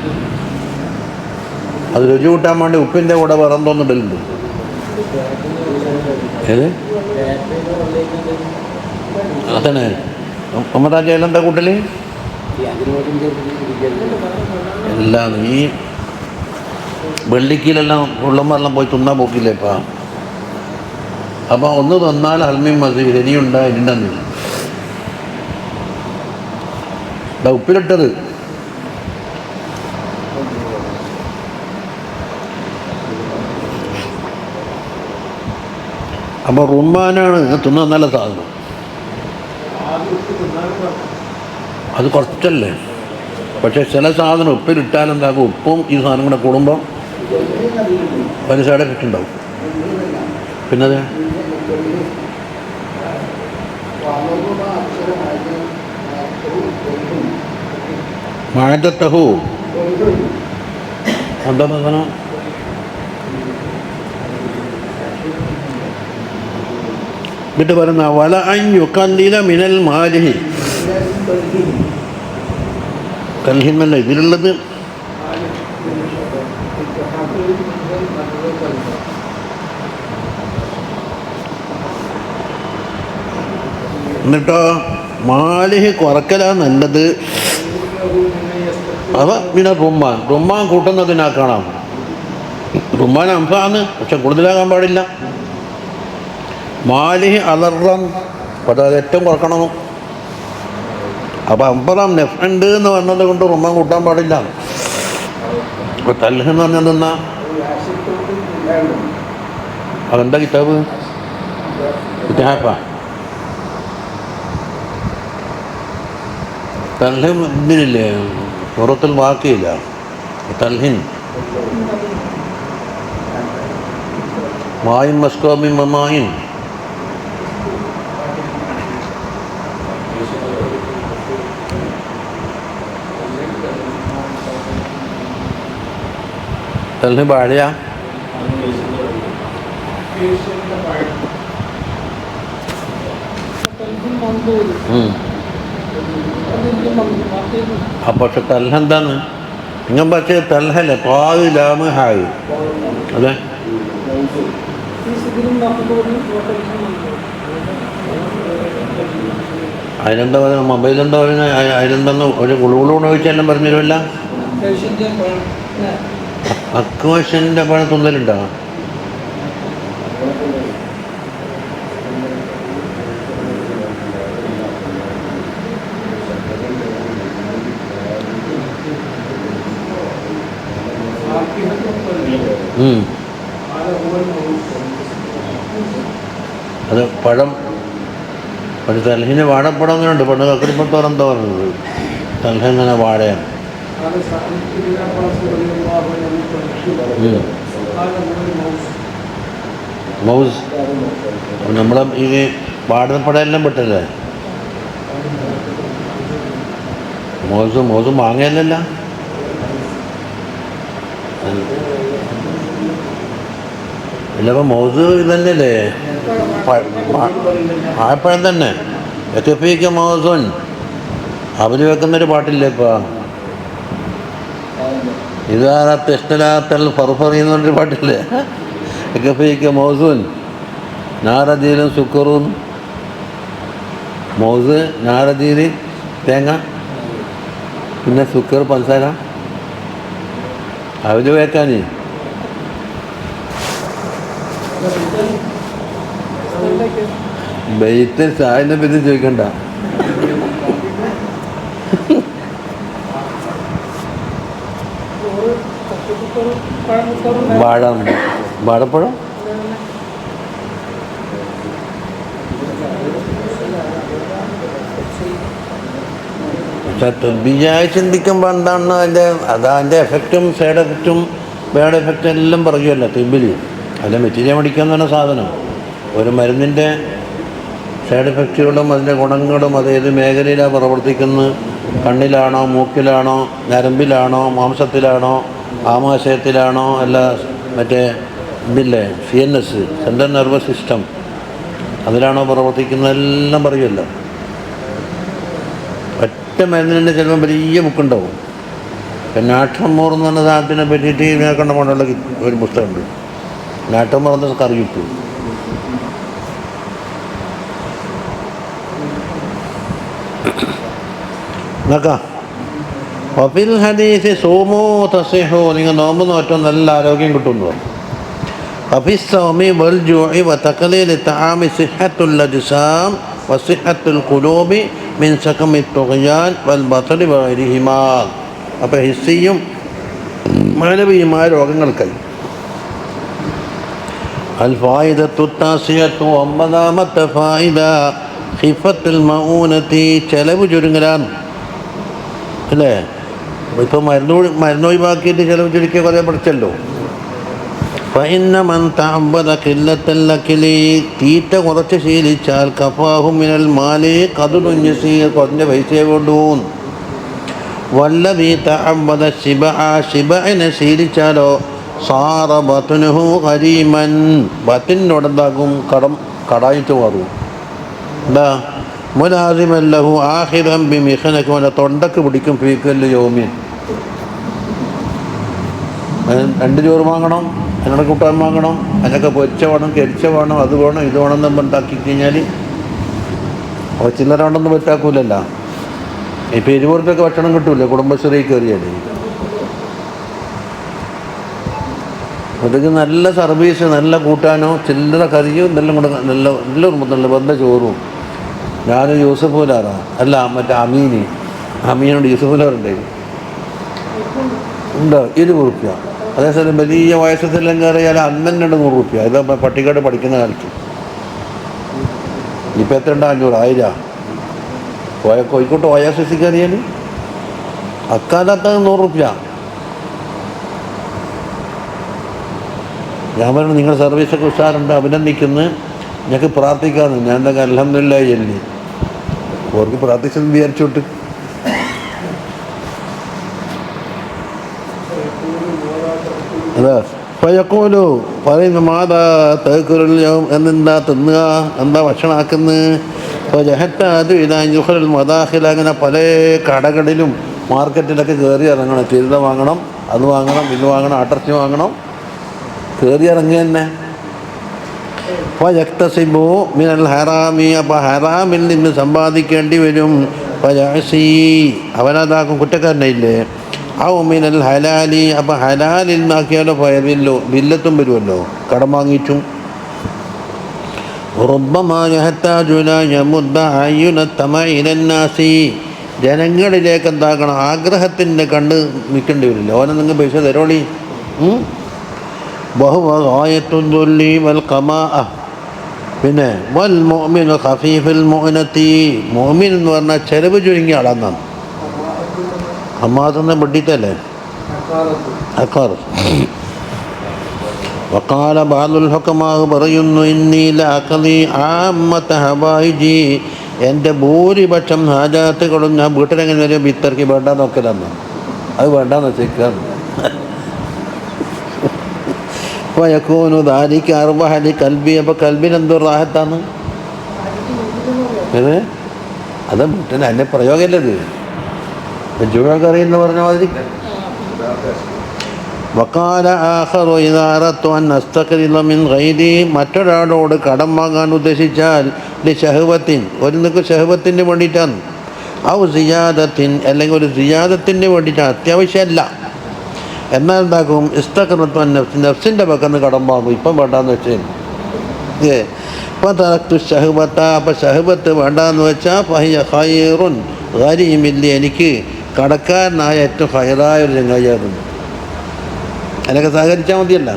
അത് രുചി കൂട്ടാൻ വേണ്ടി ഉപ്പിൻ്റെ കൂടെ വേറെന്തോന്നിടലുണ്ട്. ഏത് അതന്നെ അമ്മതാജയിലെന്താ കൂട്ടൽ എല്ലാം ഈ വെള്ളിക്കീലെല്ലാം ഉള്ളമാരെല്ലാം പോയി തിന്നാൻ പോക്കില്ലേ ഇപ്പം. അപ്പോൾ ഒന്ന് തന്നാൽ അൽമീൻ മതി ഇനിയുണ്ടാ ഇരുണ്ടെന്നില്ല. ഉപ്പിലിട്ടത് അപ്പോൾ റുമ്മാനാണ് തിന്നാൻ നല്ല സാധനം. അത് കുറച്ചല്ലേ, പക്ഷേ ചില സാധനം ഉപ്പിലിട്ടാലെന്താകും, ഉപ്പും ഈ സാധനം കൂടെ കൂടുമ്പോൾ ഒരു സൈഡ് എഫക്റ്റ് ഉണ്ടാവും. പിന്നെ അത് മാറ്റത്തഹു എന്താ സാധനം? എന്നിട്ട് പറയുന്ന വല അയ്യുക്കല്ലില മിനൽ മാലിഹി, കൽഹിന്നല്ല ഇതിലുള്ളത്. എന്നിട്ടോ മാലിഹ് കുറക്കലാ നല്ലത്. അവ പിന്നെ റുമ്മാൻ കൂട്ടുന്നതിനാ കാണാം. റുമ്മാൻ അംഫാണ്, പക്ഷെ കൂടുതലാകാൻ പാടില്ല. മാലിഹ് അലറം, അപ്പോൾ അത് ഏറ്റവും കുറക്കണം. അപ്പോൾ അമ്പറം നെഫ്റ്റ് എന്ന് പറഞ്ഞത് കൊണ്ട് റുമ്മാൻ കൂട്ടാൻ പാടില്ല. അപ്പോൾ തൽഹ് എന്ന് പറഞ്ഞാൽ എന്നാ? അതെന്താ കിതാബ്? ഇത്തിഹാഫാ. തൽഹിൻ ഇതിലില്ലേ, സൂറത്തുൽ വാഖിയില്ല തൽഹിൻ. മായിൻ മസ്കോമിൻ മമായിൻ. തൽഹിൻ പാടിയ അപ്പോൾ പക്ഷെ തൽഹ എന്താണ്? നിങ്ങൾ പക്ഷേ തൽഹല്ലേ, പാവ് ലാമ് ഹായ്. അതെ, അതിനെന്താ പറയുക? മൊബൈലെന്താ പറയുന്നത്? അതിലെന്താന്ന് ഒരു കുളുകുളൂണ് ചോദിച്ചാലും പറഞ്ഞു തരുമല്ല. അക്വേഷൻ്റെ പഴം തുന്നലുണ്ടോ? അത് പഴം, ഒരു തൽഹിന് വാഴപ്പഴം അങ്ങനെ ഉണ്ട്. പണ്ട് കക്കരിപ്പത്തോളം എന്താ പറയുന്നത്? തൽഹ ഇങ്ങനെ വാഴയാണ്. മൗസ് നമ്മളെ ഈ വാഴപ്പഴമെല്ലാം പെട്ടല്ലേ? മൗസ് മാങ്ങയല്ലല്ല. ഇല്ല, അപ്പം മൗസ് ഇതല്ലേ, വാഴപ്പഴം തന്നെ. എത്തിഫീക്ക് മൗസുൻ, അവർ വെക്കുന്നൊരു പാട്ടില്ലേ ഇപ്പം, ഇതാറത്ത് ഇഷ്ടലാത്തൽ ഫർഫറി എന്ന് പറഞ്ഞൊരു പാട്ടില്ലേ? എത്തിഫീക്ക് മൗസുൻ നാരദീലും സുക്കറും. മൗസ്, നാരദീല് തേങ്ങ, പിന്നെ സുക്കർ പഞ്ചസാര. അവർ വെക്കാൻ ബെയ്ത്ത് ചായനെ പറ്റി ചോദിക്കണ്ട. വാഴപ്പഴം തദ്ബീജായി ചിന്തിക്കുമ്പോൾ എന്താണ് അതിൻ്റെ എഫക്റ്റും സൈഡ് എഫക്റ്റും ബാഡ് എഫക്റ്റും എല്ലാം പറയുമല്ലോ തിബിൽ. അതിൻ്റെ മെറ്റീരിയൽ മേടിക്കാന്ന് പറഞ്ഞ സാധനം ഒരു മരുന്നിൻ്റെ സൈഡ് എഫക്റ്റുകളും അതിൻ്റെ ഗുണങ്ങളും അത് ഏത് മേഖലയിലാണ് പ്രവർത്തിക്കുന്നത്, കണ്ണിലാണോ, മൂക്കിലാണോ, ഞരമ്പിലാണോ, മാംസത്തിലാണോ, ആമാശയത്തിലാണോ, അല്ല മറ്റേ ഇതില്ലേ CNS, സെൻട്രൽ നെർവസ് സിസ്റ്റം, അതിലാണോ പ്രവർത്തിക്കുന്നതെല്ലാം പറയുമല്ലോ. ഒറ്റ മരുന്നിൻ്റെ ചിലപ്പോൾ വലിയ ബുക്കുണ്ടാവും. നാട്ടമോർ എന്ന് പറഞ്ഞ സാധനത്തിനെ പറ്റിയിട്ട് ഇതിനെ കണ്ട പോലുള്ള ഒരു പുസ്തകമുണ്ട്. നാട്ടമോർ എന്ന കറി കിട്ടും. നോക്കാം. വഫിൽ ഹദീസ് സൂമോ തസിഹു, നിങ്ങൾ നോമ്പ് നോറ്റോ നല്ല ആരോഗ്യം കിട്ടുന്നു. വഫിസ്സൗമി വൽ ജൂഇ വതഖലീലി തആമി സിഹത്തുൽ അജ്സാം വസിഹത്തുൽ ഖുലൂബി മിൻ സഖമി തുഗ്യാൻ വൽ ബത്രി വഗൈരിഹിമാ. അപ്പോൾ ഹിസ്സിയും മാനവികമായ രോഗങ്ങൾക്കായി അൽ ഫായിദത്തു താസിയത്തു, ഒമ്പതാമത്തെ ഫായിദ ഖിഫത്തുൽ മഊനത്തി, ചെലവ് ചുരുങ്ങലാണ് അല്ലേ. ഇപ്പം മരുന്ന് ഒഴിവാക്കിയിട്ട് ചെലവ് ചുരുക്കിയ കുറേ പഠിച്ചല്ലോ. ഫഇന്ന മൻ തഅബ്ബദ ഖില്ലത്തൽ അക്ലി, തീറ്റ കുറച്ച് ശീലിച്ചാൽ കഫാഹു മിനൽ മാലി ഖദ്റുൻ യസീർ, കുറഞ്ഞ പൈസയെ കൊണ്ടു. വല്ലദീ തഅബ്ബദ ശിബഅ, ശിബഅനെ ശീലിച്ചാലോ സാറ ബത്നുഹു ഖരീമൻ, ബത്തിനോടെന്താകും കടായിട്ട് മാറും. എന്താ മുലാസിമൻ ലഹു ആഖിറൻ ബിമിഖ്നക, തൊണ്ടക്ക് പിടിക്കും ഫീക്കൽ യൗമിൻ. 2 ചോറ് വാങ്ങണം, അതിനോട് കൂട്ടാൻ വാങ്ങണം, അതിനൊക്കെ പൊരിച്ച വേണം, കരിച്ച വേണം, അത് വേണം ഇത് വേണം എന്ന് ഉണ്ടാക്കി കഴിഞ്ഞാൽ അപ്പോൾ ചില്ലറ കൊണ്ടൊന്നും പറ്റാക്കൂലല്ലോ. ഇപ്പോൾ 20 രൂപയ്ക്ക് ഭക്ഷണം കിട്ടൂല്ലേ കുടുംബശ്രീ കയറിയാൽ. അതൊക്കെ നല്ല സർവീസ്, നല്ല കൂട്ടാനോ ചില്ലറ കറിയോ ഇതെല്ലാം കൂടെ നല്ല ബന്ധ ചോറും. ഞാൻ യൂസഫുലാറാ അല്ല മറ്റേ അമീനോട് യൂസഫുലാറുണ്ടായിരുന്നു ഉണ്ടോ 20 റുപ്യ. അതേസമയം വലിയ വയസ്സെല്ലാം കയറിയാൽ അന്ന് തന്നെ 100 റുപ്യ. ഇത് പട്ടിക്കാട് പഠിക്കുന്ന കാലത്ത്. ഇപ്പം എത്ര ഉണ്ട്? 500, 1000. കോഴിക്കോട്ട് OSS കയറിയാൽ അക്കാലത്ത് 100 റുപ്യ. ഞാൻ പറഞ്ഞു നിങ്ങൾ സർവീസൊക്കെ ഉഷാറുണ്ട്, അഭിനന്ദിക്കുന്നു, ഞങ്ങൾക്ക് പ്രാർത്ഥിക്കാമെന്ന്. ഞാൻ എന്താ അൽഹംദുലില്ലാഹി ചൊല്ലി അവർക്ക് പ്രാർത്ഥിച്ചെന്ന് വിചാരിച്ചോട്ട്. അതാ പയക്കോലു പറയുന്നു മാതാ തേക്കുറും, എന്നെന്താ തിന്നുക, എന്താ ഭക്ഷണമാക്കുന്നത്. അപ്പോൾ ജഹത്താത് ഇതാൽ മദാഖിൽ, അങ്ങനെ പല കടകളിലും മാർക്കറ്റിലൊക്കെ കയറി ഇറങ്ങണം. ചിരുത വാങ്ങണം, അത് വാങ്ങണം, ഇത് വാങ്ങണം, അട്ടർച്ചി വാങ്ങണം, കയറി ഇറങ്ങി തന്നെ. അപ്പോൾ യക്തസിബു മിനൽ ഹറാമി, അപ്പോൾ ഹറാമിൽ നിന്ന് സമ്പാദിക്കേണ്ടി വരും. അവനതാക്കും കുറ്റക്കാരനായില്ലേ. ഔ മിനൽ ഹലാലി, അപ്പോൾ ഹലാലിൽ നിന്നാക്കിയാലോ ഫയബില്ലോ, ബില്ലത്തും വരുമല്ലോ കടം വാങ്ങിച്ചും. റുബ്ബമാ യഹ്താജു ഇലാ യമുദ്ദ അയ്യുന തമഇ ഇലന്നാസി, ജനങ്ങളിലേക്ക് എന്താക്കണം ആഗ്രഹത്തിൻ്റെ കണ്ണ് നിൽക്കേണ്ടി വരില്ല. ഓനെ നിങ്ങൾ പൈസ തരോളി. ബഹുവ ഗായത്തുൽ ദുല്ലി വൽ ഖമാഅ, പിന്നെ വൽ മുഅ്മിനു ഖഫീഫുൽ മുഅനത്തി, മുഅ്മിൻ എന്ന് പറഞ്ഞാൽ ചെലവ് ചുരുങ്ങിയ ആളാന്നാണ്. ഹമാദെന്ന ബഡ്ഡിത്തല്ലേ അക്കാർ. വഖാല ബഅദുൽ ഹുകമാ, പറയുന്നു ഇന്നി ലഅഖദി ആമ്മത ഹബായിജി, എൻ്റെ ഭൂരിപക്ഷം ഹാജാത്തുകളും ഞാൻ വീട്ടിലെങ്ങനെ വരും ഇത്തർക്ക് വേണ്ടാന്ന് നോക്കലാന്ന്. അത് വേണ്ടാന്ന് വെച്ചേക്കാണ്. അപ്പോൾ യകൂനു ദാലിക അർവഹ ലി കൽബി, അപ്പോൾ കൽബിനെന്തോ റാഹത്താണ്. അത് വീട്ടിൽ അതിൻ്റെ പ്രയോഗമല്ലത്. ജുഴകറി എന്ന് പറഞ്ഞ മാതിരി. വഖാല ആഖറു ഇദാ അറദ്തു അൻ അസ്തഖ്രിദ മിൻ ഗൈരി, മറ്റൊരാളോട് കടം വാങ്ങാൻ ഉദ്ദേശിച്ചാൽ ലി ശഹവത്തിൻ, ഒരു നിനക്ക് ശഹവത്തിന് വേണ്ടിയിട്ടാണ്. ഔ സിയാദത്തിൻ, അല്ലെങ്കിൽ ഒരു സിയാദത്തിന് വേണ്ടിയിട്ടാണ്, അത്യാവശ്യമല്ല. എന്നാൽ എന്താക്കും ഇസ്തഖ്റത്തു അൻ നഫ്സ്, നഫ്സിൻ്റെ പക്കന്ന് കടം വാങ്ങും. ഇപ്പം വേണ്ടാന്ന് വെച്ചാൽ ഇപ്പം തറക്തു ഷഹബത്ത, അപ്പം ഷഹബത്ത് വേണ്ടാന്ന് വെച്ചാൽ ഫഹിയ ഖൈറുൻ ഗരീമില്ല, എനിക്ക് കടക്കാരനായ ഏറ്റവും ഹൈറായ ഒരു ചങ്ങായിയാകുന്നു. അതിനൊക്കെ സഹകരിച്ചാൽ മതിയല്ല.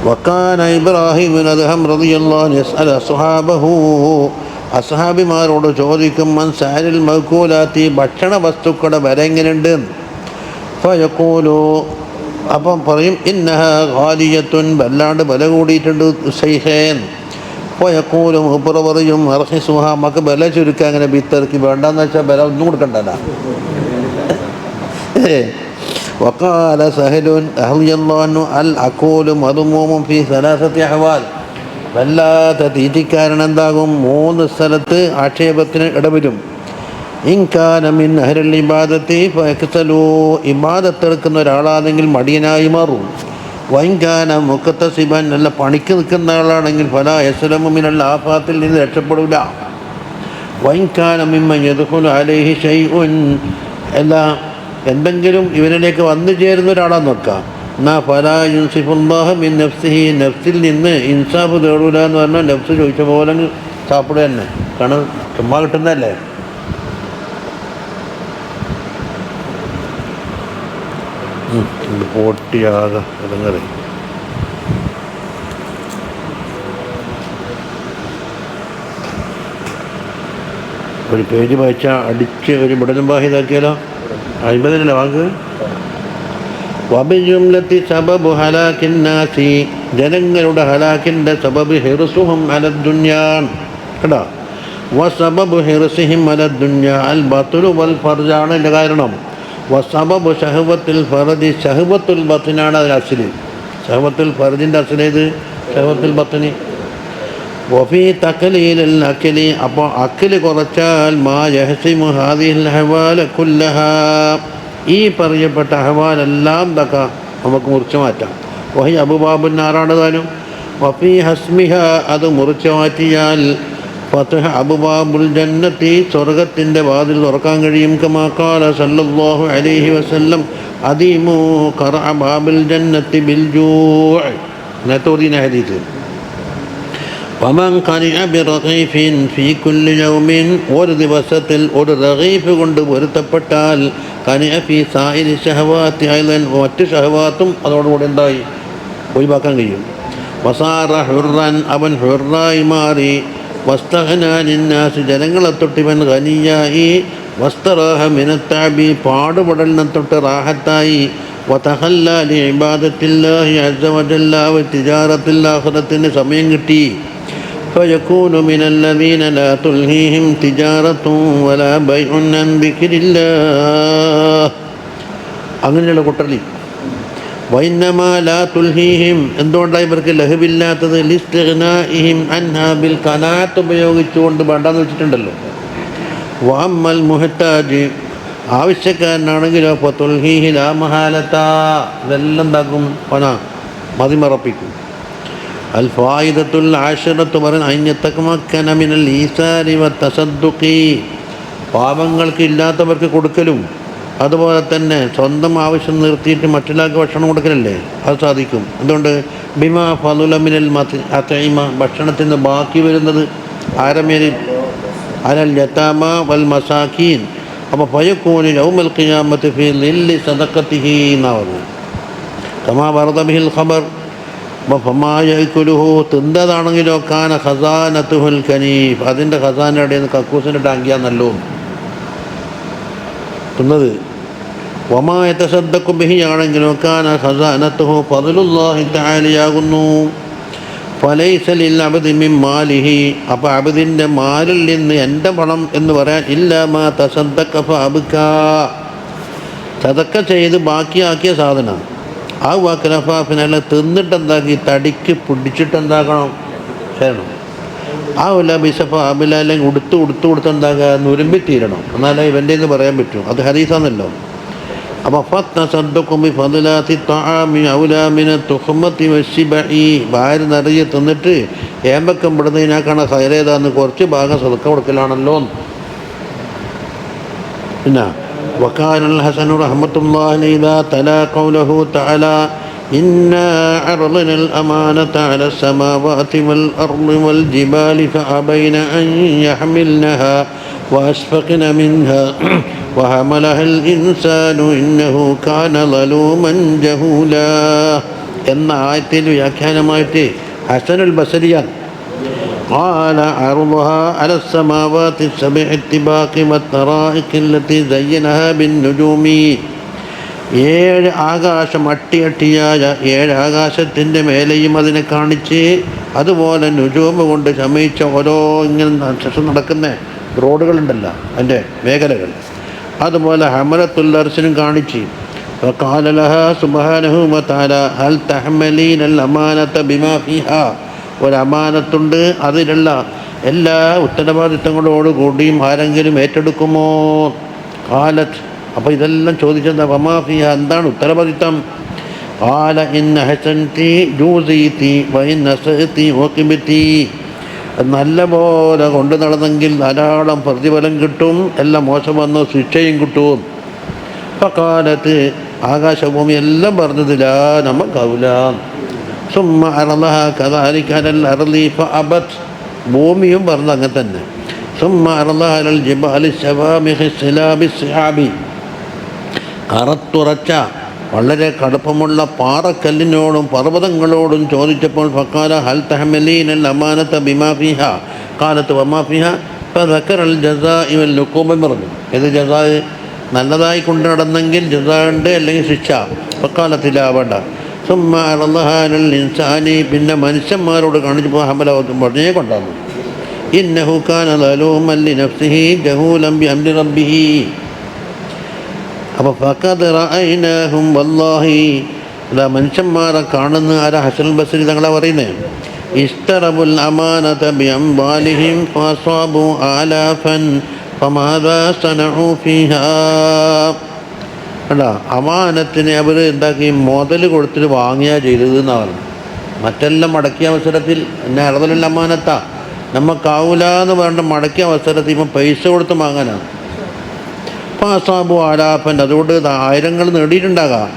വക്കാന ഇബ്രാഹിം അദ്ഹം റളിയല്ലാഹു അൻഹു യസ്അലു അസ്ഹാബഹു, അസ്ഹാബിമാരോട് ചോദിക്കും മൻ സഅലിൽ മഅ്കൂലാത്തി, ഭക്ഷണ വസ്തുക്കളുടെ വില എങ്ങനെയുണ്ട്. ഫയഖൂലു, അപ്പം പറയും ഇന്നഹ ഗാലിയത്തുൻ, വല്ലാണ്ട് വില കൂടിയിട്ടുണ്ട് ശൈഖേൻ. ഫയഖൂലു, മൂപ്പർ പറയും അർഹിസുഹ, നമുക്ക് വില ചുരുക്കാൻ അങ്ങനെ ബിത്തർക്ക് വേണ്ടാന്ന് വെച്ചാൽ വില ഒന്നും കൊടുക്കണ്ടല്ല. വഖാല സഹലുൻ റളിയല്ലാഹു അൻഹു അൽ അഖൂലു മദ്മൂമുൻ ഫീ സലാസത്തി അഹ്വാൽ, വല്ലാത്ത തീറ്റിക്കാരൻ എന്താകും 3 സ്ഥലത്ത് ആക്ഷേപത്തിന് ഇടവരും. ഇൻകാന മിൻ അഹ്ലിൽ ഇബാദത്തി ഫയക്സലു, ഇബാദത്ത് എടുക്കുന്ന ഒരാളാണെങ്കിൽ മടിയനായി മാറും. വൈൻകാന മുഖത്തസിബൻ, നല്ല പണിക്ക് നിൽക്കുന്ന ആളാണെങ്കിൽ ഫലാ യസ്ലമു മിനൽ ആഫാത്തിൽ നിന്ന് രക്ഷപ്പെടില്ല. വൈൻകാന മിമ്മൻ യദ്ഖുലു അലൈഹി ഷൈഉൻ, എല്ലാ എന്തെങ്കിലും ഇവനിലേക്ക് വന്നു ചേരുന്ന ഒരാളാന്ന് നോക്കാം. എന്നാ ഫലാ യുൻസിഫുല്ലാഹ മിൻ നഫ്സിഹി, നഫ്സിൽ നിന്ന് ഇൻസാഫ് തേടൂല എന്ന് പറഞ്ഞാൽ നഫ്സ് ചോദിച്ച പോലെ സാപ്പിടുക തന്നെ. കാരണം ചുമ്മാ കിട്ടുന്നതല്ലേ. പൊട്ടിയാകെ ഇടങ്ങറി. ഒരു പേജ് വായിച്ചാൽ അടിച്ച് ഒരു ബുടലും ബാഹിതാക്കിയാലോ 50 വാക്ക്. വബിജുംലത്തി സബബു ഹലാക്കിൻ നാസി, ജനങ്ങളുടെ ഹലാക്കിൻ്റെ സബബ് ഹിർസുഹും അലദ്ദുന്യാ കേട്ടോ. വസബബു ഹിർസിഹിം അലദ്ദുന്യാ അൽ ബത്ലു വൽ ഫർജാണ് ഇതിൻ്റെ കാരണം. വസബബു ഷഹവത്തുൽ ഫർജി, ഷഹവത്തുൽ ബത്നാണ് അതിൽ അസ്ല്. ഷഹവത്തുൽ ഫർജിൻ്റെ അസ്ലേത് ഷഹവത്തുൽ ബത്നി. വഫീ തഖലീലിൽ അക്ലി, അപ്പോൾ അക്ല് കുറച്ചാൽ മാ യഹ്സിമു ഹാദിഹിൽ അഹ്വാല കുല്ലഹാ, ഈ പറയപ്പെട്ട അഹ്വാലെല്ലാം തക്ക നമുക്ക് മുറിച്ചു മാറ്റാം. വഹി അബുബാബുന്നാറാണ് താനും. വഫീ ഹസ്മിഹ, അത് മുറിച്ചു മാറ്റിയാൽ ഫത്ഹ അബുബാബുൽ ജന്നത്തി, സ്വർഗത്തിൻ്റെ വാതിൽ തുറക്കാൻ കഴിയും. കമാ ഖാല സല്ലല്ലാഹു അലൈഹി വസല്ലം അദീമു ഖറഅ ബാബുൽ ജന്നത്തി ബിൽ ജൂഅ്, നേരത്തെ ഹദീസ്. വമൻ ഖനിഅ ബിറഗീഫിൻ ഫീ കുല്ലി യൗമിൻ, ഒരു ദിവസത്തിൽ ഒരു റഗീഫ് കൊണ്ട് പൊരുത്തപ്പെട്ടാൽ ഖനിഅ ഫീ സായിരി ശഹവാത്തി അയ്ളൻ, മറ്റ് ഷഹവാത്തും അതോടുകൂടി എന്തായി ഒഴിവാക്കാൻ കഴിയും. വസാറ ഹുർറൻ, അവൻ ഹുർറായി മാറി. വസ്തഗ്നാ ലിന്നാസ്, ജനങ്ങളെ തൊട്ടിവൻ ഖനിയായി. വസ്തറാഹ മിനത്തഅബി, പാടുപെടലിനെ തൊട്ട് റാഹത്തായി. വതഖല്ലാ ലിഇബാദത്തില്ലാഹി അസ്സ വജല്ല, തിജാറത്തിൽ ആഖിറത്തിന് സമയം കിട്ടി. فيكون من الذين لا تلهيهم تجارة ولا بيع عن ذكر الله, അങ്ങനെയുള്ള കൂട്ടരിൽ. വൈന്നമാ ലാ തുൽഹീഹിം, എന്തുകൊണ്ടാണ് ഇവർക്ക് ലഹവില്ലാത്തത്? ലിസ്തിഗ്നാഇഹിം അൻഹാ ബിൽ ഖനാഅത്ത്, ഉപയോഗിച്ചുകൊണ്ട് വേണ്ടാന്ന് വെച്ചിട്ടുണ്ടല്ലോ. വഅമ്മൽ മുഹ്താജ്, ആവശ്യക്കാരനാണെങ്കിലോ ഫതുൽഹീഹി ലാ മഹാലത, ഇതെല്ലാം എന്താക്കും? മതിമറപ്പിക്കും. അൽ ഫായിദത്തുൽ ആശിറത്തു പറഞ്ഞ അയ്യത്തമക്കന മിനൽ ഈസാരി വത്തസദ്ദുഖി, പാവങ്ങൾക്ക് ഇല്ലാത്തവർക്ക് കൊടുക്കലും അതുപോലെ തന്നെ സ്വന്തം ആവശ്യം നിർത്തിയിട്ട് മറ്റുള്ളവർക്ക് ഭക്ഷണം കൊടുക്കലല്ലേ, അത് സാധിക്കും. എന്തുകൊണ്ട്? ബിമാ ഫളുല മിനൽ അത്ഇമ, ഭക്ഷണത്തിൽ നിന്ന് ബാക്കി വരുന്നത് ആരമേലിൽ അലൽ യതാമ വൽ മസാക്കീൻ. അപ്പോൾ ഫയകൂനു യൗമൽ ഖിയാമത്തി ഫീ ളില്ലി സദഖതിഹി എന്നാ പറഞ്ഞു. കമാ വറദ ബിഹിൽ ഖബർ. ഫമായക്കുലുഹു, തിന്നതാണെങ്കിലോ കാന ഖസാനത്തുഹുൽ കനീഫ്, അതിൻ്റെ ഖസാനയുടെ ഇടയിൽ നിന്ന് കക്കൂസിൻ്റെ ടാങ്കിയാന്നല്ലോ തിന്നത്. വമാ യതസദ്ദഖു ബിഹി ആണെങ്കിലോ കാന ഖസാനത്തുഹു ഫദ്ലുല്ലാഹി തആലയാകുന്നു. ഫലൈസ ലിൽ അബ്ദി മിൻ മാലിഹി, അപ്പോൾ അബ്ദിൻ്റെ മാലിൽ നിന്ന് എൻ്റെ പണം എന്ന് പറയാൻ ഇല്ലാ മാ തസദ്ദഖ ഫഅബ്കാ, സദഖ ചെയ്ത് ബാക്കിയാക്കിയ സാധനം. ആ വാക്കലഫാഫിനല്ല തിന്നിട്ടെന്താക്കി തടിക്ക് പിടിച്ചിട്ടെന്താക്കണം ചെയ്യണം. ആ ഉല ബിസഫ അബില, അല്ലെങ്കിൽ ഉടുത്ത് നുരുമ്പിത്തീരണം, എന്നാലേ ഇവൻ്റെ എന്ന് പറയാൻ പറ്റും. അത് ഹദീസാന്നല്ലോ. അപ്പോൾ ഭാര്യ നിറയെ തിന്നിട്ട് ഏമ്പക്കം വിടുന്നതിനാക്കാണ് ഹൈറേതാന്ന് കുറച്ച് ഭാഗം സദഖ കൊടുക്കലാണല്ലോ. പിന്നെ وكان الحسن رحمة الله عليه إذا تلا قوله تعالى إنا عرضنا الأمانة على السماوات والأرض والجبال فأبين أن يحملنها وأشفقن منها وحملها الإنسان إنه كان ظلوما جهولا എന്ന ആയത്തിൽ വ്യാഖ്യാനമായിട്ട് ഹസനുൽ ബസരിയാൻ قال عرضها على السماوات السبع الطباق والطرائق التي زينها بالنجوم, 7 ആകാശം അട്ടിയായ 7 ആകാശത്തിൻ്റെ മേലെയും അതിനെ കാണിച്ച്, അതുപോലെ നുജൂമ് കൊണ്ട് ശമിച്ച ഓരോ ഇങ്ങനെ നടക്കുന്ന റോഡുകളുണ്ടല്ലോ അതിൻ്റെ മേഖലകൾ, അതുപോലെ ഹമലത്തുൽ അർശിനും കാണിച്ച്. وقال لها سبحانه وتعالى هل تحملين الأمانة بما فيها, ഒരമാനത്തുണ്ട്, അതിലുള്ള എല്ലാ ഉത്തരവാദിത്തങ്ങളോടുകൂടിയും ആരെങ്കിലും ഏറ്റെടുക്കുമോ? കാലത്ത്, അപ്പോൾ ഇതെല്ലാം ചോദിച്ചെന്താ? വമാഫിയ, എന്താണ് ഉത്തരവാദിത്തം? കാല ഇന്ന ഹസൻതി ജൂസീതി വഇൻ അസഅതി വഖിബതി, നല്ല പോലെ കൊണ്ടു നടന്നെങ്കിൽ ധാരാളം പ്രതിഫലം കിട്ടും, എല്ലാം മോശം വന്നു ശിക്ഷയും കിട്ടും. അപ്പം കാലത്ത് ആകാശഭൂമി എല്ലാം പറഞ്ഞതില്ല നമുക്കാവില്ല. സുമ്മ അറളഹ കദാലിക അലൽ അർളി ഫഅബത്, ഭൂമിയും പറഞ്ഞത് അങ്ങനെ തന്നെ. സുമ്മ അറളഹ അലൽ ജിബാലി ശവാമിഹി സിലാബി സിഹാബി, കറത്തുറച്ച വളരെ കടുപ്പമുള്ള പാറക്കല്ലിനോടും പർവ്വതങ്ങളോടും ചോദിച്ചപ്പോൾ ഫഖാല ഹൽ തഹ്മലീനൽ അമാനത ബിമാ ഫിഹ, കാലത്ത് വമാ ഫിഹ, ഇപ്പം ദക്കറൽ ജസാഇ വൽ ഉഖൂബ പറഞ്ഞു. ഏത് ജസാ? നല്ലതായി കൊണ്ടു നടന്നെങ്കിൽ ജസാ ഉണ്ട്, അല്ലെങ്കിൽ ശിക്ഷ. ഫഖാലത്തിലാവണ്ട സുമ്മ അലല്ലാഹൽ ഇൻസാനി, പിന്നെ മനുഷ്യന്മാരോട് കാണിച്ചപ്പോൾ ഹമലവത്തും പറഞ്ഞേ കൊണ്ടാണ്. ഇന്നഹു കാന സലൂമൻ ലിനഫ്സിഹി ജഹൂലൻ ബിഅംരി റബ്ബിഹി. അപ്പോൾ ഫഖദ് റഅയ്നാഹും വല്ലാഹി, അതാ മനുഷ്യന്മാരെ കാണുന്ന ആരാ? ഹസനുൽ ബസ്രി തങ്ങളെ പറയുന്നത്. ഇസ്തറബുൽ അമാനത ബിഅംവാലിഹിം ഫഅസാബു ആലാഫൻ ഫമാദാ സനഉ ഫീഹാ. അല്ല, അമാനത്തിനെ അവർ എന്താക്കി? മുതൽ കൊടുത്തിട്ട് വാങ്ങിയാ ചെയ്തത് എന്നാണ്. മറ്റെല്ലാം മടക്കിയ അവസരത്തിൽ എന്നെ അറുതലുള്ള അമാനത്താ നമുക്കാവൂല എന്ന് പറഞ്ഞ മടക്കിയ അവസരത്തിൽ ഇപ്പം പൈസ കൊടുത്ത് വാങ്ങാനാണ്. ഫഅസാബു ആലാഫൻ, അതുകൊണ്ട് ആയിരങ്ങൾ നേടിയിട്ടുണ്ടാകാം.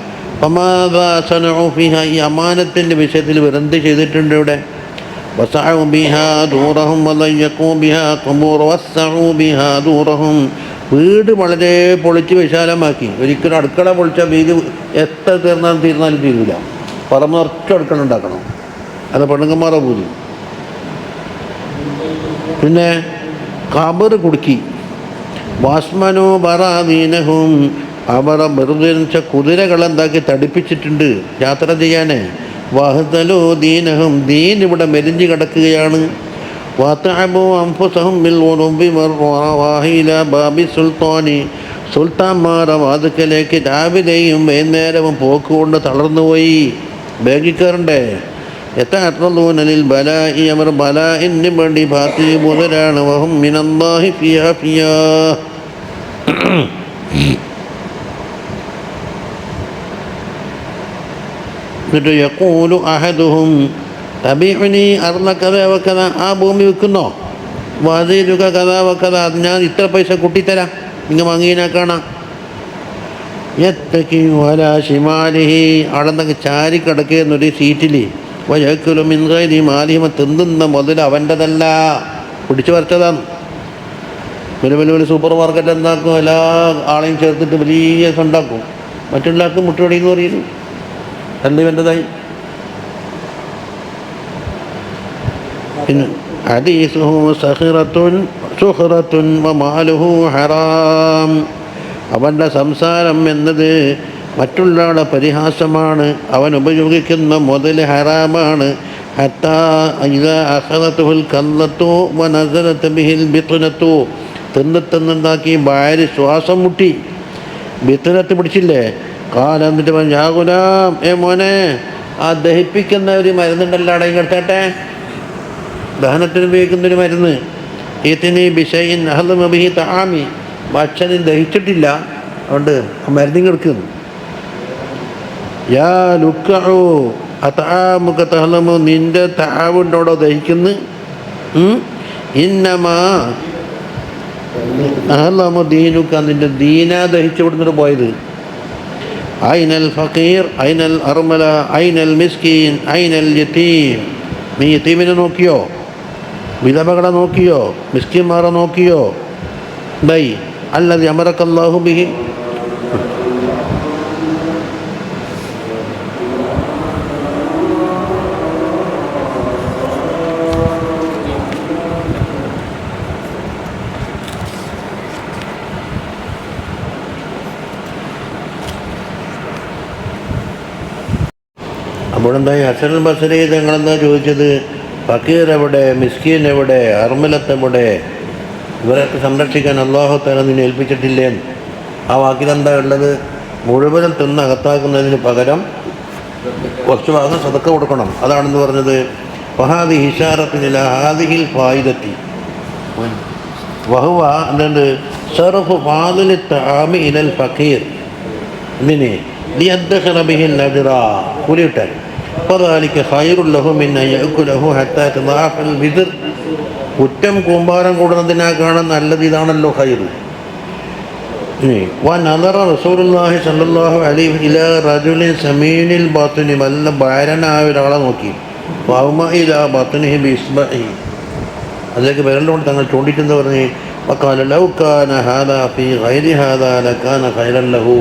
ഫമാദാ സനഉ ഫീഹാ, ഈ അമാനത്തിൻ്റെ വിഷയത്തിൽ ഇവരെന്ത് ചെയ്തിട്ടുണ്ട് ഇവിടെ? വസഉ ബിഹാ ദൂറഹും വളയ്യഖൂ ബിഹാ ഖുബൂർ വസഉ ബിഹാ ദൂറഹും, വീട് വളരെ പൊളിച്ച് വിശാലമാക്കി. ഒരിക്കലും അടുക്കള പൊളിച്ചാൽ വീട് എത്ര തീർന്നാലും തീരില്ല. പറമ്പ് നിറച്ച് അടുക്കള ഉണ്ടാക്കണം. അത് പെണ്ണുങ്ങന്മാരെ പൂതി. പിന്നെ ഖബർ കുടുക്കി. വാസ്മനോ ബറാദീനഹും, അവരെ വെറുതെ കുതിരകളെന്താക്കി തടിപ്പിച്ചിട്ടുണ്ട് യാത്ര ചെയ്യാനേ. വഹ്ദലു ദീനഹും, ദീൻ ഇവിടെ മെലിഞ്ഞ് കിടക്കുകയാണ്. വതഅബു അൻഫുസഹും ബിൽ ഉറുബി വറവാഹി ഇലാ ബാബി സുൽത്താനി, സുൽത്താൻമാരെ വാതുക്കലേക്ക് രാവിലെയും വൈകുന്നേരവും പോക്കുകൊണ്ട് തളർന്നുപോയി. ബാഗിക്കാറുണ്ടേ. യതഅറദൂന ലിൽ ബലാഇ, അവർ ബലാഇന് വേണ്ടി ഭാത്തി മുതലാണ്. വഹും മിനല്ലാഹി ഫിയാ ഫിയാ. എന്നിട്ട് യഖൂലു അഹദുഹും തബിഉനി അർള കദ വകദ, ആ ഭൂമി വിൽക്കുന്നോ? വസീലുക കദ വകദ, അത് ഞാൻ ഇത്ര പൈസ കൂട്ടിത്തരാം, നിങ്ങൾ വാങ്ങിയതിനാ കാണാം. യത്തക്കി വലാ ഷിമാലിഹി, അവിടെ ചാരി കിടക്കുന്നൊരു സീറ്റിൽ. വയക്കുലു മിൻ ഗൈരി മാലിഹിമ, തിന്നുന്ന മുതൽ അവൻ്റെതല്ല, പിടിച്ചു പറിച്ചതാണ്. വലിയ സൂപ്പർ മാർക്കറ്റ് എന്താക്കും? എല്ലാ ആളെയും ചേർത്തിട്ട് വലിയ ഉണ്ടാക്കും. മറ്റുള്ളവർക്ക് മുട്ടുപടിയെന്ന് പറയുന്നു, അല്ല ഇവൻ്റെതായി. പിന്നെ ഹദീസുഹു സഖിറത്തുൻ സുഖറത്തുൻ വമാലുഹു ഹറാം, അവൻ്റെ സംസാരം എന്നത് മറ്റുള്ളവരുടെ പരിഹാസമാണ്, അവൻ ഉപയോഗിക്കുന്ന മുതൽ ഹറാമാണ്. ഹത്താ ഇദാ അഖദതുൽ കല്ലത്തു വനസലത് ബിഹിൽ ബിത്നത്തു, തിന്നുണ്ടാക്കി ഭാര്യ ശ്വാസം മുട്ടി, ബിത്നത്ത് പിടിച്ചില്ലേ. കാല, എന്നിട്ട് പറഞ്ഞു, യാ ഗുലാം, ഏ മോനെ, ആ ദഹിപ്പിക്കുന്ന ഒരു മരുന്നുണ്ടല്ലോ അവിടെ ഇങ്ങോട്ടേ, ദഹനത്തിന് ഉപയോഗിക്കുന്നൊരു മരുന്ന്. ഈത്തിനി ബിശൈൻ അഹ്ലമ ബിഹി തആമി, ഭക്ഷണം ദഹിച്ചിട്ടില്ല, അതുകൊണ്ട് ആ മരുന്നിങ് എടുക്കുന്നു. യാ ലുക്കഉ അത്ആമുക തഹ്ലമു, നിൻ്റെ തആവുണ്ടോടോ ദഹിക്കുന്നു. ഇന്നമാ അഹ്ലമു ദീനുക, നിൻ്റെ ദീനാ ദഹിച്ചു കൊടുത്തിട്ട് പോയത്. ഐനൽ ഫഖീർ ഐനൽ അർമല ഐനൽ മിസ്കീൻ ഐനൽ യതീം, നീ യതീമിനെ നോക്കിയോ? വിധവകളെ നോക്കിയോ? മിസ്കിന്മാരെ നോക്കിയോ? ബൈ അല്ലദി അമറക്കല്ലാഹു ബിഹി. അപ്പോഴെന്തായി? ഹസനുൽ ബസ്രി തങ്ങളെന്താ ചോദിച്ചത്? ഫക്കീർ എവിടെ? മിസ്കീൻ എവിടെ? അർമലത്ത് എവിടെ? ഇവരൊക്കെ സംരക്ഷിക്കാൻ അല്ലാഹു തആല നിന്നെ ഏൽപ്പിച്ചിട്ടില്ലേ? ആ വാക്കിലെന്താ ഉള്ളത്? മുഴുവനും തിന്ന് അകത്താക്കുന്നതിന് പകരം കുറച്ച് ഭാഗം സദക്ക കൊടുക്കണം, അതാണെന്ന് പറഞ്ഞത്. വഹാദി ഇശാറത്തിനില ഹാദിഹിൽ ഫായിദത്തി വഹുവ, എന്തുണ്ട്? സർഫു ഫാദിലി തആമി ഇലൽ ഫഖീർ, ഇതിനെ ലിയദ്ഖറ ബിഹിൽ അജ്റ, കൂലിയിട്ടാൽ. ഫദാലിക ഖൈറുൽ ലഹു മിൻ അൻ യഅകുലഹു ഹത്താ തദാഅഫൽ ബിദ്ർ, കുറ്റം കൂമ്പാരം കൂടുന്നതിനേക്കാണ് നല്ലത്, ഇതാണല്ലോ ഖൈർ. വനദറ റസൂലുള്ളാഹി സ്വല്ലല്ലാഹു അലൈഹി ഇലാ റജുലിൻ സമീനിൽ ബാത്തിനി, വല്ല ഭാരനായ ഒരാളെ നോക്കി. വഅമ ഇലാ ബാത്തിനിഹി ബിഇസ്ബഇഹി, അതിലേക്ക് വിരലുകൊണ്ട് തങ്ങൾ ചൂണ്ടിട്ടെന്ന് പറഞ്ഞ്, വഖാല ലൗ കാന ഹാദാ ഫീ ഗൈരി ഹാദാ ലകാന ഖൈറൻ ലഹു,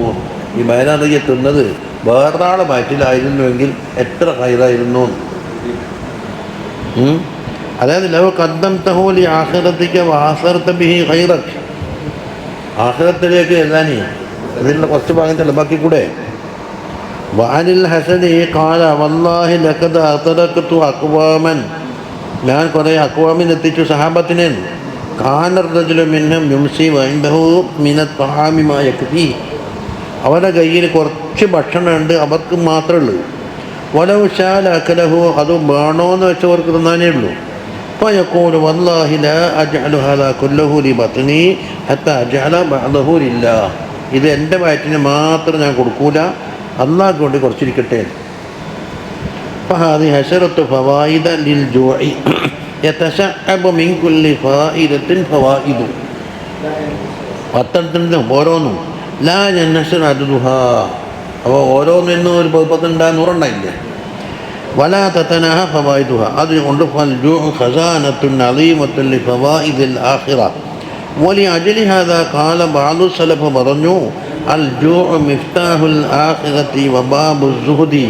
ഈ ഭാരനറിയെ തിന്നത് വേറൊരാളെ വയറ്റിലായിരുന്നുവെങ്കിൽ എത്ര ഖൈറായിരുന്നു. അതായത് ലൗ ഖദ്ദംതഹു ലി ആഖിറതിക വആസർത ബിഹി ഖൈറക, ആഖിറത്തിലേക്ക് എഴുതാനേ ഇതിലുള്ള കുറച്ച് ഭാഗം ചെലവാക്കി കൂടെ. വഅനിൽ ഹസനി ഖാല വല്ലാഹി ലഖദ് അതറകതു അഖ്വാമൻ, ഞാൻ കുറേ അക്വാമിനെത്തിച്ചു സഹാബത്തിനെ. കാന റജുലു മിൻഹും യുംസി വഇൻദഹു മിനത് തആമി മാ യക്ഫി, അവരുടെ കയ്യിൽ കുറച്ച് ഭക്ഷണമുണ്ട്, അവർക്ക് മാത്രമേ ഉള്ളൂ. വലൗ ശാല അകലഹു, അത് വേണോന്ന് വെച്ചവർക്ക് തിന്നാനേ ഉള്ളൂ. ഫയഖൂലു വല്ലാഹി ലാ അജ്അലു ഹാദാ കുല്ലഹു ലി ബത്നി ഹത്താ അജ്അല ബഅദഹു ലില്ലാഹ്, ഇത് എൻ്റെ വയറ്റിന് മാത്രം ഞാൻ കൊടുക്കൂല, അല്ലാഹ്ക്ക് വേണ്ടി കുറച്ചിരിക്കട്ടെ. ഫഹാദി ഹശറത്തു ഫവായിദ ലിൽ ജൂഇ യതശഅബു മിൻ കുല്ലി ഫായിദത്തിൻ ഫവായിദു, പത്തെണ്ണത്തിൻ്റെ ഓരോന്നും ലാ യൻഹസറു അദ്ദുഹാ, അപ്പോൾ ഓരോന്നിന്നും ഒരു 100 വലാ തതനഹ ഫവായിദുഹ, അതുകൊണ്ട് ഫൽ ജൂഉ ഖസാനത്തുൻ അളീമത്തുൻ ലി ഫവായിദിൽ ആഖിറ. വലി അജ്ലി ഹാദാ ഖാല ബഅദു സലഫ്, പറഞ്ഞു അൽ ജൂഉ മിഫ്താഹുൽ ആഖിറതി വബാബുസ് സുഹ്ദി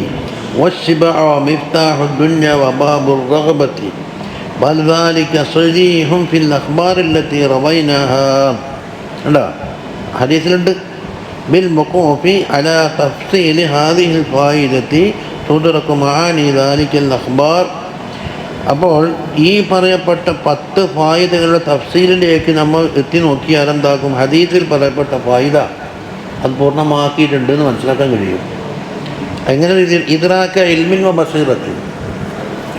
വശ്ശിബഉ മിഫ്താഹുദ് ദുനിയ വബാബുർ റഗ്ബതി ബൽ ദാലിക സരീഹുൻ ഫിൽ അഖ്ബാർ അല്ലതി റവൈനാഹാ. അല്ലാ ഹദീസിലുണ്ട് ബിൽ മുഖൂഫി അലാ തഫ്സീലി ഹാദിഹിൽ ഫായിദതി തുദ്റകു മആനി ദാലിക്കൽ അഖ്ബാർ. അപ്പോൾ ഈ പറയപ്പെട്ട 10 ഫായിദകളുടെ തഫ്സീലിലേക്ക് നമ്മൾ എത്തി നോക്കിയാൽ എന്താക്കും, ഹദീസിൽ പറയപ്പെട്ട ഫായിദ അത് പൂർണ്ണമാക്കിയിട്ടുണ്ട് എന്ന് മനസ്സിലാക്കാൻ കഴിയും. എങ്ങനെ ഇദ്റാക ഇൽമിൻ വ ബസീറത്ത്,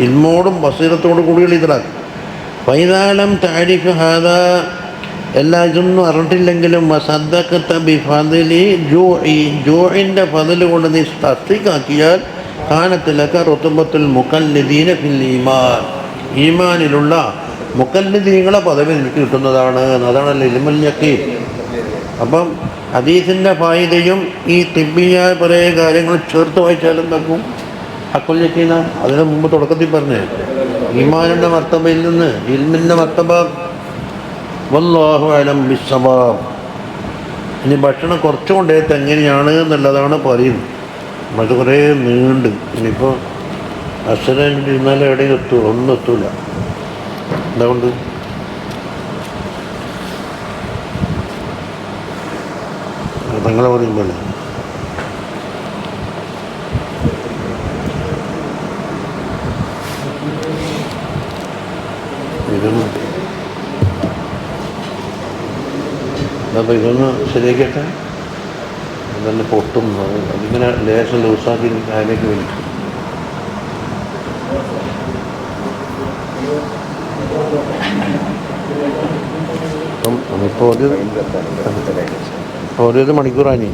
ഇൽമോടും ബസീറത്തോടും കൂടിയുള്ള ഇദ്റാക്ക്. ഫൈദാലം തഅരിഫ് ഹാദാ, എല്ലാ ഇതൊന്നും അറിഞ്ഞിട്ടില്ലെങ്കിലും വസദ്ദഖത ബിഫദ്ലി ജൂഇ, ജൂഇൻ്റെ ഫദ്ല് കൊണ്ട് നീ തസ്ദീഖാക്കിയാൽ കാനത്ത് ലക റുത്ബത്തുൽ മുഖല്ലിദീന ഫിൽ ഈമാൻ, ഈമാനിലുള്ള മുഖല്ലിദീങ്ങളെ പദവി എനിക്ക് കിട്ടുന്നതാണ്. അതാണല്ലോ ഇൽമുൽ യഖീൻ. അപ്പം ഹദീസിൻ്റെ ഫായിദയും ഈ തിബ്ബിയായ പല കാര്യങ്ങൾ ചേർത്ത് വായിച്ചാലും എന്താക്കും, ഹഖുൽ യഖീനാണ്. അതിന് മുമ്പ് തുടക്കത്തിൽ പറഞ്ഞേ ഈമാനിൻ്റെ മർത്തബയിൽ നിന്ന് ഇൽമിൻ്റെ മർത്തബ. വല്ലാഹു അലം ബിസ്സവാബ്. ഇനി ഭക്ഷണം കുറച്ചുകൊണ്ടേത്ത് എങ്ങനെയാണ് എന്നുള്ളതാണ് പറയുന്നത്. അത് കുറേ നീണ്ട്, ഇനിയിപ്പോൾ അസറിന് ഇന്നാലും എവിടെയും എത്തുമോ, ഒന്നും എത്തൂല. അതുകൊണ്ട് തങ്ങളെ പറയുമ്പോൾ ഇതൊന്നും അപ്പോൾ ഇതൊന്ന് ശരിയാക്കട്ടെ. അതന്നെ പൊട്ടും, അതിങ്ങനെ ലേശം ലൂസാക്കി അതിലേക്ക് വലിക്കും. അപ്പം ഇപ്പോൾ ഒരു മണിക്കൂറായി.